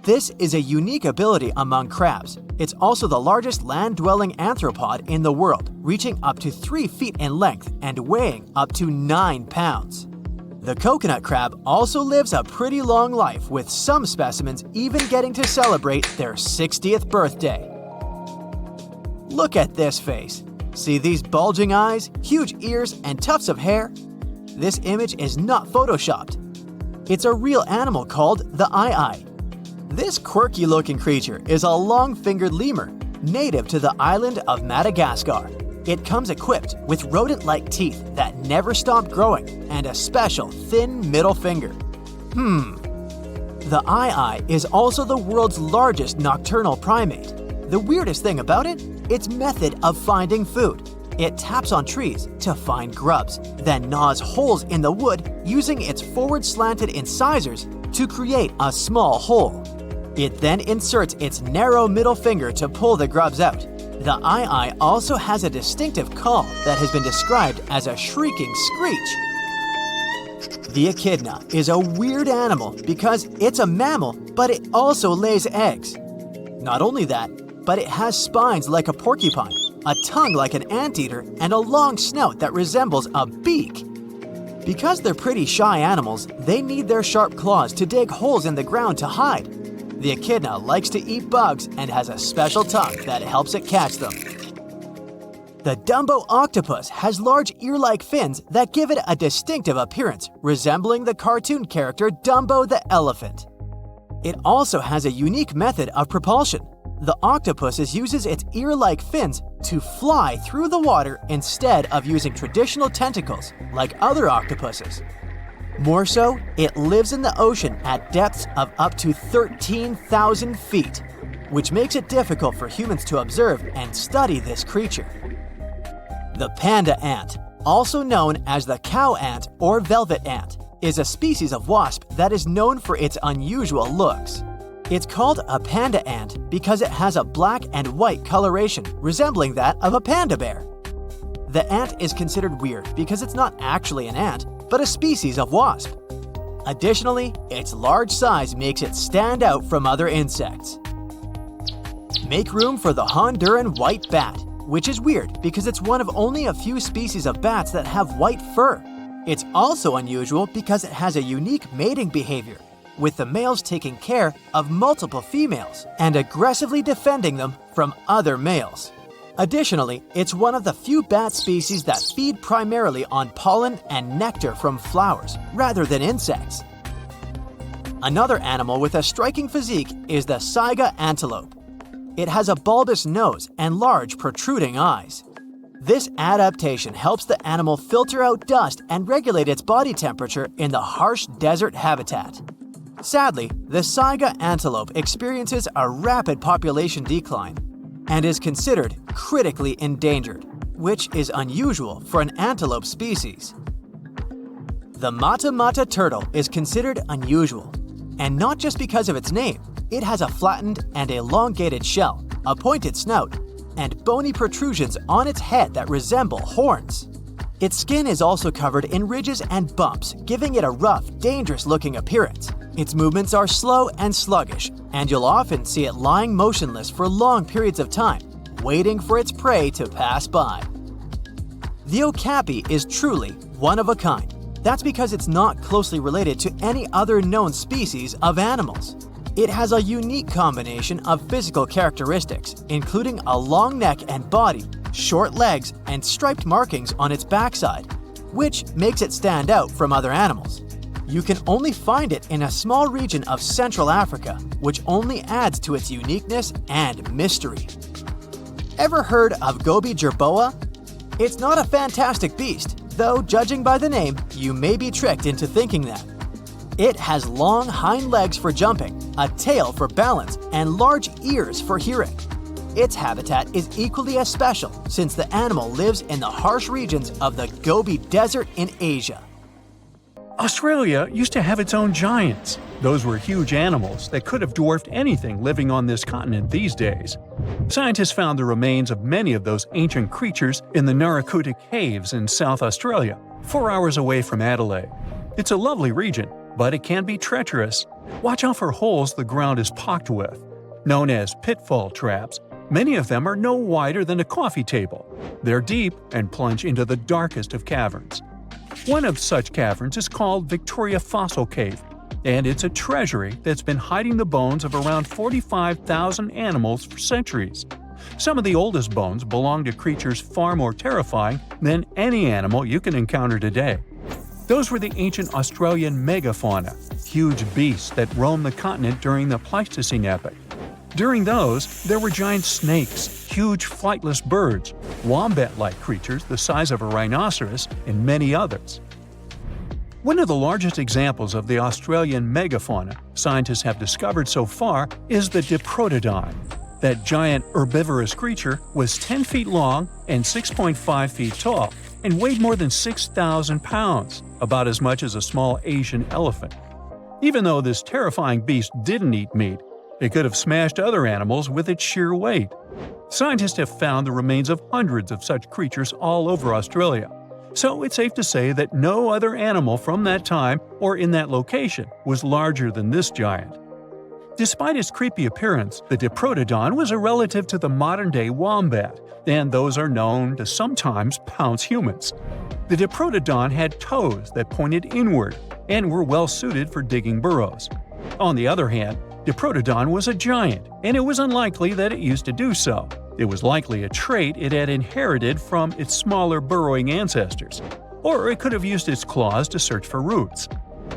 This is a unique ability among crabs. It's also the largest land-dwelling arthropod in the world, reaching up to 3 feet in length and weighing up to 9 pounds. The coconut crab also lives a pretty long life, with some specimens even getting to celebrate their 60th birthday. Look at this face. See these bulging eyes, huge ears, and tufts of hair? This image is not photoshopped. It's a real animal called the eye. This quirky-looking creature is a long-fingered lemur, native to the island of Madagascar. It comes equipped with rodent-like teeth that never stop growing and a special thin middle finger. The eye is also the world's largest nocturnal primate. The weirdest thing about it? Its method of finding food. It taps on trees to find grubs, then gnaws holes in the wood using its forward-slanted incisors to create a small hole. It then inserts its narrow middle finger to pull the grubs out. The eye also has a distinctive call that has been described as a shrieking screech. The echidna is a weird animal because it's a mammal, but it also lays eggs. Not only that, but it has spines like a porcupine, a tongue like an anteater, and a long snout that resembles a beak. Because they're pretty shy animals, they need their sharp claws to dig holes in the ground to hide. The echidna likes to eat bugs and has a special tongue that helps it catch them. The Dumbo octopus has large ear-like fins that give it a distinctive appearance, resembling the cartoon character Dumbo the elephant. It also has a unique method of propulsion. The octopus uses its ear-like fins to fly through the water instead of using traditional tentacles like other octopuses. More so, it lives in the ocean at depths of up to 13,000 feet, which makes it difficult for humans to observe and study this creature. The panda ant, also known as the cow ant or velvet ant, is a species of wasp that is known for its unusual looks. It's called a panda ant because it has a black and white coloration resembling that of a panda bear. The ant is considered weird because it's not actually an ant, but a species of wasp. Additionally, its large size makes it stand out from other insects. Make room for the Honduran white bat, which is weird because it's one of only a few species of bats that have white fur. It's also unusual because it has a unique mating behavior, with the males taking care of multiple females and aggressively defending them from other males. Additionally, it's one of the few bat species that feed primarily on pollen and nectar from flowers rather than insects. Another animal with a striking physique is the saiga antelope. It has a bulbous nose and large protruding eyes. This adaptation helps the animal filter out dust and regulate its body temperature in the harsh desert habitat. Sadly, the saiga antelope experiences a rapid population decline and is considered critically endangered, which is unusual for an antelope species. The mata mata turtle is considered unusual, and not just because of its name. It has a flattened and elongated shell, a pointed snout, and bony protrusions on its head that resemble horns. Its skin is also covered in ridges and bumps, giving it a rough, dangerous-looking appearance. Its movements are slow and sluggish, and you'll often see it lying motionless for long periods of time, waiting for its prey to pass by. The okapi is truly one of a kind. That's because it's not closely related to any other known species of animals. It has a unique combination of physical characteristics, including a long neck and body, short legs, and striped markings on its backside, which makes it stand out from other animals. You can only find it in a small region of Central Africa, which only adds to its uniqueness and mystery. Ever heard of Gobi jerboa? It's not a fantastic beast, though judging by the name, you may be tricked into thinking that. It has long hind legs for jumping, a tail for balance, and large ears for hearing. Its habitat is equally as special since the animal lives in the harsh regions of the Gobi Desert in Asia. Australia used to have its own giants. Those were huge animals that could have dwarfed anything living on this continent these days. Scientists found the remains of many of those ancient creatures in the Narracuta Caves in South Australia, 4 hours away from Adelaide. It's a lovely region, but it can be treacherous. Watch out for holes the ground is pocked with. Known as pitfall traps, many of them are no wider than a coffee table. They're deep and plunge into the darkest of caverns. One of such caverns is called Victoria Fossil Cave, and it's a treasury that's been hiding the bones of around 45,000 animals for centuries. Some of the oldest bones belong to creatures far more terrifying than any animal you can encounter today. Those were the ancient Australian megafauna, huge beasts that roamed the continent during the Pleistocene epoch. During those, there were giant snakes, huge flightless birds, wombat-like creatures the size of a rhinoceros, and many others. One of the largest examples of the Australian megafauna scientists have discovered so far is the Diprotodon. That giant herbivorous creature was 10 feet long and 6.5 feet tall, and weighed more than 6,000 pounds, about as much as a small Asian elephant. Even though this terrifying beast didn't eat meat, it could have smashed other animals with its sheer weight. Scientists have found the remains of hundreds of such creatures all over Australia, so it's safe to say that no other animal from that time or in that location was larger than this giant. Despite its creepy appearance, the Diprotodon was a relative to the modern-day wombat, and those are known to sometimes pounce humans. The Diprotodon had toes that pointed inward and were well suited for digging burrows. On the other hand, Diprotodon was a giant, and it was unlikely that it used to do so. It was likely a trait it had inherited from its smaller burrowing ancestors, or it could have used its claws to search for roots.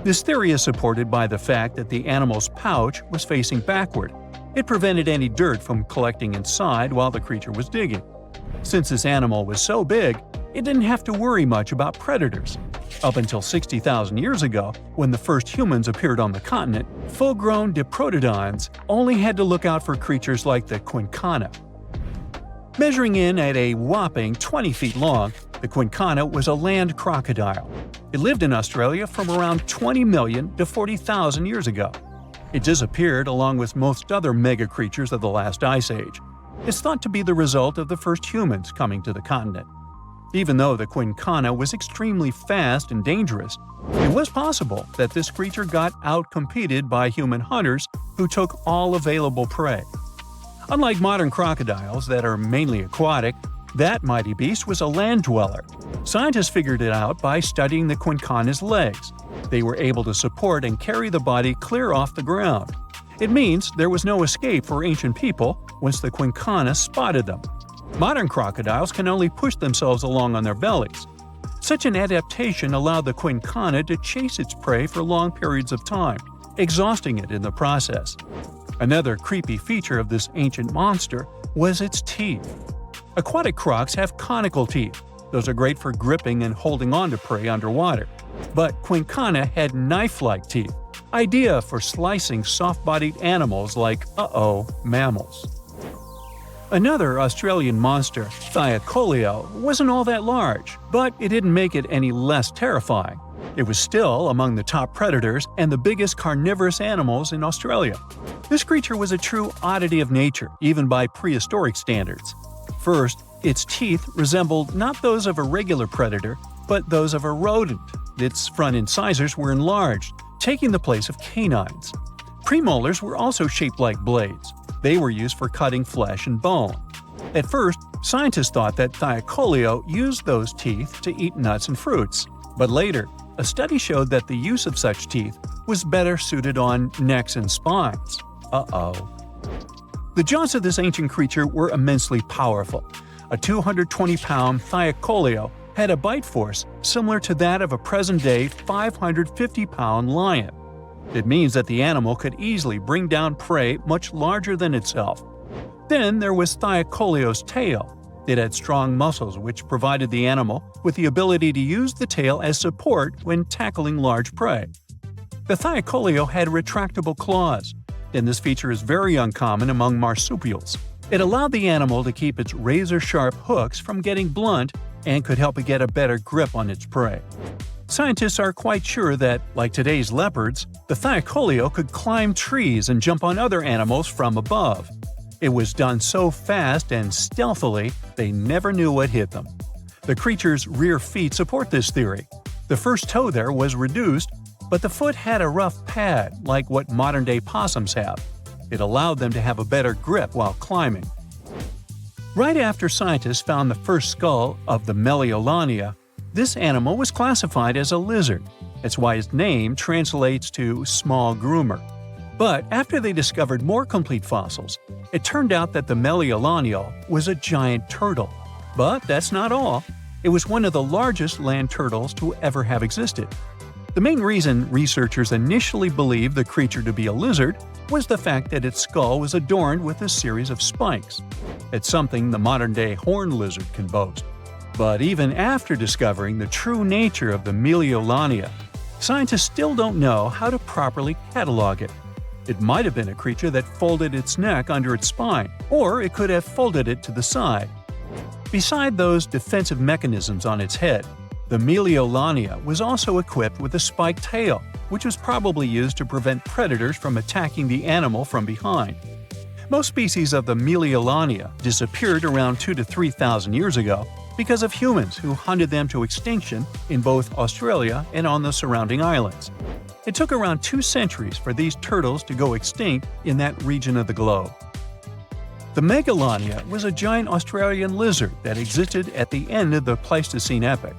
This theory is supported by the fact that the animal's pouch was facing backward. It prevented any dirt from collecting inside while the creature was digging. Since this animal was so big, it didn't have to worry much about predators. Up until 60,000 years ago, when the first humans appeared on the continent, full-grown Diprotodons only had to look out for creatures like the Quinquana. Measuring in at a whopping 20 feet long, the Quinquana was a land crocodile. It lived in Australia from around 20 million to 40,000 years ago. It disappeared along with most other mega creatures of the last ice age. It's thought to be the result of the first humans coming to the continent. Even though the Quinquana was extremely fast and dangerous, it was possible that this creature got out-competed by human hunters who took all available prey. Unlike modern crocodiles that are mainly aquatic, that mighty beast was a land dweller. Scientists figured it out by studying the Quinquana's legs. They were able to support and carry the body clear off the ground. It means there was no escape for ancient people once the Quinquana spotted them. Modern crocodiles can only push themselves along on their bellies. Such an adaptation allowed the Quinquana to chase its prey for long periods of time, exhausting it in the process. Another creepy feature of this ancient monster was its teeth. Aquatic crocs have conical teeth. Those are great for gripping and holding on to prey underwater. But Quinquana had knife-like teeth, ideal for slicing soft-bodied animals like, mammals. Another Australian monster, Thylacoleo, wasn't all that large, but it didn't make it any less terrifying. It was still among the top predators and the biggest carnivorous animals in Australia. This creature was a true oddity of nature, even by prehistoric standards. First, its teeth resembled not those of a regular predator, but those of a rodent. Its front incisors were enlarged, taking the place of canines. Premolars were also shaped like blades. They were used for cutting flesh and bone. At first, scientists thought that Thylacoleo used those teeth to eat nuts and fruits. But later, a study showed that the use of such teeth was better suited on necks and spines. The jaws of this ancient creature were immensely powerful. A 220-pound Thylacoleo had a bite force similar to that of a present-day 550-pound lion. It means that the animal could easily bring down prey much larger than itself. Then there was Thylacoleo's tail. It had strong muscles which provided the animal with the ability to use the tail as support when tackling large prey. The Thylacoleo had retractable claws, and this feature is very uncommon among marsupials. It allowed the animal to keep its razor-sharp hooks from getting blunt and could help it get a better grip on its prey. Scientists are quite sure that, like today's leopards, the Thylacoleo could climb trees and jump on other animals from above. It was done so fast and stealthily, they never knew what hit them. The creature's rear feet support this theory. The first toe there was reduced, but the foot had a rough pad like what modern-day possums have. It allowed them to have a better grip while climbing. Right after scientists found the first skull of the Meliolania, this animal was classified as a lizard. That's why its name translates to small groomer. But after they discovered more complete fossils, it turned out that the Meliolania was a giant turtle. But that's not all. It was one of the largest land turtles to ever have existed. The main reason researchers initially believed the creature to be a lizard was the fact that its skull was adorned with a series of spikes. It's something the modern-day horned lizard can boast. But even after discovering the true nature of the Meliolania, scientists still don't know how to properly catalog it. It might have been a creature that folded its neck under its spine, or it could have folded it to the side. Beside those defensive mechanisms on its head, the Meteorite was also equipped with a spiked tail, which was probably used to prevent predators from attacking the animal from behind. Most species of the Meteorite disappeared around 2,000 to 3,000 years ago because of humans who hunted them to extinction in both Australia and on the surrounding islands. It took around 2 centuries for these turtles to go extinct in that region of the globe. The Megalania was a giant Australian lizard that existed at the end of the Pleistocene epoch.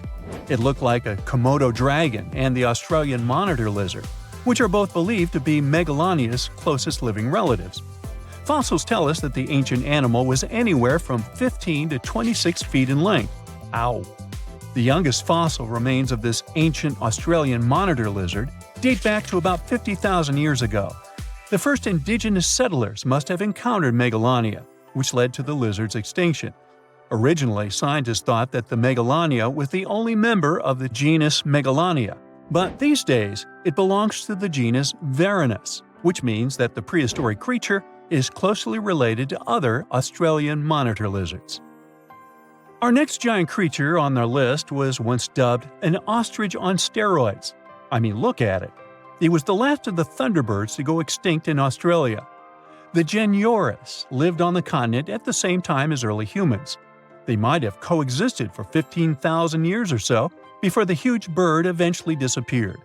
It looked like a Komodo dragon and the Australian monitor lizard, which are both believed to be Megalania's closest living relatives. Fossils tell us that the ancient animal was anywhere from 15 to 26 feet in length. Ow! The youngest fossil remains of this ancient Australian monitor lizard date back to about 50,000 years ago. The first indigenous settlers must have encountered Megalania, which led to the lizard's extinction. Originally, scientists thought that the Megalania was the only member of the genus Megalania, but these days it belongs to the genus Varanus, which means that the prehistoric creature is closely related to other Australian monitor lizards. Our next giant creature on our list was once dubbed an ostrich on steroids. I mean, look at it. It was the last of the thunderbirds to go extinct in Australia. The Genurus lived on the continent at the same time as early humans. They might have coexisted for 15,000 years or so before the huge bird eventually disappeared.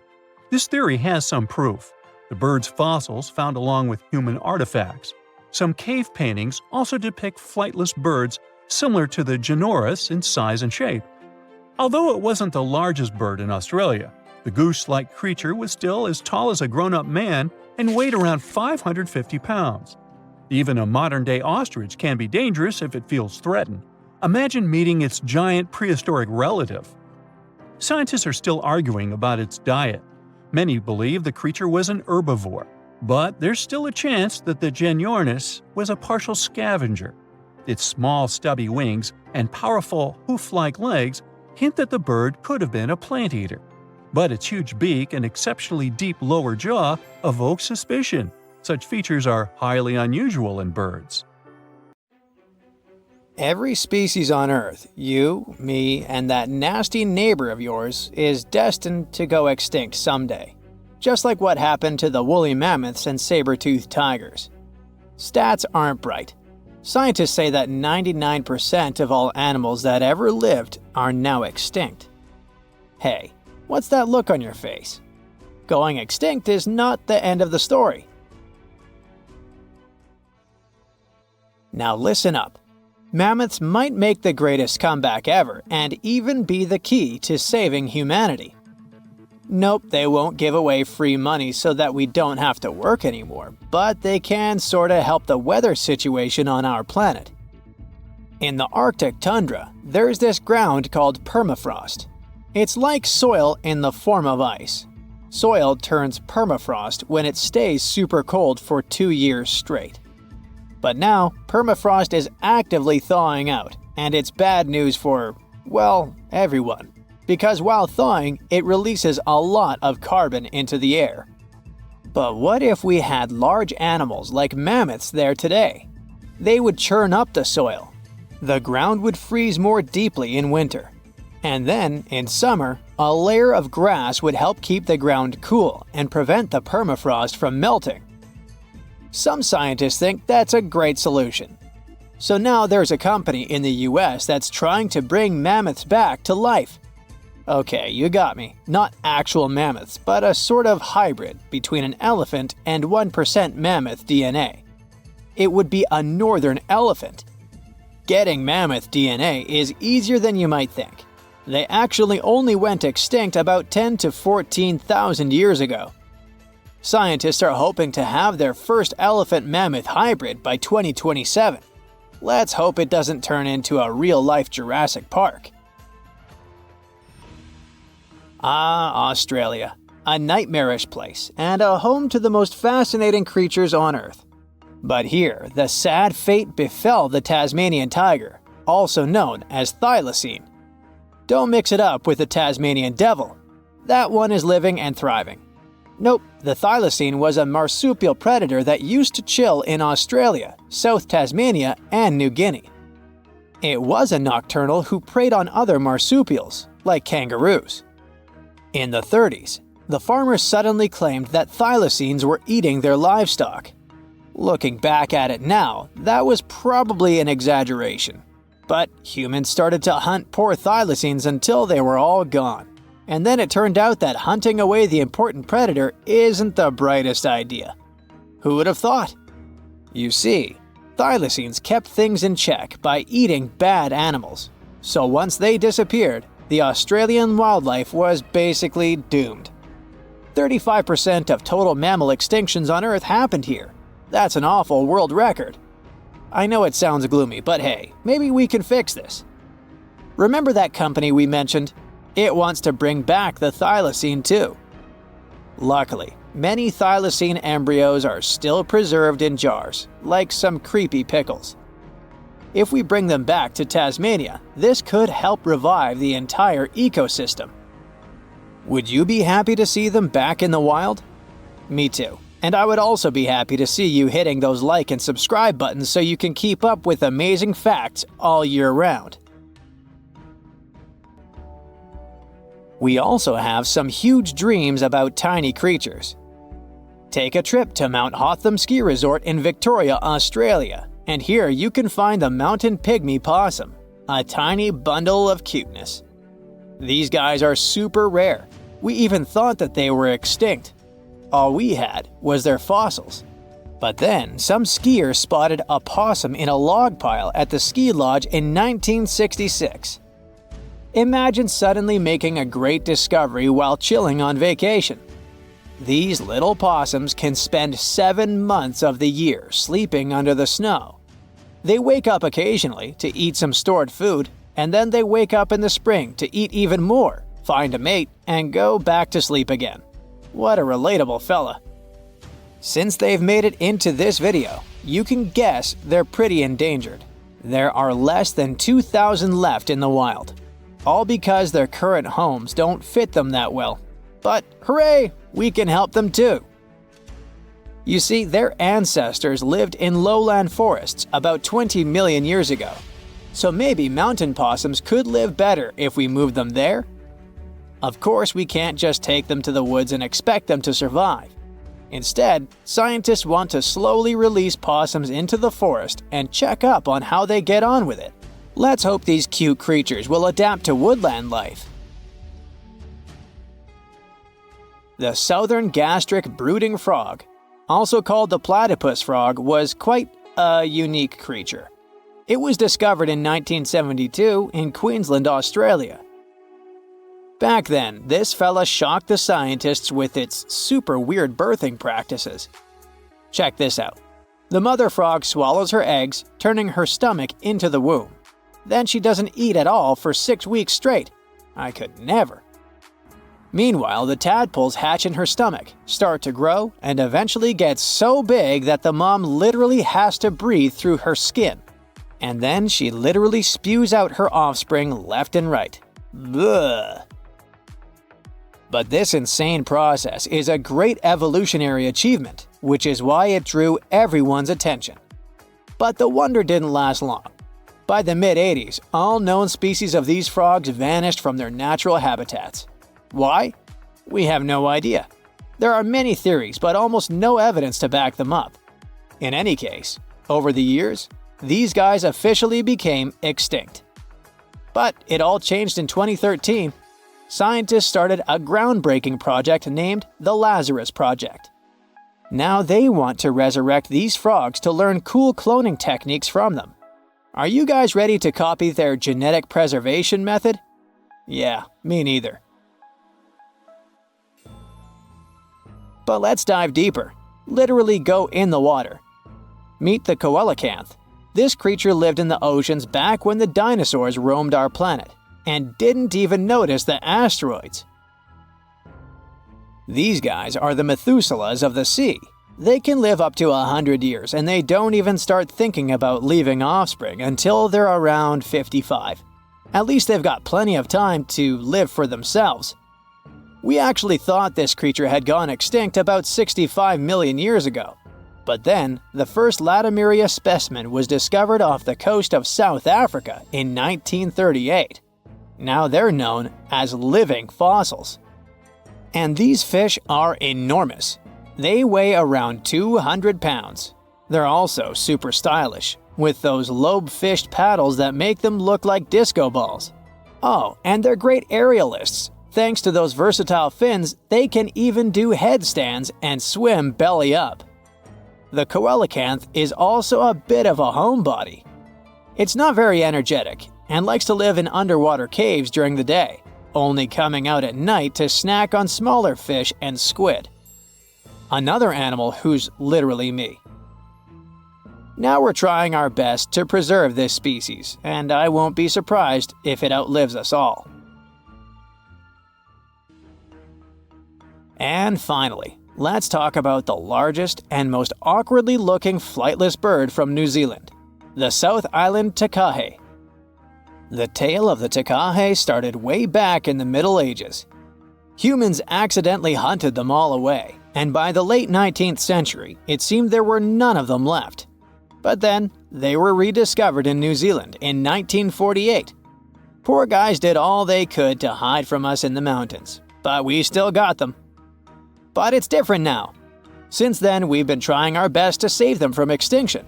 This theory has some proof. The bird's fossils found along with human artifacts. Some cave paintings also depict flightless birds similar to the Genurus in size and shape. Although it wasn't the largest bird in Australia, the goose-like creature was still as tall as a grown-up man and weighed around 550 pounds. Even a modern-day ostrich can be dangerous if it feels threatened. Imagine meeting its giant prehistoric relative. Scientists are still arguing about its diet. Many believe the creature was an herbivore, but there's still a chance that the Genurus was a partial scavenger. Its small, stubby wings and powerful hoof-like legs hint that the bird could have been a plant eater. But its huge beak and exceptionally deep lower jaw evoke suspicion. Such features are highly unusual in birds. Every species on Earth, you, me, and that nasty neighbor of yours, is destined to go extinct someday. Just like what happened to the woolly mammoths and saber-toothed tigers. Stats aren't bright. Scientists say that 99% of all animals that ever lived are now extinct. Hey, what's that look on your face? Going extinct is not the end of the story. Now listen up. Mammoths might make the greatest comeback ever and even be the key to saving humanity. Nope, they won't give away free money so that we don't have to work anymore, but they can sorta help the weather situation on our planet. In the Arctic tundra, there's this ground called permafrost. It's like soil in the form of ice. Soil turns permafrost when it stays super cold for 2 years straight. But now, permafrost is actively thawing out, and it's bad news for, well, everyone. Because while thawing, it releases a lot of carbon into the air. But what if we had large animals like mammoths there today? They would churn up the soil. The ground would freeze more deeply in winter. And then, in summer, a layer of grass would help keep the ground cool and prevent the permafrost from melting. Some scientists think that's a great solution. So now there's a company in the US that's trying to bring mammoths back to life. Okay, you got me. Not actual mammoths, but a sort of hybrid between an elephant and 1% mammoth DNA. It would be a northern elephant. Getting mammoth DNA is easier than you might think. They actually only went extinct about 10 to 14,000 years ago. Scientists are hoping to have their first elephant-mammoth hybrid by 2027. Let's hope it doesn't turn into a real-life Jurassic Park. Ah, Australia. A nightmarish place, and a home to the most fascinating creatures on Earth. But here, the sad fate befell the Tasmanian tiger, also known as thylacine. Don't mix it up with the Tasmanian devil. That one is living and thriving. Nope, the thylacine was a marsupial predator that used to chill in Australia, South Tasmania, and New Guinea. It was a nocturnal who preyed on other marsupials, like kangaroos. In the 30s, the farmers suddenly claimed that thylacines were eating their livestock. Looking back at it now, that was probably an exaggeration. But humans started to hunt poor thylacines until they were all gone. And then it turned out that hunting away the important predator isn't the brightest idea. Who would have thought? You see, thylacines kept things in check by eating bad animals. So once they disappeared, the Australian wildlife was basically doomed. 35% of total mammal extinctions on Earth happened here. That's an awful world record. I know it sounds gloomy, but hey, maybe we can fix this. Remember that company we mentioned? It wants to bring back the thylacine too. Luckily, many thylacine embryos are still preserved in jars, like some creepy pickles. If we bring them back to Tasmania, this could help revive the entire ecosystem. Would you be happy to see them back in the wild? Me too. And I would also be happy to see you hitting those like and subscribe buttons so you can keep up with amazing facts all year round. We also have some huge dreams about tiny creatures. Take a trip to Mount Hotham Ski Resort in Victoria, Australia, and here you can find the mountain pygmy possum, a tiny bundle of cuteness. These guys are super rare. We even thought that they were extinct. All we had was their fossils. But then, some skiers spotted a possum in a log pile at the ski lodge in 1966. Imagine suddenly making a great discovery while chilling on vacation. These little possums can spend 7 months of the year sleeping under the snow. They wake up occasionally to eat some stored food, and then they wake up in the spring to eat even more, find a mate, and go back to sleep again. What a relatable fella. Since they've made it into this video, you can guess they're pretty endangered. There are less than 2,000 left in the wild, all because their current homes don't fit them that well. But hooray, we can help them too. You see, their ancestors lived in lowland forests about 20 million years ago. So maybe mountain possums could live better if we moved them there? Of course, we can't just take them to the woods and expect them to survive. Instead, scientists want to slowly release possums into the forest and check up on how they get on with it. Let's hope these cute creatures will adapt to woodland life. The southern gastric brooding frog, also called the platypus frog, was quite a unique creature. It was discovered in 1972 in Queensland, Australia. Back then, this fella shocked the scientists with its super weird birthing practices. Check this out. The mother frog swallows her eggs, turning her stomach into the womb. Then she doesn't eat at all for 6 weeks straight. I could never. Meanwhile, the tadpoles hatch in her stomach, start to grow, and eventually get so big that the mom literally has to breathe through her skin. And then she literally spews out her offspring left and right. Bleh. But this insane process is a great evolutionary achievement, which is why it drew everyone's attention. But the wonder didn't last long. By the mid-80s, all known species of these frogs vanished from their natural habitats. Why? We have no idea. There are many theories, but almost no evidence to back them up. In any case, over the years, these guys officially became extinct. But it all changed in 2013. Scientists started a groundbreaking project named the Lazarus Project. Now they want to resurrect these frogs to learn cool cloning techniques from them. Are you guys ready to copy their genetic preservation method? Yeah, me neither. But let's dive deeper. Literally go in the water. Meet the coelacanth. This creature lived in the oceans back when the dinosaurs roamed our planet, and didn't even notice the asteroids. These guys are the Methuselahs of the sea. They can live up to 100 years, and they don't even start thinking about leaving offspring until they're around 55. At least they've got plenty of time to live for themselves. We actually thought this creature had gone extinct about 65 million years ago. But then, the first Latimeria specimen was discovered off the coast of South Africa in 1938. Now they're known as living fossils. And these fish are enormous. They weigh around 200 pounds. They're also super stylish, with those lobe-fished paddles that make them look like disco balls. Oh, and they're great aerialists. Thanks to those versatile fins, they can even do headstands and swim belly up. The coelacanth is also a bit of a homebody. It's not very energetic and likes to live in underwater caves during the day, only coming out at night to snack on smaller fish and squid. Another animal who's literally me. Now we're trying our best to preserve this species, and I won't be surprised if it outlives us all. And finally, let's talk about the largest and most awkwardly looking flightless bird from New Zealand, the South Island takahe. The tale of the takahe started way back in the Middle Ages. Humans accidentally hunted them all away, and by the late 19th century, it seemed there were none of them left. But then, they were rediscovered in New Zealand in 1948. Poor guys did all they could to hide from us in the mountains, but we still got them. But it's different now. Since then, we've been trying our best to save them from extinction.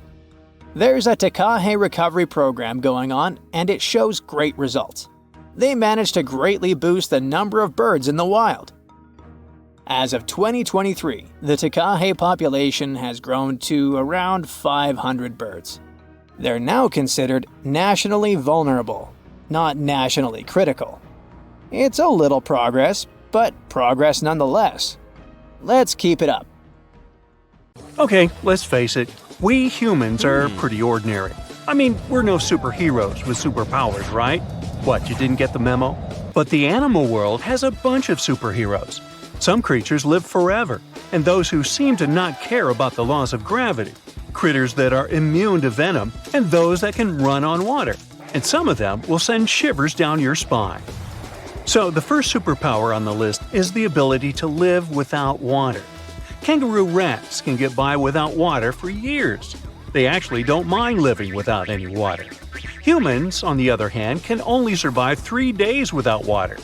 There's a takahe recovery program going on, and it shows great results. They managed to greatly boost the number of birds in the wild. As of 2023, the takahe population has grown to around 500 birds. They're now considered nationally vulnerable, not nationally critical. It's a little progress, but progress nonetheless. Let's keep it up. Okay, let's face it, we humans are pretty ordinary. I mean, we're no superheroes with superpowers, right? What, you didn't get the memo? But the animal world has a bunch of superheroes. Some creatures live forever, and those who seem to not care about the laws of gravity. Critters that are immune to venom, and those that can run on water. And some of them will send shivers down your spine. So the first superpower on the list is the ability to live without water. Kangaroo rats can get by without water for years. They actually don't mind living without any water. Humans, on the other hand, can only survive 3 days without water.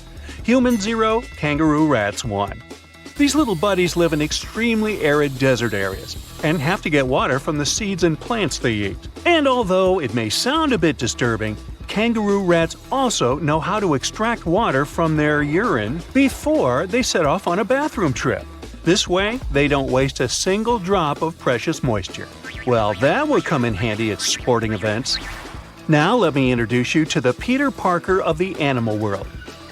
Humans 0, kangaroo rats 1. These little buddies live in extremely arid desert areas and have to get water from the seeds and plants they eat. And although it may sound a bit disturbing, kangaroo rats also know how to extract water from their urine before they set off on a bathroom trip. This way, they don't waste a single drop of precious moisture. Well, that would come in handy at sporting events. Now let me introduce you to the Peter Parker of the animal world.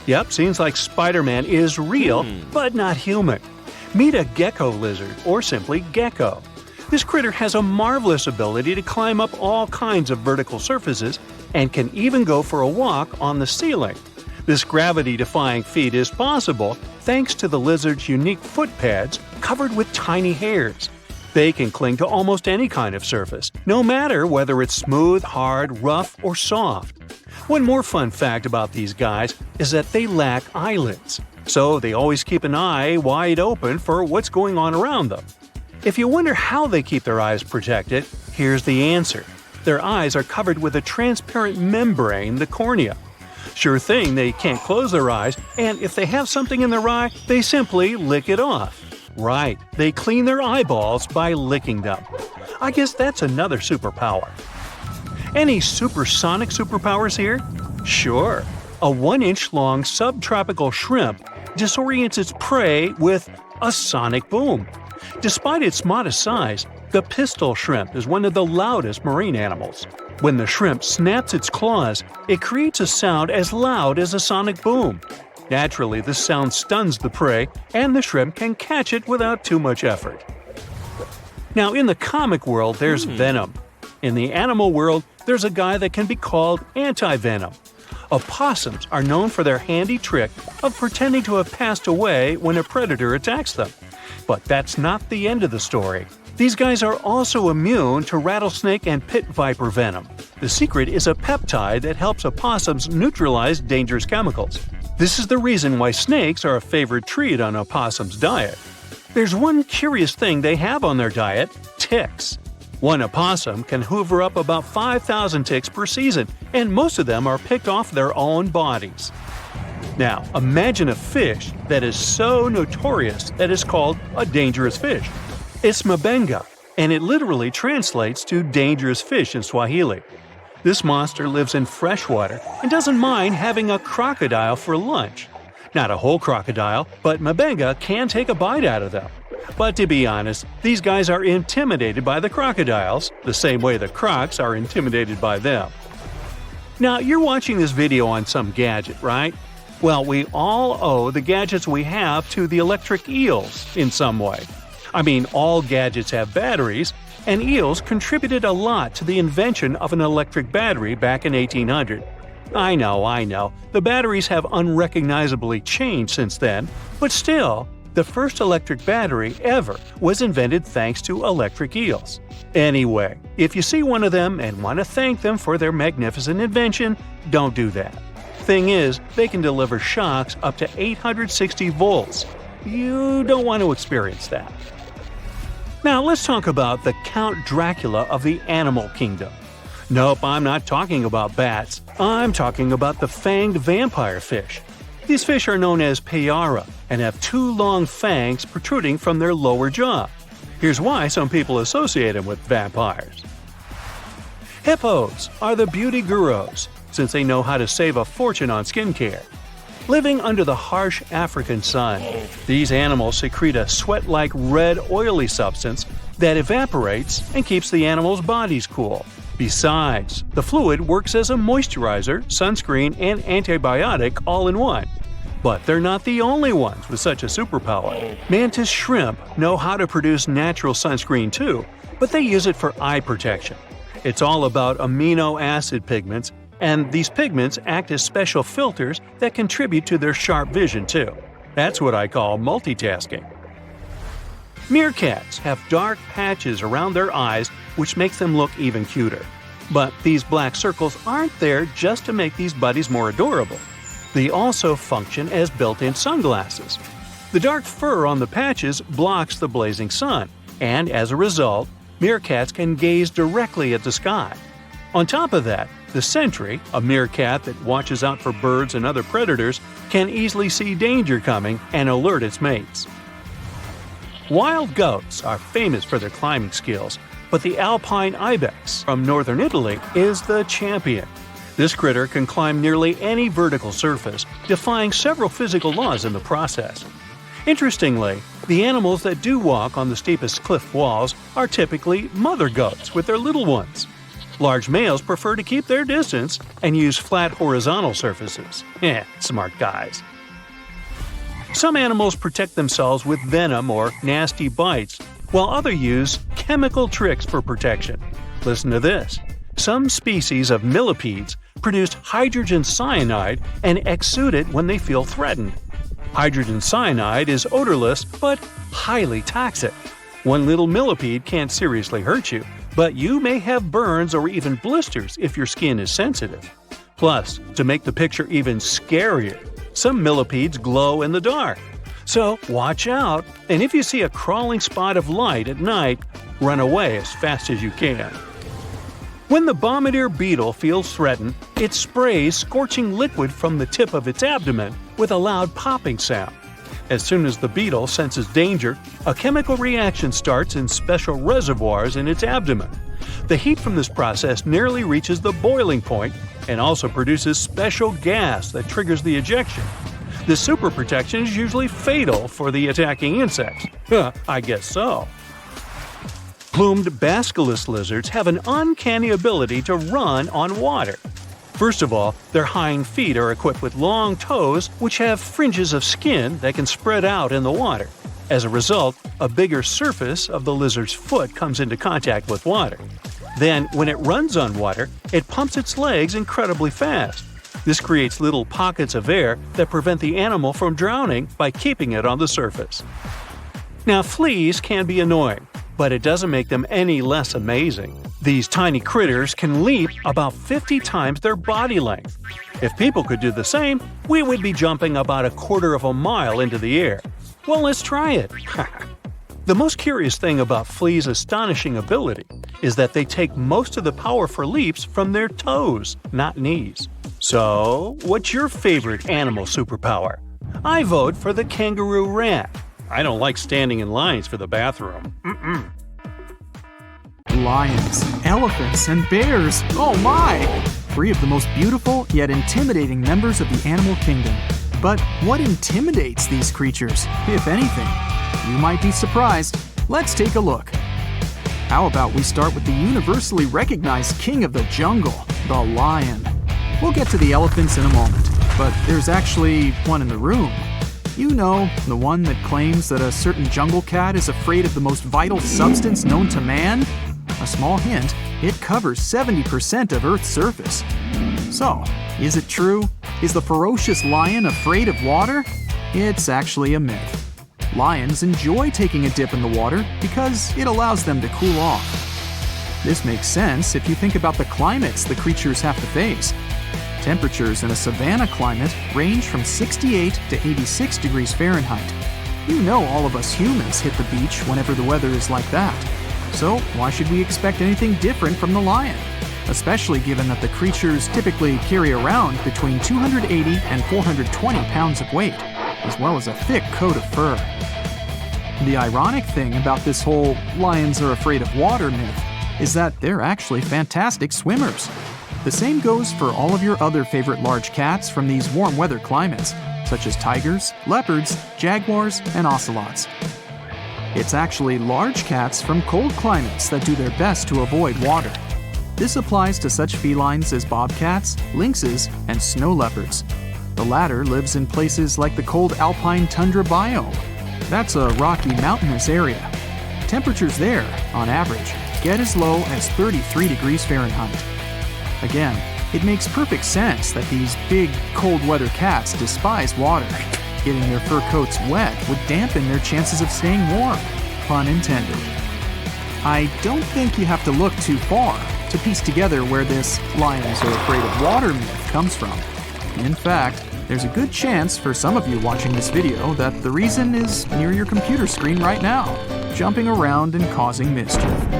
Yep, seems like Spider-Man is real, but not human. Meet a gecko lizard, or simply gecko. This critter has a marvelous ability to climb up all kinds of vertical surfaces and can even go for a walk on the ceiling. This gravity-defying feat is possible thanks to the lizard's unique foot pads covered with tiny hairs. They can cling to almost any kind of surface, no matter whether it's smooth, hard, rough, or soft. One more fun fact about these guys is that they lack eyelids, so they always keep an eye wide open for what's going on around them. If you wonder how they keep their eyes protected, here's the answer. Their eyes are covered with a transparent membrane, the cornea. Sure thing, they can't close their eyes, and if they have something in their eye, they simply lick it off. Right, they clean their eyeballs by licking them. I guess that's another superpower. Any supersonic superpowers here? Sure. A 1-inch long subtropical shrimp disorients its prey with a sonic boom. Despite its modest size, the pistol shrimp is one of the loudest marine animals. When the shrimp snaps its claws, it creates a sound as loud as a sonic boom. Naturally, this sound stuns the prey, and the shrimp can catch it without too much effort. Now, in the comic world, there's venom. In the animal world, there's a guy that can be called anti-venom. Opossums are known for their handy trick of pretending to have passed away when a predator attacks them. But that's not the end of the story. These guys are also immune to rattlesnake and pit viper venom. The secret is a peptide that helps opossums neutralize dangerous chemicals. This is the reason why snakes are a favorite treat on a possum's diet. There's one curious thing they have on their diet – ticks. One opossum can hoover up about 5,000 ticks per season, and most of them are picked off their own bodies. Now, imagine a fish that is so notorious that it's called a dangerous fish. It's mabenga, and it literally translates to dangerous fish in Swahili. This monster lives in freshwater and doesn't mind having a crocodile for lunch. Not a whole crocodile, but mabenga can take a bite out of them. But to be honest, these guys are intimidated by the crocodiles, the same way the crocs are intimidated by them. Now, you're watching this video on some gadget, right? Well, we all owe the gadgets we have to the electric eels in some way. I mean, all gadgets have batteries, and eels contributed a lot to the invention of an electric battery back in 1800. I know, the batteries have unrecognizably changed since then, but still, the first electric battery ever was invented thanks to electric eels. Anyway, if you see one of them and want to thank them for their magnificent invention, don't do that. Thing is, they can deliver shocks up to 860 volts. You don't want to experience that. Now let's talk about the Count Dracula of the animal kingdom. Nope, I'm not talking about bats. I'm talking about the fanged vampire fish. These fish are known as payara and have two long fangs protruding from their lower jaw. Here's why some people associate them with vampires. Hippos are the beauty gurus, since they know how to save a fortune on skincare. Living under the harsh African sun, these animals secrete a sweat-like red oily substance that evaporates and keeps the animals' bodies cool. Besides, the fluid works as a moisturizer, sunscreen, and antibiotic all in one. But they're not the only ones with such a superpower. Mantis shrimp know how to produce natural sunscreen too, but they use it for eye protection. It's all about amino acid pigments, and these pigments act as special filters that contribute to their sharp vision too. That's what I call multitasking. Meerkats have dark patches around their eyes which makes them look even cuter. But these black circles aren't there just to make these buddies more adorable. They also function as built-in sunglasses. The dark fur on the patches blocks the blazing sun, and as a result, meerkats can gaze directly at the sky. On top of that, the sentry, a meerkat that watches out for birds and other predators, can easily see danger coming and alert its mates. Wild goats are famous for their climbing skills, but the alpine ibex from northern Italy is the champion. This critter can climb nearly any vertical surface, defying several physical laws in the process. Interestingly, the animals that do walk on the steepest cliff walls are typically mother goats with their little ones. Large males prefer to keep their distance and use flat horizontal surfaces. Smart guys. Some animals protect themselves with venom or nasty bites, while others use chemical tricks for protection. Listen to this. Some species of millipedes produce hydrogen cyanide and exude it when they feel threatened. Hydrogen cyanide is odorless but highly toxic. One little millipede can't seriously hurt you, but you may have burns or even blisters if your skin is sensitive. Plus, to make the picture even scarier, some millipedes glow in the dark. So watch out, and if you see a crawling spot of light at night, run away as fast as you can. When the bombardier beetle feels threatened, it sprays scorching liquid from the tip of its abdomen with a loud popping sound. As soon as the beetle senses danger, a chemical reaction starts in special reservoirs in its abdomen. The heat from this process nearly reaches the boiling point and also produces special gas that triggers the ejection. This super protection is usually fatal for the attacking insects. I guess so. Plumed basilisk lizards have an uncanny ability to run on water. First of all, their hind feet are equipped with long toes which have fringes of skin that can spread out in the water. As a result, a bigger surface of the lizard's foot comes into contact with water. Then, when it runs on water, it pumps its legs incredibly fast. This creates little pockets of air that prevent the animal from drowning by keeping it on the surface. Now, fleas can be annoying. but it doesn't make them any less amazing. These tiny critters can leap about 50 times their body length. If people could do the same, we would be jumping about 1/4 of a mile into the air. Well, let's try it. The most curious thing about fleas' astonishing ability is that they take most of the power for leaps from their toes, not knees. So, what's your favorite animal superpower? I vote for the kangaroo rat. I don't like standing in lines for the bathroom. Lions, elephants, and bears, oh my! 3 of the most beautiful yet intimidating members of the animal kingdom. But what intimidates these creatures, if anything? You might be surprised. Let's take a look. How about we start with the universally recognized king of the jungle, the lion. We'll get to the elephants in a moment, but there's actually one in the room. You know, the one that claims that a certain jungle cat is afraid of the most vital substance known to man? A small hint, it covers 70% of Earth's surface. So, is it true? Is the ferocious lion afraid of water? It's actually a myth. Lions enjoy taking a dip in the water because it allows them to cool off. This makes sense if you think about the climates the creatures have to face. Temperatures in a savanna climate range from 68 to 86 degrees Fahrenheit. You know all of us humans hit the beach whenever the weather is like that. So why should we expect anything different from the lion? Especially given that the creatures typically carry around between 280 and 420 pounds of weight, as well as a thick coat of fur. The ironic thing about this whole lions are afraid of water myth is that they're actually fantastic swimmers. The same goes for all of your other favorite large cats from these warm weather climates, such as tigers, leopards, jaguars, and ocelots. It's actually large cats from cold climates that do their best to avoid water. This applies to such felines as bobcats, lynxes, and snow leopards. The latter lives in places like the cold alpine tundra biome. That's a rocky mountainous area. Temperatures there, on average, get as low as 33 degrees Fahrenheit. Again, it makes perfect sense that these big, cold weather cats despise water. Getting their fur coats wet would dampen their chances of staying warm. Pun intended. I don't think you have to look too far to piece together where this lions are afraid of water myth comes from. In fact, there's a good chance for some of you watching this video that the reason is near your computer screen right now, jumping around and causing mischief.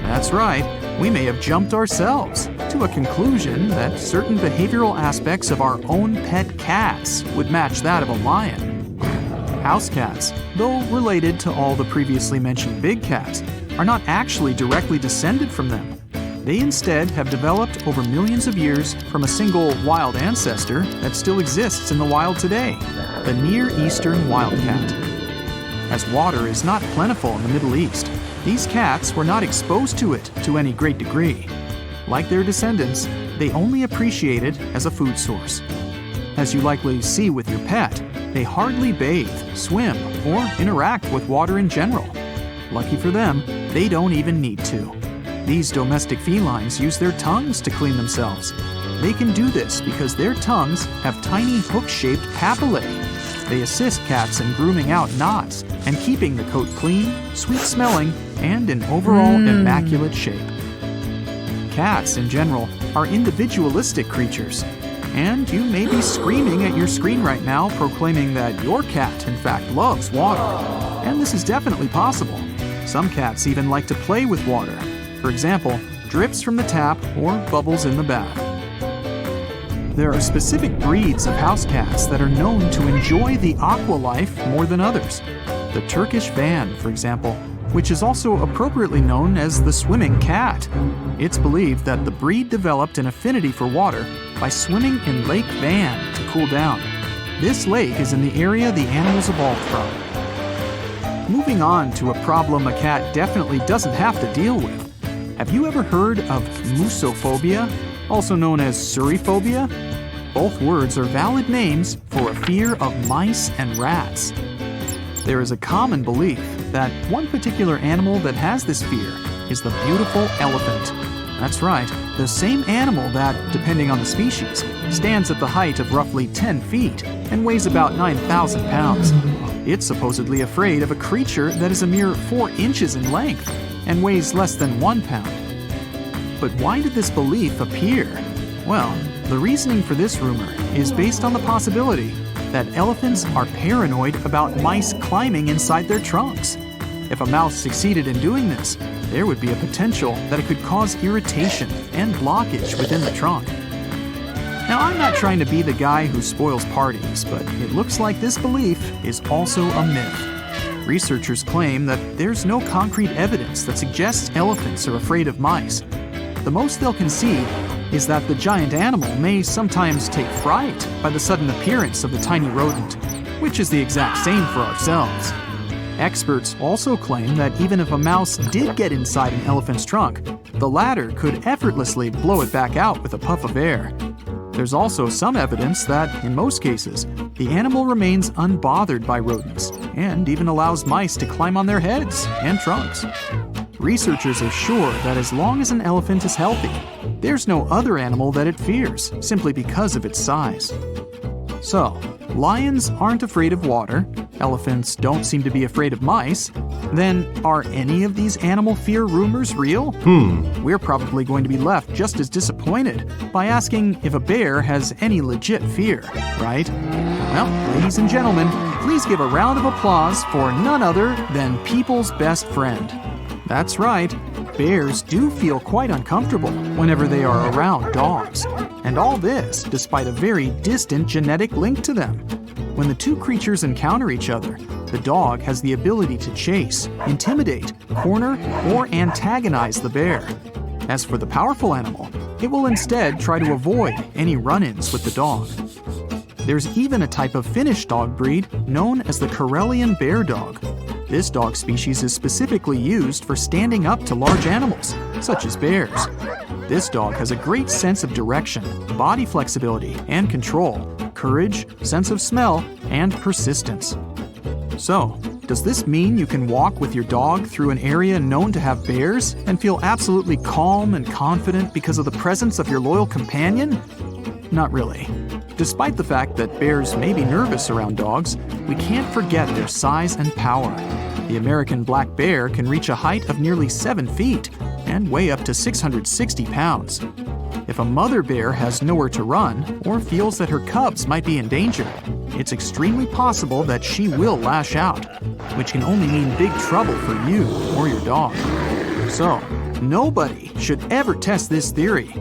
That's right, we may have jumped ourselves to a conclusion that certain behavioral aspects of our own pet cats would match that of a lion. House cats, though related to all the previously mentioned big cats, are not actually directly descended from them. They instead have developed over millions of years from a single wild ancestor that still exists in the wild today, the Near Eastern wildcat. As water is not plentiful in the Middle East, these cats were not exposed to it to any great degree. Like their descendants, they only appreciate it as a food source. As you likely see with your pet, they hardly bathe, swim, or interact with water in general. Lucky for them, they don't even need to. These domestic felines use their tongues to clean themselves. They can do this because their tongues have tiny hook-shaped papillae. They assist cats in grooming out knots and keeping the coat clean, sweet-smelling, and in overall immaculate shape. Cats, in general, are individualistic creatures. And you may be screaming at your screen right now proclaiming that your cat, in fact, loves water. And this is definitely possible. Some cats even like to play with water. For example, drips from the tap or bubbles in the bath. There are specific breeds of house cats that are known to enjoy the aqua life more than others. The Turkish Van, for example, which is also appropriately known as the swimming cat. It's believed that the breed developed an affinity for water by swimming in Lake Van to cool down. This lake is in the area the animals evolved from. Moving on to a problem a cat definitely doesn't have to deal with. Have you ever heard of musophobia, also known as suriphobia? Both words are valid names for a fear of mice and rats. There is a common belief that one particular animal that has this fear is the beautiful elephant. That's right, the same animal that, depending on the species, stands at the height of roughly 10 feet and weighs about 9,000 pounds. It's supposedly afraid of a creature that is a mere 4 inches in length and weighs less than 1 pound. But why did this belief appear? Well, the reasoning for this rumor is based on the possibility that elephants are paranoid about mice climbing inside their trunks. If a mouse succeeded in doing this, there would be a potential that it could cause irritation and blockage within the trunk. Now, I'm not trying to be the guy who spoils parties, but it looks like this belief is also a myth. Researchers claim that there's no concrete evidence that suggests elephants are afraid of mice. The most they'll concede is that the giant animal may sometimes take fright by the sudden appearance of the tiny rodent, which is the exact same for ourselves. Experts also claim that even if a mouse did get inside an elephant's trunk, the latter could effortlessly blow it back out with a puff of air. There's also some evidence that, in most cases, the animal remains unbothered by rodents and even allows mice to climb on their heads and trunks. Researchers are sure that as long as an elephant is healthy, there's no other animal that it fears simply because of its size. So, lions aren't afraid of water, elephants don't seem to be afraid of mice. Then, are any of these animal fear rumors real? We're probably going to be left just as disappointed by asking if a bear has any legit fear, right? Well, ladies and gentlemen, please give a round of applause for none other than people's best friend. That's right, bears do feel quite uncomfortable whenever they are around dogs. And all this despite a very distant genetic link to them. When the two creatures encounter each other, the dog has the ability to chase, intimidate, corner, or antagonize the bear. As for the powerful animal, it will instead try to avoid any run-ins with the dog. There's even a type of Finnish dog breed known as the Karelian bear dog. This dog species is specifically used for standing up to large animals, such as bears. This dog has a great sense of direction, body flexibility and control, courage, sense of smell, and persistence. So, does this mean you can walk with your dog through an area known to have bears and feel absolutely calm and confident because of the presence of your loyal companion? Not really. Despite the fact that bears may be nervous around dogs, we can't forget their size and power. The American black bear can reach a height of nearly 7 feet and weigh up to 660 pounds. If a mother bear has nowhere to run or feels that her cubs might be in danger, it's extremely possible that she will lash out, which can only mean big trouble for you or your dog. So, nobody should ever test this theory.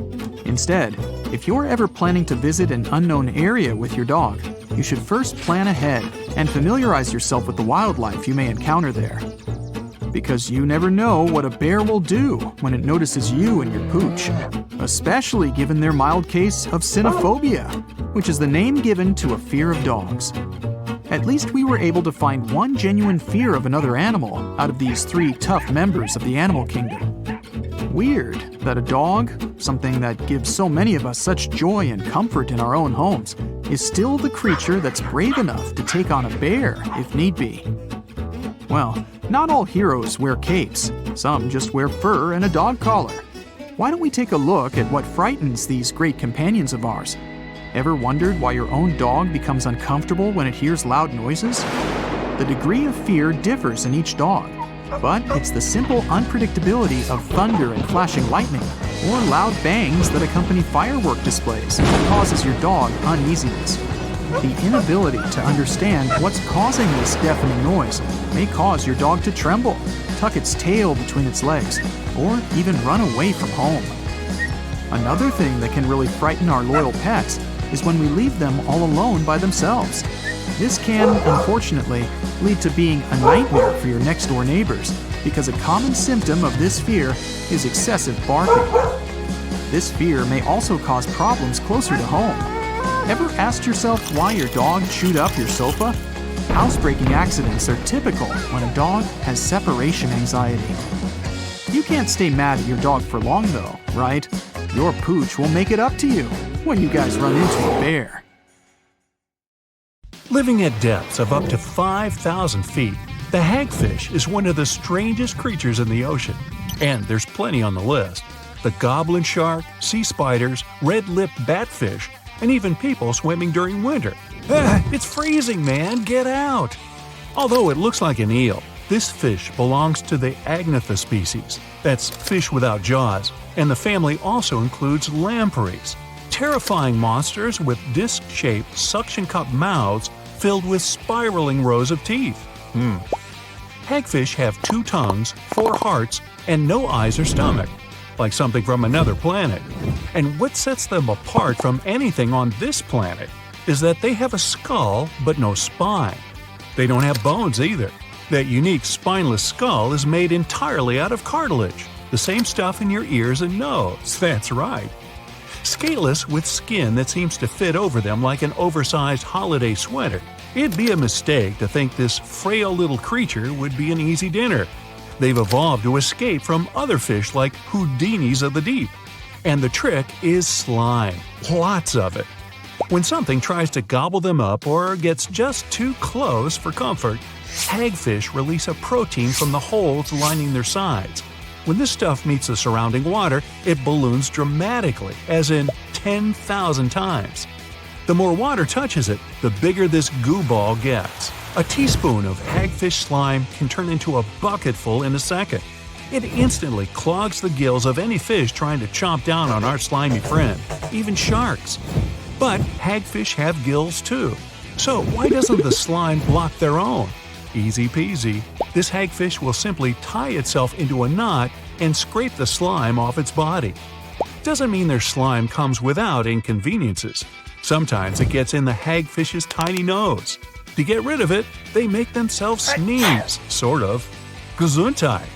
Instead, if you're ever planning to visit an unknown area with your dog, you should first plan ahead and familiarize yourself with the wildlife you may encounter there. Because you never know what a bear will do when it notices you and your pooch, especially given their mild case of cynophobia, which is the name given to a fear of dogs. At least we were able to find one genuine fear of another animal out of these 3 tough members of the animal kingdom. Weird that a dog, something that gives so many of us such joy and comfort in our own homes, is still the creature that's brave enough to take on a bear if need be. Well, not all heroes wear capes. Some just wear fur and a dog collar. Why don't we take a look at what frightens these great companions of ours? Ever wondered why your own dog becomes uncomfortable when it hears loud noises? The degree of fear differs in each dog, but it's the simple unpredictability of thunder and flashing lightning, or loud bangs that accompany firework displays that causes your dog uneasiness. The inability to understand what's causing this deafening noise may cause your dog to tremble, tuck its tail between its legs, or even run away from home. Another thing that can really frighten our loyal pets is when we leave them all alone by themselves. This can, unfortunately, lead to being a nightmare for your next-door neighbors, because a common symptom of this fear is excessive barking. This fear may also cause problems closer to home. Ever asked yourself why your dog chewed up your sofa? Housebreaking accidents are typical when a dog has separation anxiety. You can't stay mad at your dog for long though, right? Your pooch will make it up to you when you guys run into a bear. Living at depths of up to 5,000 feet, the hagfish is one of the strangest creatures in the ocean. And there's plenty on the list. The goblin shark, sea spiders, red-lipped batfish, and even people swimming during winter. It's freezing, man! Get out! Although it looks like an eel, this fish belongs to the Agnatha species, that's fish without jaws, and the family also includes lampreys, terrifying monsters with disc-shaped suction-cup mouths filled with spiraling rows of teeth. Hagfish have 2 tongues, 4 hearts, and no eyes or stomach, like something from another planet. And what sets them apart from anything on this planet is that they have a skull but no spine. They don't have bones either. That unique spineless skull is made entirely out of cartilage, the same stuff in your ears and nose, that's right. Scaleless with skin that seems to fit over them like an oversized holiday sweater. It'd be a mistake to think this frail little creature would be an easy dinner. They've evolved to escape from other fish like Houdinis of the deep. And the trick is slime. Lots of it. When something tries to gobble them up or gets just too close for comfort, hagfish release a protein from the holes lining their sides. When this stuff meets the surrounding water, it balloons dramatically, as in 10,000 times. The more water touches it, the bigger this goo ball gets. A teaspoon of hagfish slime can turn into a bucketful in a second. It instantly clogs the gills of any fish trying to chomp down on our slimy friend, even sharks. But hagfish have gills too. So why doesn't the slime block their own? Easy peasy. This hagfish will simply tie itself into a knot and scrape the slime off its body. Doesn't mean their slime comes without inconveniences. Sometimes it gets in the hagfish's tiny nose. To get rid of it, they make themselves sneeze, sort of. Gesundheit.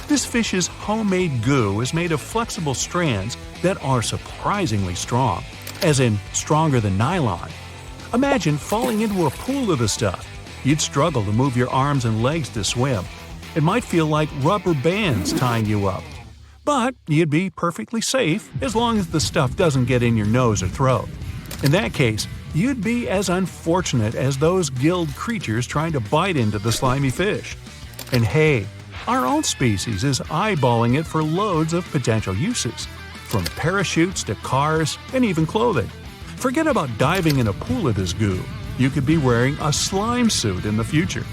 This fish's homemade goo is made of flexible strands that are surprisingly strong, as in stronger than nylon. Imagine falling into a pool of the stuff. You'd struggle to move your arms and legs to swim. It might feel like rubber bands tying you up. But you'd be perfectly safe as long as the stuff doesn't get in your nose or throat. In that case, you'd be as unfortunate as those gilled creatures trying to bite into the slimy fish. And hey, our own species is eyeballing it for loads of potential uses, from parachutes to cars and even clothing. Forget about diving in a pool of this goo. You could be wearing a slime suit in the future.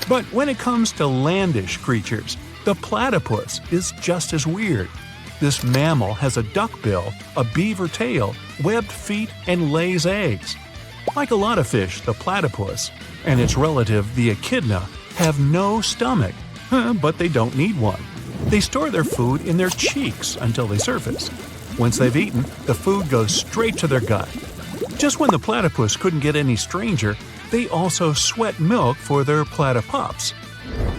But when it comes to landish creatures, the platypus is just as weird. This mammal has a duck bill, a beaver tail, webbed feet, and lays eggs. Like a lot of fish, the platypus and its relative, the echidna, have no stomach, but they don't need one. They store their food in their cheeks until they surface. Once they've eaten, the food goes straight to their gut. Just when the platypus couldn't get any stranger, they also sweat milk for their platypups.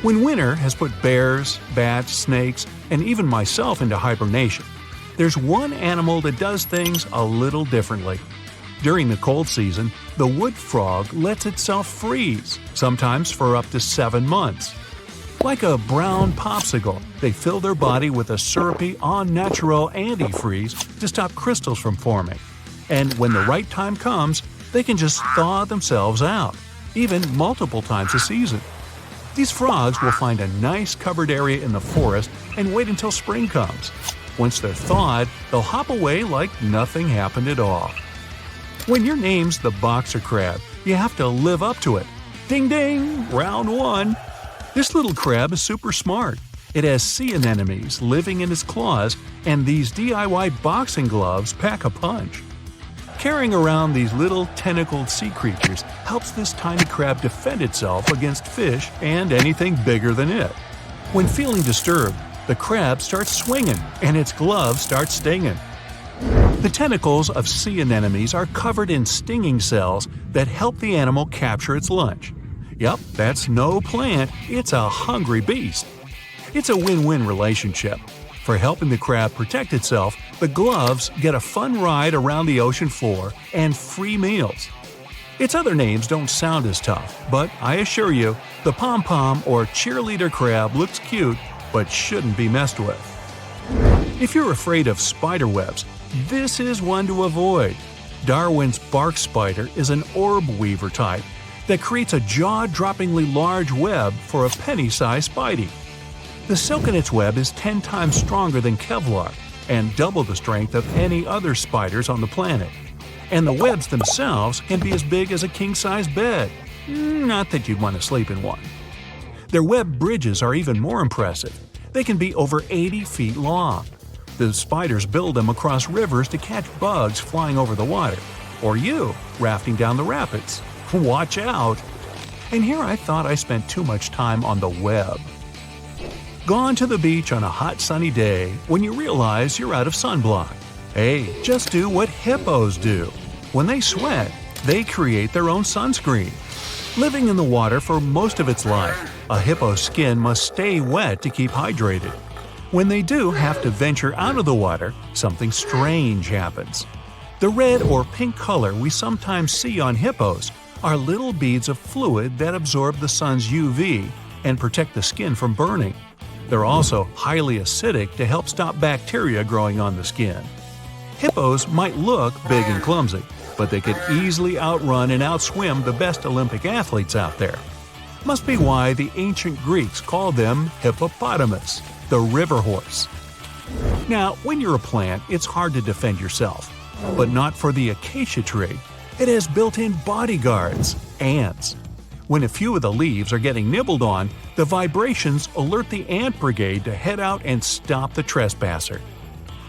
When winter has put bears, bats, snakes, and even myself into hibernation, there's one animal that does things a little differently. During the cold season, the wood frog lets itself freeze, sometimes for up to 7 months. Like a brown popsicle, they fill their body with a syrupy au naturel antifreeze to stop crystals from forming. And when the right time comes, they can just thaw themselves out, even multiple times a season. These frogs will find a nice covered area in the forest and wait until spring comes. Once they're thawed, they'll hop away like nothing happened at all. When your name's the boxer crab, you have to live up to it. Ding ding, round 1. This little crab is super smart. It has sea anemones living in its claws, and these DIY boxing gloves pack a punch. Carrying around these little tentacled sea creatures helps this tiny crab defend itself against fish and anything bigger than it. When feeling disturbed, the crab starts swinging and its gloves start stinging. The tentacles of sea anemones are covered in stinging cells that help the animal capture its lunch. Yup, that's no plant, it's a hungry beast. It's a win-win relationship. For helping the crab protect itself, the gloves get a fun ride around the ocean floor and free meals. Its other names don't sound as tough, but I assure you, the pom-pom or cheerleader crab looks cute but shouldn't be messed with. If you're afraid of spider webs, this is one to avoid. Darwin's bark spider is an orb weaver type that creates a jaw-droppingly large web for a penny-sized spidey. The silk in its web is 10 times stronger than Kevlar and double the strength of any other spiders on the planet. And the webs themselves can be as big as a king-size bed. Not that you'd want to sleep in one. Their web bridges are even more impressive. They can be over 80 feet long. The spiders build them across rivers to catch bugs flying over the water, or you rafting down the rapids. Watch out! And here I thought I spent too much time on the web. Gone to the beach on a hot sunny day when you realize you're out of sunblock. Hey, just do what hippos do. When they sweat, they create their own sunscreen. Living in the water for most of its life, a hippo's skin must stay wet to keep hydrated. When they do have to venture out of the water, something strange happens. The red or pink color we sometimes see on hippos are little beads of fluid that absorb the sun's UV and protect the skin from burning. They're also highly acidic to help stop bacteria growing on the skin. Hippos might look big and clumsy, but they could easily outrun and outswim the best Olympic athletes out there. Must be why the ancient Greeks called them hippopotamus, the river horse. Now, when you're a plant, it's hard to defend yourself, but not for the acacia tree. It has built-in bodyguards, ants. When a few of the leaves are getting nibbled on, the vibrations alert the ant brigade to head out and stop the trespasser.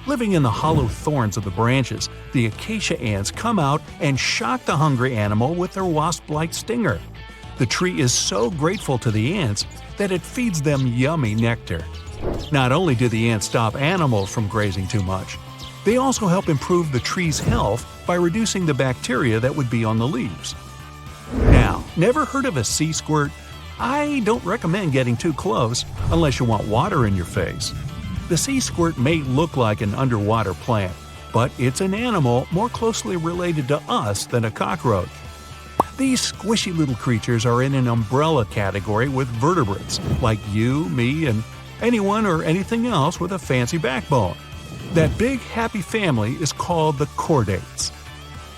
Living in the hollow thorns of the branches, the acacia ants come out and shock the hungry animal with their wasp-like stinger. The tree is so grateful to the ants that it feeds them yummy nectar. Not only do the ants stop animals from grazing too much, they also help improve the tree's health by reducing the bacteria that would be on the leaves. Now, never heard of a sea squirt? I don't recommend getting too close unless you want water in your face. The sea squirt may look like an underwater plant, but it's an animal more closely related to us than a cockroach. These squishy little creatures are in an umbrella category with vertebrates, like you, me, and anyone or anything else with a fancy backbone. That big happy family is called the chordates.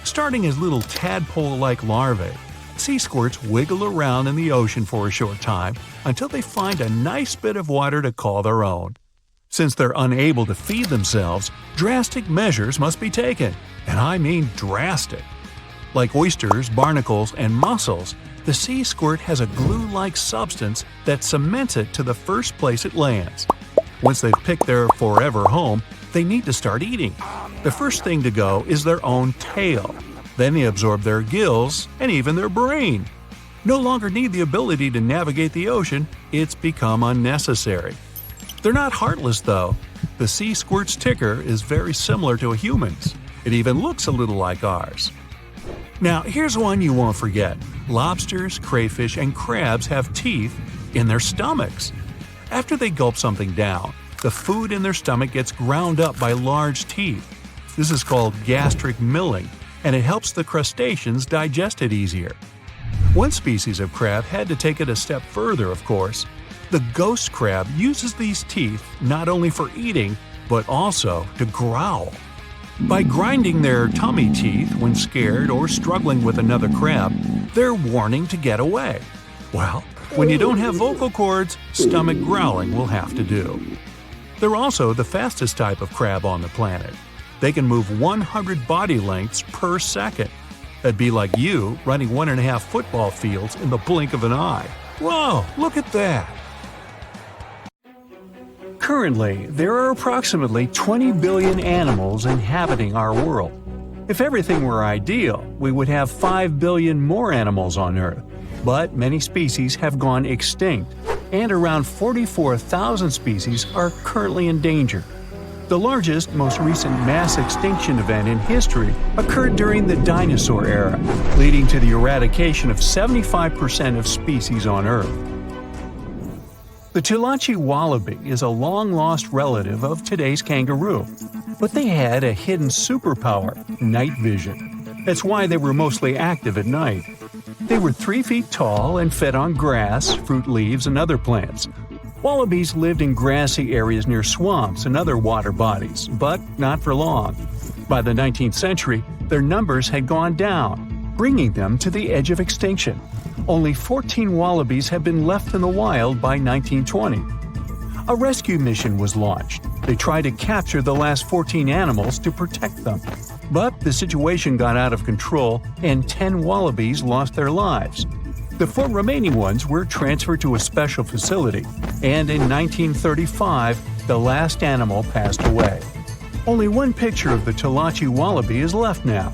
Starting as little tadpole-like larvae, sea squirts wiggle around in the ocean for a short time until they find a nice bit of water to call their own. Since they're unable to feed themselves, drastic measures must be taken, and I mean drastic. Like oysters, barnacles, and mussels, the sea squirt has a glue-like substance that cements it to the first place it lands. Once they've picked their forever home, they need to start eating. The first thing to go is their own tail. Then they absorb their gills and even their brain. No longer need the ability to navigate the ocean, it's become unnecessary. They're not heartless though. The sea squirt's ticker is very similar to a human's. It even looks a little like ours. Now here's one you won't forget. Lobsters, crayfish, and crabs have teeth in their stomachs. After they gulp something down, the food in their stomach gets ground up by large teeth. This is called gastric milling, and it helps the crustaceans digest it easier. One species of crab had to take it a step further, of course. The ghost crab uses these teeth not only for eating, but also to growl. By grinding their tummy teeth when scared or struggling with another crab, they're warning to get away. Well, when you don't have vocal cords, stomach growling will have to do. They're also the fastest type of crab on the planet. They can move 100 body lengths per second. That'd be like you running 1.5 football fields in the blink of an eye. Whoa, look at that! Currently, there are approximately 20 billion animals inhabiting our world. If everything were ideal, we would have 5 billion more animals on Earth. But many species have gone extinct, and around 44,000 species are currently endangered. The largest, most recent mass extinction event in history occurred during the dinosaur era, leading to the eradication of 75% of species on Earth. The Tulachi wallaby is a long-lost relative of today's kangaroo, but they had a hidden superpower, night vision. That's why they were mostly active at night. They were 3 feet tall and fed on grass, fruit leaves, and other plants. Wallabies lived in grassy areas near swamps and other water bodies, but not for long. By the 19th century, their numbers had gone down, bringing them to the edge of extinction. Only 14 wallabies had been left in the wild by 1920. A rescue mission was launched. They tried to capture the last 14 animals to protect them. But the situation got out of control and 10 wallabies lost their lives. The 4 remaining ones were transferred to a special facility, and in 1935, the last animal passed away. Only one picture of the Talachi wallaby is left now.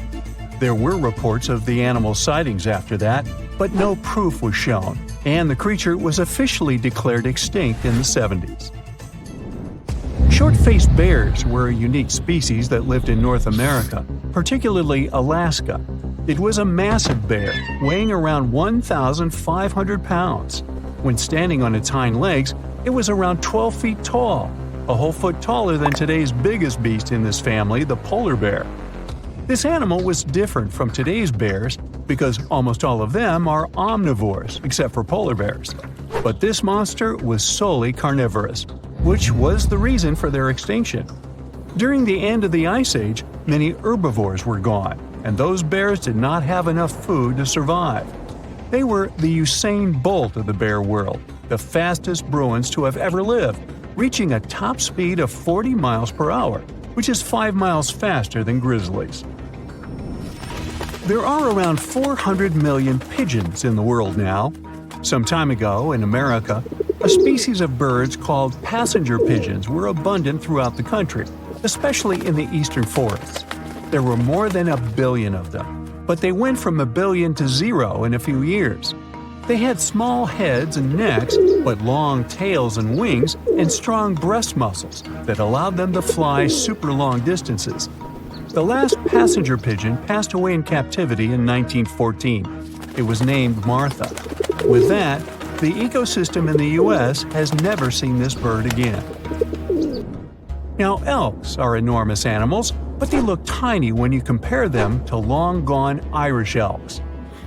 There were reports of the animal's sightings after that, but no proof was shown, and the creature was officially declared extinct in the 70s. Short-faced bears were a unique species that lived in North America, particularly Alaska. It was a massive bear, weighing around 1,500 pounds. When standing on its hind legs, it was around 12 feet tall, a whole foot taller than today's biggest beast in this family, the polar bear. This animal was different from today's bears because almost all of them are omnivores, except for polar bears. But this monster was solely carnivorous, which was the reason for their extinction. During the end of the Ice Age, many herbivores were gone, and those bears did not have enough food to survive. They were the Usain Bolt of the bear world, the fastest Bruins to have ever lived, reaching a top speed of 40 miles per hour, which is 5 miles faster than grizzlies. There are around 400 million pigeons in the world now. Some time ago, in America, a species of birds called passenger pigeons were abundant throughout the country, especially in the eastern forests. There were more than 1 billion of them, but they went from 1 billion to 0 in a few years. They had small heads and necks, but long tails and wings and strong breast muscles that allowed them to fly super long distances. The last passenger pigeon passed away in captivity in 1914. It was named Martha. With that, the ecosystem in the U.S. has never seen this bird again. Now, elks are enormous animals, but they look tiny when you compare them to long-gone Irish elks.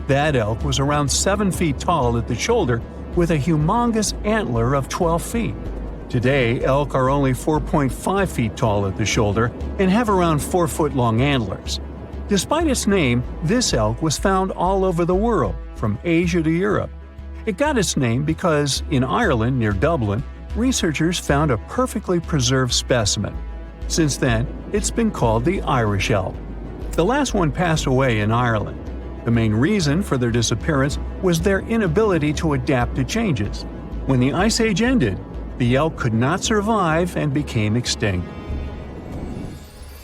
That elk was around 7 feet tall at the shoulder with a humongous antler of 12 feet. Today, elk are only 4.5 feet tall at the shoulder and have around 4-foot-long antlers. Despite its name, this elk was found all over the world, from Asia to Europe. It got its name because, in Ireland near Dublin, researchers found a perfectly preserved specimen. Since then, it's been called the Irish elk. The last one passed away in Ireland. The main reason for their disappearance was their inability to adapt to changes. When the Ice Age ended, the elk could not survive and became extinct.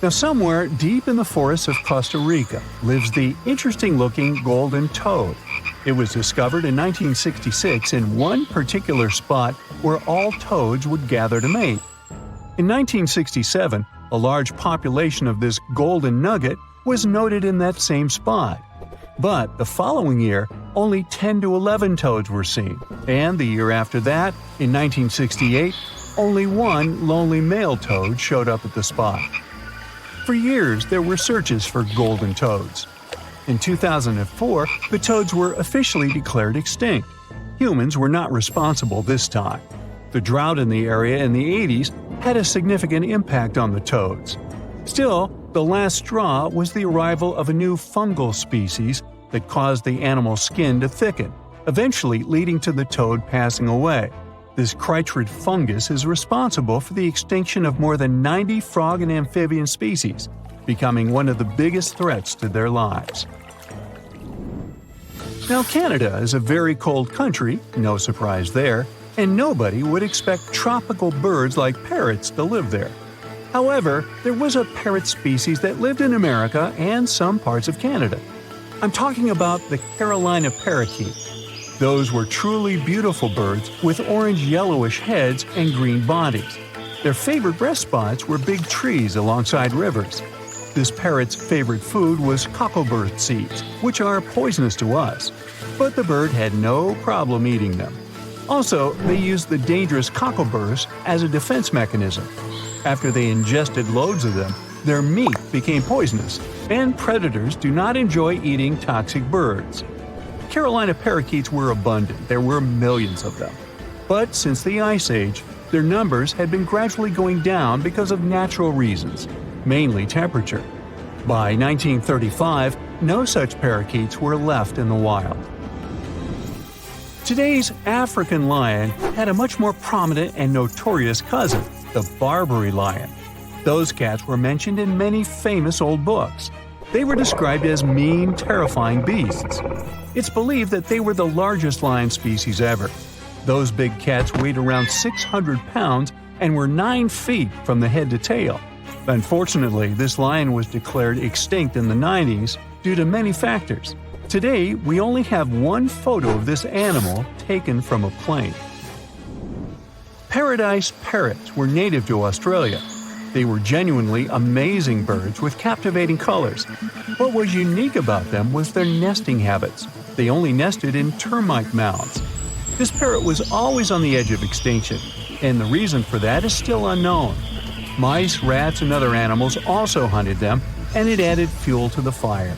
Now, somewhere deep in the forests of Costa Rica lives the interesting-looking golden toad. It was discovered in 1966 in one particular spot where all toads would gather to mate. In 1967, a large population of this golden nugget was noted in that same spot. But the following year, only 10 to 11 toads were seen, and the year after that, in 1968, only one lonely male toad showed up at the spot. For years, there were searches for golden toads. In 2004, the toads were officially declared extinct. Humans were not responsible this time. The drought in the area in the 80s had a significant impact on the toads. Still, the last straw was the arrival of a new fungal species that caused the animal's skin to thicken, eventually leading to the toad passing away. This chytrid fungus is responsible for the extinction of more than 90 frog and amphibian species, becoming one of the biggest threats to their lives. Now, Canada is a very cold country, no surprise there, and nobody would expect tropical birds like parrots to live there. However, there was a parrot species that lived in America and some parts of Canada. I'm talking about the Carolina parakeet. Those were truly beautiful birds with orange-yellowish heads and green bodies. Their favorite rest spots were big trees alongside rivers. This parrot's favorite food was cocklebur seeds, which are poisonous to us, but the bird had no problem eating them. Also, they used the dangerous cockleburs as a defense mechanism. After they ingested loads of them, their meat became poisonous, and predators do not enjoy eating toxic birds. Carolina parakeets were abundant, there were millions of them. But since the Ice Age, their numbers had been gradually going down because of natural reasons, mainly temperature. By 1935, no such parakeets were left in the wild. Today's African lion had a much more prominent and notorious cousin, the Barbary lion. Those cats were mentioned in many famous old books. They were described as mean, terrifying beasts. It's believed that they were the largest lion species ever. Those big cats weighed around 600 pounds and were 9 feet from the head to tail. Unfortunately, this lion was declared extinct in the 90s due to many factors. Today, we only have one photo of this animal taken from a plane. Paradise parrots were native to Australia. They were genuinely amazing birds with captivating colors. What was unique about them was their nesting habits. They only nested in termite mounds. This parrot was always on the edge of extinction, and the reason for that is still unknown. Mice, rats, and other animals also hunted them, and it added fuel to the fire.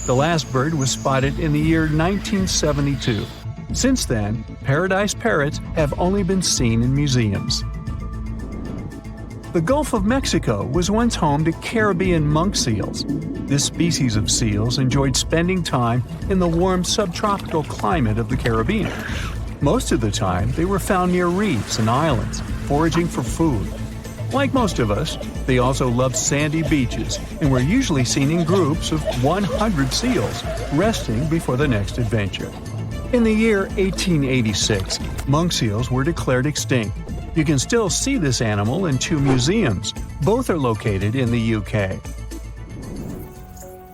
The last bird was spotted in the year 1972. Since then, paradise parrots have only been seen in museums. The Gulf of Mexico was once home to Caribbean monk seals. This species of seals enjoyed spending time in the warm subtropical climate of the Caribbean. Most of the time, they were found near reefs and islands, foraging for food. Like most of us, they also loved sandy beaches and were usually seen in groups of 100 seals, resting before the next adventure. In the year 1886, monk seals were declared extinct. You can still see this animal in 2 museums. Both are located in the UK.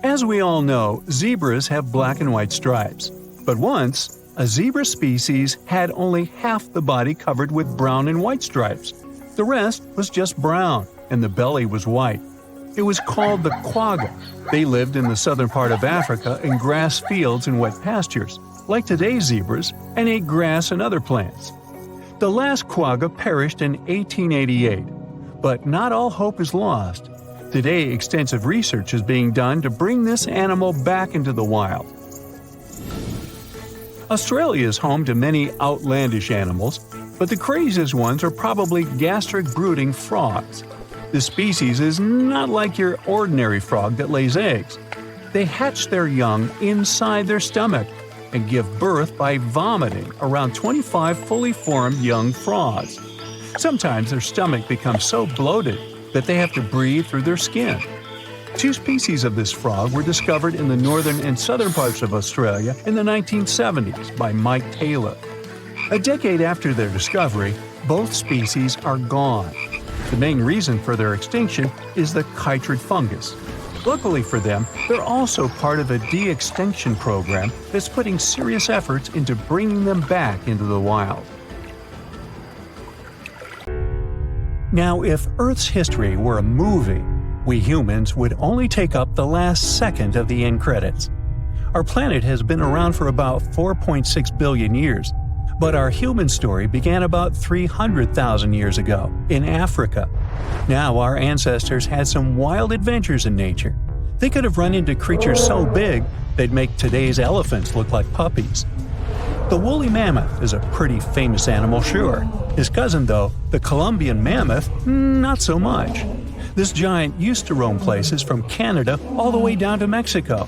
As we all know, zebras have black and white stripes. But once, a zebra species had only half the body covered with brown and white stripes. The rest was just brown, and the belly was white. It was called the quagga. They lived in the southern part of Africa in grass fields and wet pastures, like today's zebras, and ate grass and other plants. The last quagga perished in 1888, but not all hope is lost. Today, extensive research is being done to bring this animal back into the wild. Australia is home to many outlandish animals, but the craziest ones are probably gastric brooding frogs. This species is not like your ordinary frog that lays eggs. They hatch their young inside their stomach and give birth by vomiting around 25 fully formed young frogs. Sometimes their stomach becomes so bloated that they have to breathe through their skin. 2 species of this frog were discovered in the northern and southern parts of Australia in the 1970s by Mike Taylor. A decade after their discovery, both species are gone. The main reason for their extinction is the chytrid fungus. Luckily for them, they're also part of a de-extinction program that's putting serious efforts into bringing them back into the wild. Now, if Earth's history were a movie, we humans would only take up the last second of the end credits. Our planet has been around for about 4.6 billion years, but our human story began about 300,000 years ago in Africa. Now our ancestors had some wild adventures in nature. They could have run into creatures so big they'd make today's elephants look like puppies. The woolly mammoth is a pretty famous animal, sure. His cousin, though, the Columbian mammoth, not so much. This giant used to roam places from Canada all the way down to Mexico.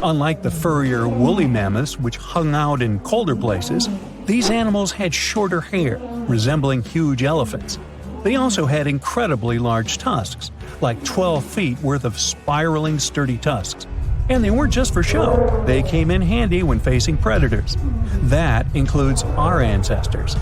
Unlike the furrier woolly mammoths, which hung out in colder places, these animals had shorter hair, resembling huge elephants. They also had incredibly large tusks, like 12 feet worth of spiraling, sturdy tusks. And they weren't just for show, they came in handy when facing predators. That includes our ancestors.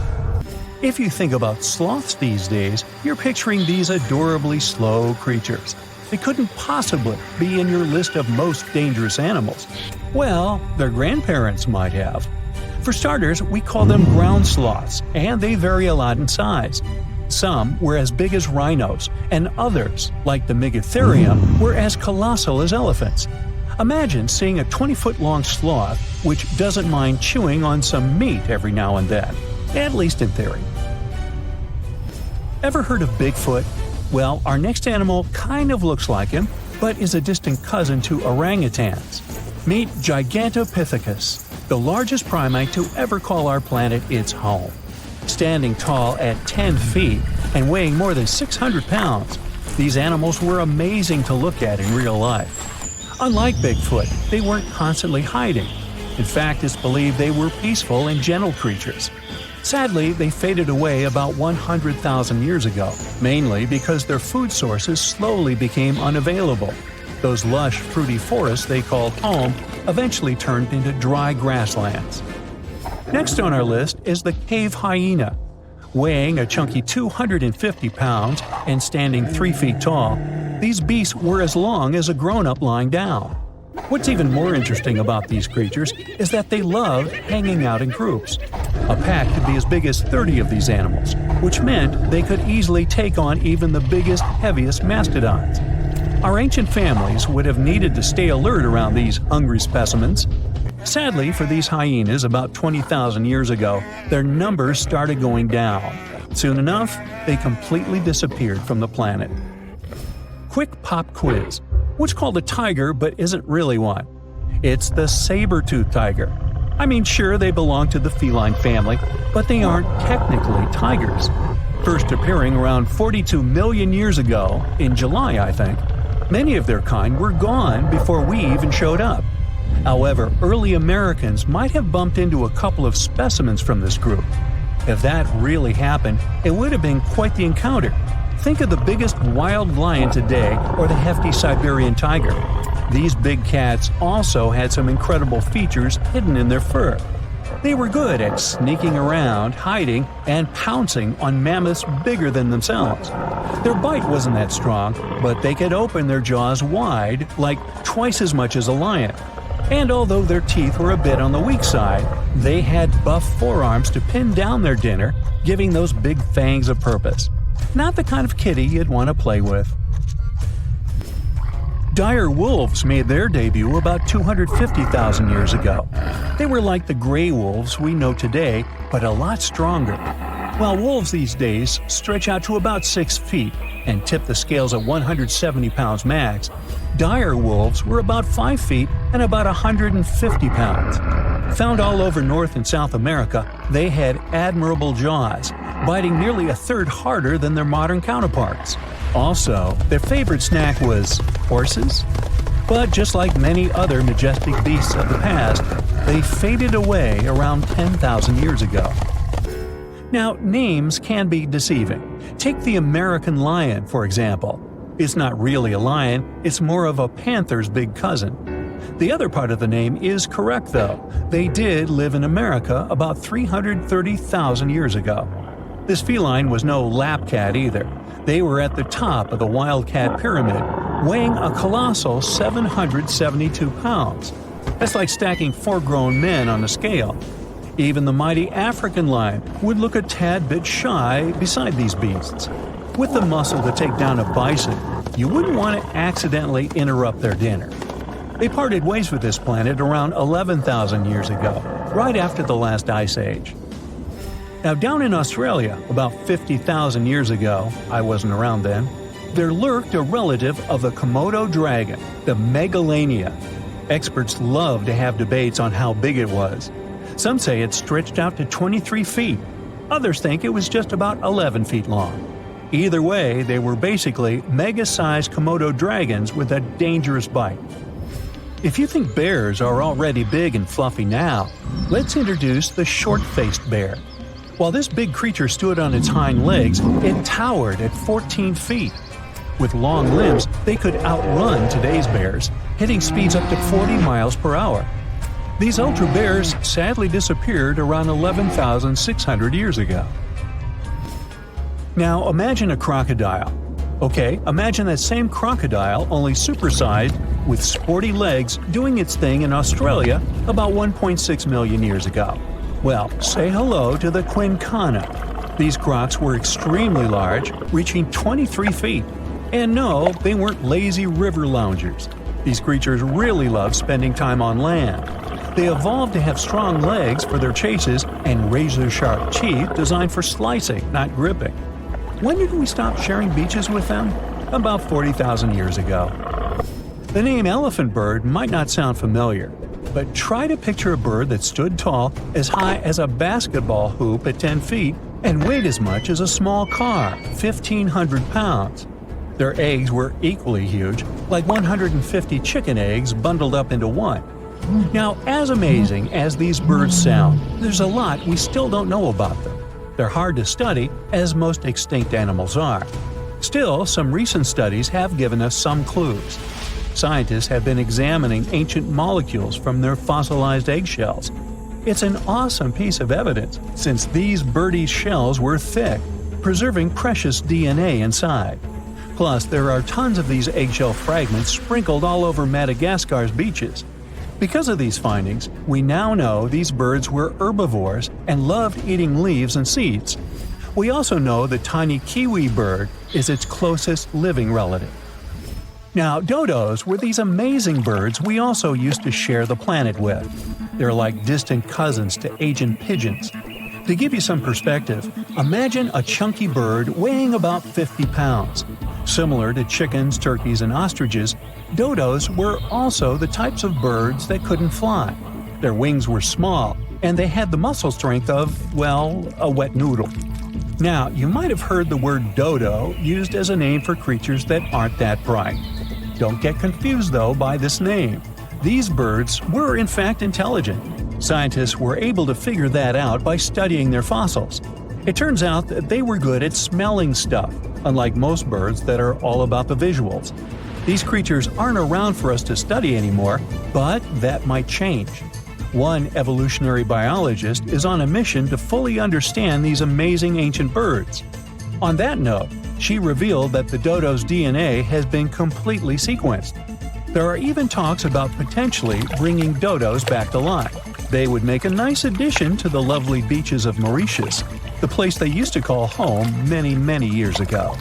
If you think about sloths these days, you're picturing these adorably slow creatures. They couldn't possibly be in your list of most dangerous animals. Well, their grandparents might have. For starters, we call them ground sloths, and they vary a lot in size. Some were as big as rhinos, and others, like the Megatherium, were as colossal as elephants. Imagine seeing a 20-foot-long sloth which doesn't mind chewing on some meat every now and then, at least in theory. Ever heard of Bigfoot? Well, our next animal kind of looks like him, but is a distant cousin to orangutans. Meet Gigantopithecus, the largest primate to ever call our planet its home. Standing tall at 10 feet and weighing more than 600 pounds, these animals were amazing to look at in real life. Unlike Bigfoot, they weren't constantly hiding. In fact, it's believed they were peaceful and gentle creatures. Sadly, they faded away about 100,000 years ago, mainly because their food sources slowly became unavailable. Those lush, fruity forests they called home eventually turned into dry grasslands. Next on our list is the cave hyena. Weighing a chunky 250 pounds and standing 3 feet tall, these beasts were as long as a grown-up lying down. What's even more interesting about these creatures is that they loved hanging out in groups. A pack could be as big as 30 of these animals, which meant they could easily take on even the biggest, heaviest mastodons. Our ancient families would have needed to stay alert around these hungry specimens. Sadly for these hyenas, about 20,000 years ago, their numbers started going down. Soon enough, they completely disappeared from the planet. Quick pop quiz. What's called a tiger but isn't really one? It's the saber-toothed tiger. I mean, sure, they belong to the feline family, but they aren't technically tigers. First appearing around 42 million years ago, in July, I think. Many of their kind were gone before we even showed up. However, early Americans might have bumped into a couple of specimens from this group. If that really happened, it would have been quite the encounter. Think of the biggest wild lion today or the hefty Siberian tiger. These big cats also had some incredible features hidden in their fur. They were good at sneaking around, hiding, and pouncing on mammoths bigger than themselves. Their bite wasn't that strong, but they could open their jaws wide, like twice as much as a lion. And although their teeth were a bit on the weak side, they had buff forearms to pin down their dinner, giving those big fangs a purpose. Not the kind of kitty you'd want to play with. Dire wolves made their debut about 250,000 years ago. They were like the gray wolves we know today, but a lot stronger. While wolves these days stretch out to about 6 feet and tip the scales at 170 pounds max, dire wolves were about 5 feet and about 150 pounds. Found all over North and South America, they had admirable jaws, biting nearly a third harder than their modern counterparts. Also, their favorite snack was horses. But just like many other majestic beasts of the past, they faded away around 10,000 years ago. Now, names can be deceiving. Take the American lion, for example. It's not really a lion, it's more of a panther's big cousin. The other part of the name is correct, though. They did live in America about 330,000 years ago. This feline was no lap cat either. They were at the top of the wildcat pyramid, weighing a colossal 772 pounds. That's like stacking 4 grown men on a scale. Even the mighty African lion would look a tad bit shy beside these beasts. With the muscle to take down a bison, you wouldn't want to accidentally interrupt their dinner. They parted ways with this planet around 11,000 years ago, right after the last ice age. Now, down in Australia, about 50,000 years ago, I wasn't around then, there lurked a relative of the Komodo dragon, the Megalania. Experts love to have debates on how big it was. Some say it stretched out to 23 feet. Others think it was just about 11 feet long. Either way, they were basically mega-sized Komodo dragons with a dangerous bite. If you think bears are already big and fluffy now, let's introduce the short-faced bear. While this big creature stood on its hind legs, it towered at 14 feet. With long limbs, they could outrun today's bears, hitting speeds up to 40 miles per hour. These ultra bears sadly disappeared around 11,600 years ago. Now imagine a crocodile. Okay, imagine that same crocodile, only supersized, with sporty legs, doing its thing in Australia about 1.6 million years ago. Well, say hello to the quincana. These crocs were extremely large, reaching 23 feet. And no, they weren't lazy river loungers. These creatures really loved spending time on land. They evolved to have strong legs for their chases and razor-sharp teeth designed for slicing, not gripping. When did we stop sharing beaches with them? About 40,000 years ago. The name elephant bird might not sound familiar, but try to picture a bird that stood tall as high as a basketball hoop at 10 feet and weighed as much as a small car, 1,500 pounds. Their eggs were equally huge, like 150 chicken eggs bundled up into one. Now, as amazing as these birds sound, there's a lot we still don't know about them. They're hard to study, as most extinct animals are. Still, some recent studies have given us some clues. Scientists have been examining ancient molecules from their fossilized eggshells. It's an awesome piece of evidence, since these birdies' shells were thick, preserving precious DNA inside. Plus, there are tons of these eggshell fragments sprinkled all over Madagascar's beaches. Because of these findings, we now know these birds were herbivores and loved eating leaves and seeds. We also know the tiny kiwi bird is its closest living relative. Now, dodos were these amazing birds we also used to share the planet with. They're like distant cousins to ancient pigeons. To give you some perspective, imagine a chunky bird weighing about 50 pounds. Similar to chickens, turkeys, and ostriches, dodos were also the types of birds that couldn't fly. Their wings were small, and they had the muscle strength of, well, a wet noodle. Now, you might have heard the word dodo used as a name for creatures that aren't that bright. Don't get confused, though, by this name. These birds were in fact intelligent. Scientists were able to figure that out by studying their fossils. It turns out that they were good at smelling stuff, unlike most birds that are all about the visuals. These creatures aren't around for us to study anymore, but that might change. One evolutionary biologist is on a mission to fully understand these amazing ancient birds. On that note, she revealed that the dodo's DNA has been completely sequenced. There are even talks about potentially bringing dodos back to life. They would make a nice addition to the lovely beaches of Mauritius, the place they used to call home many, many years ago.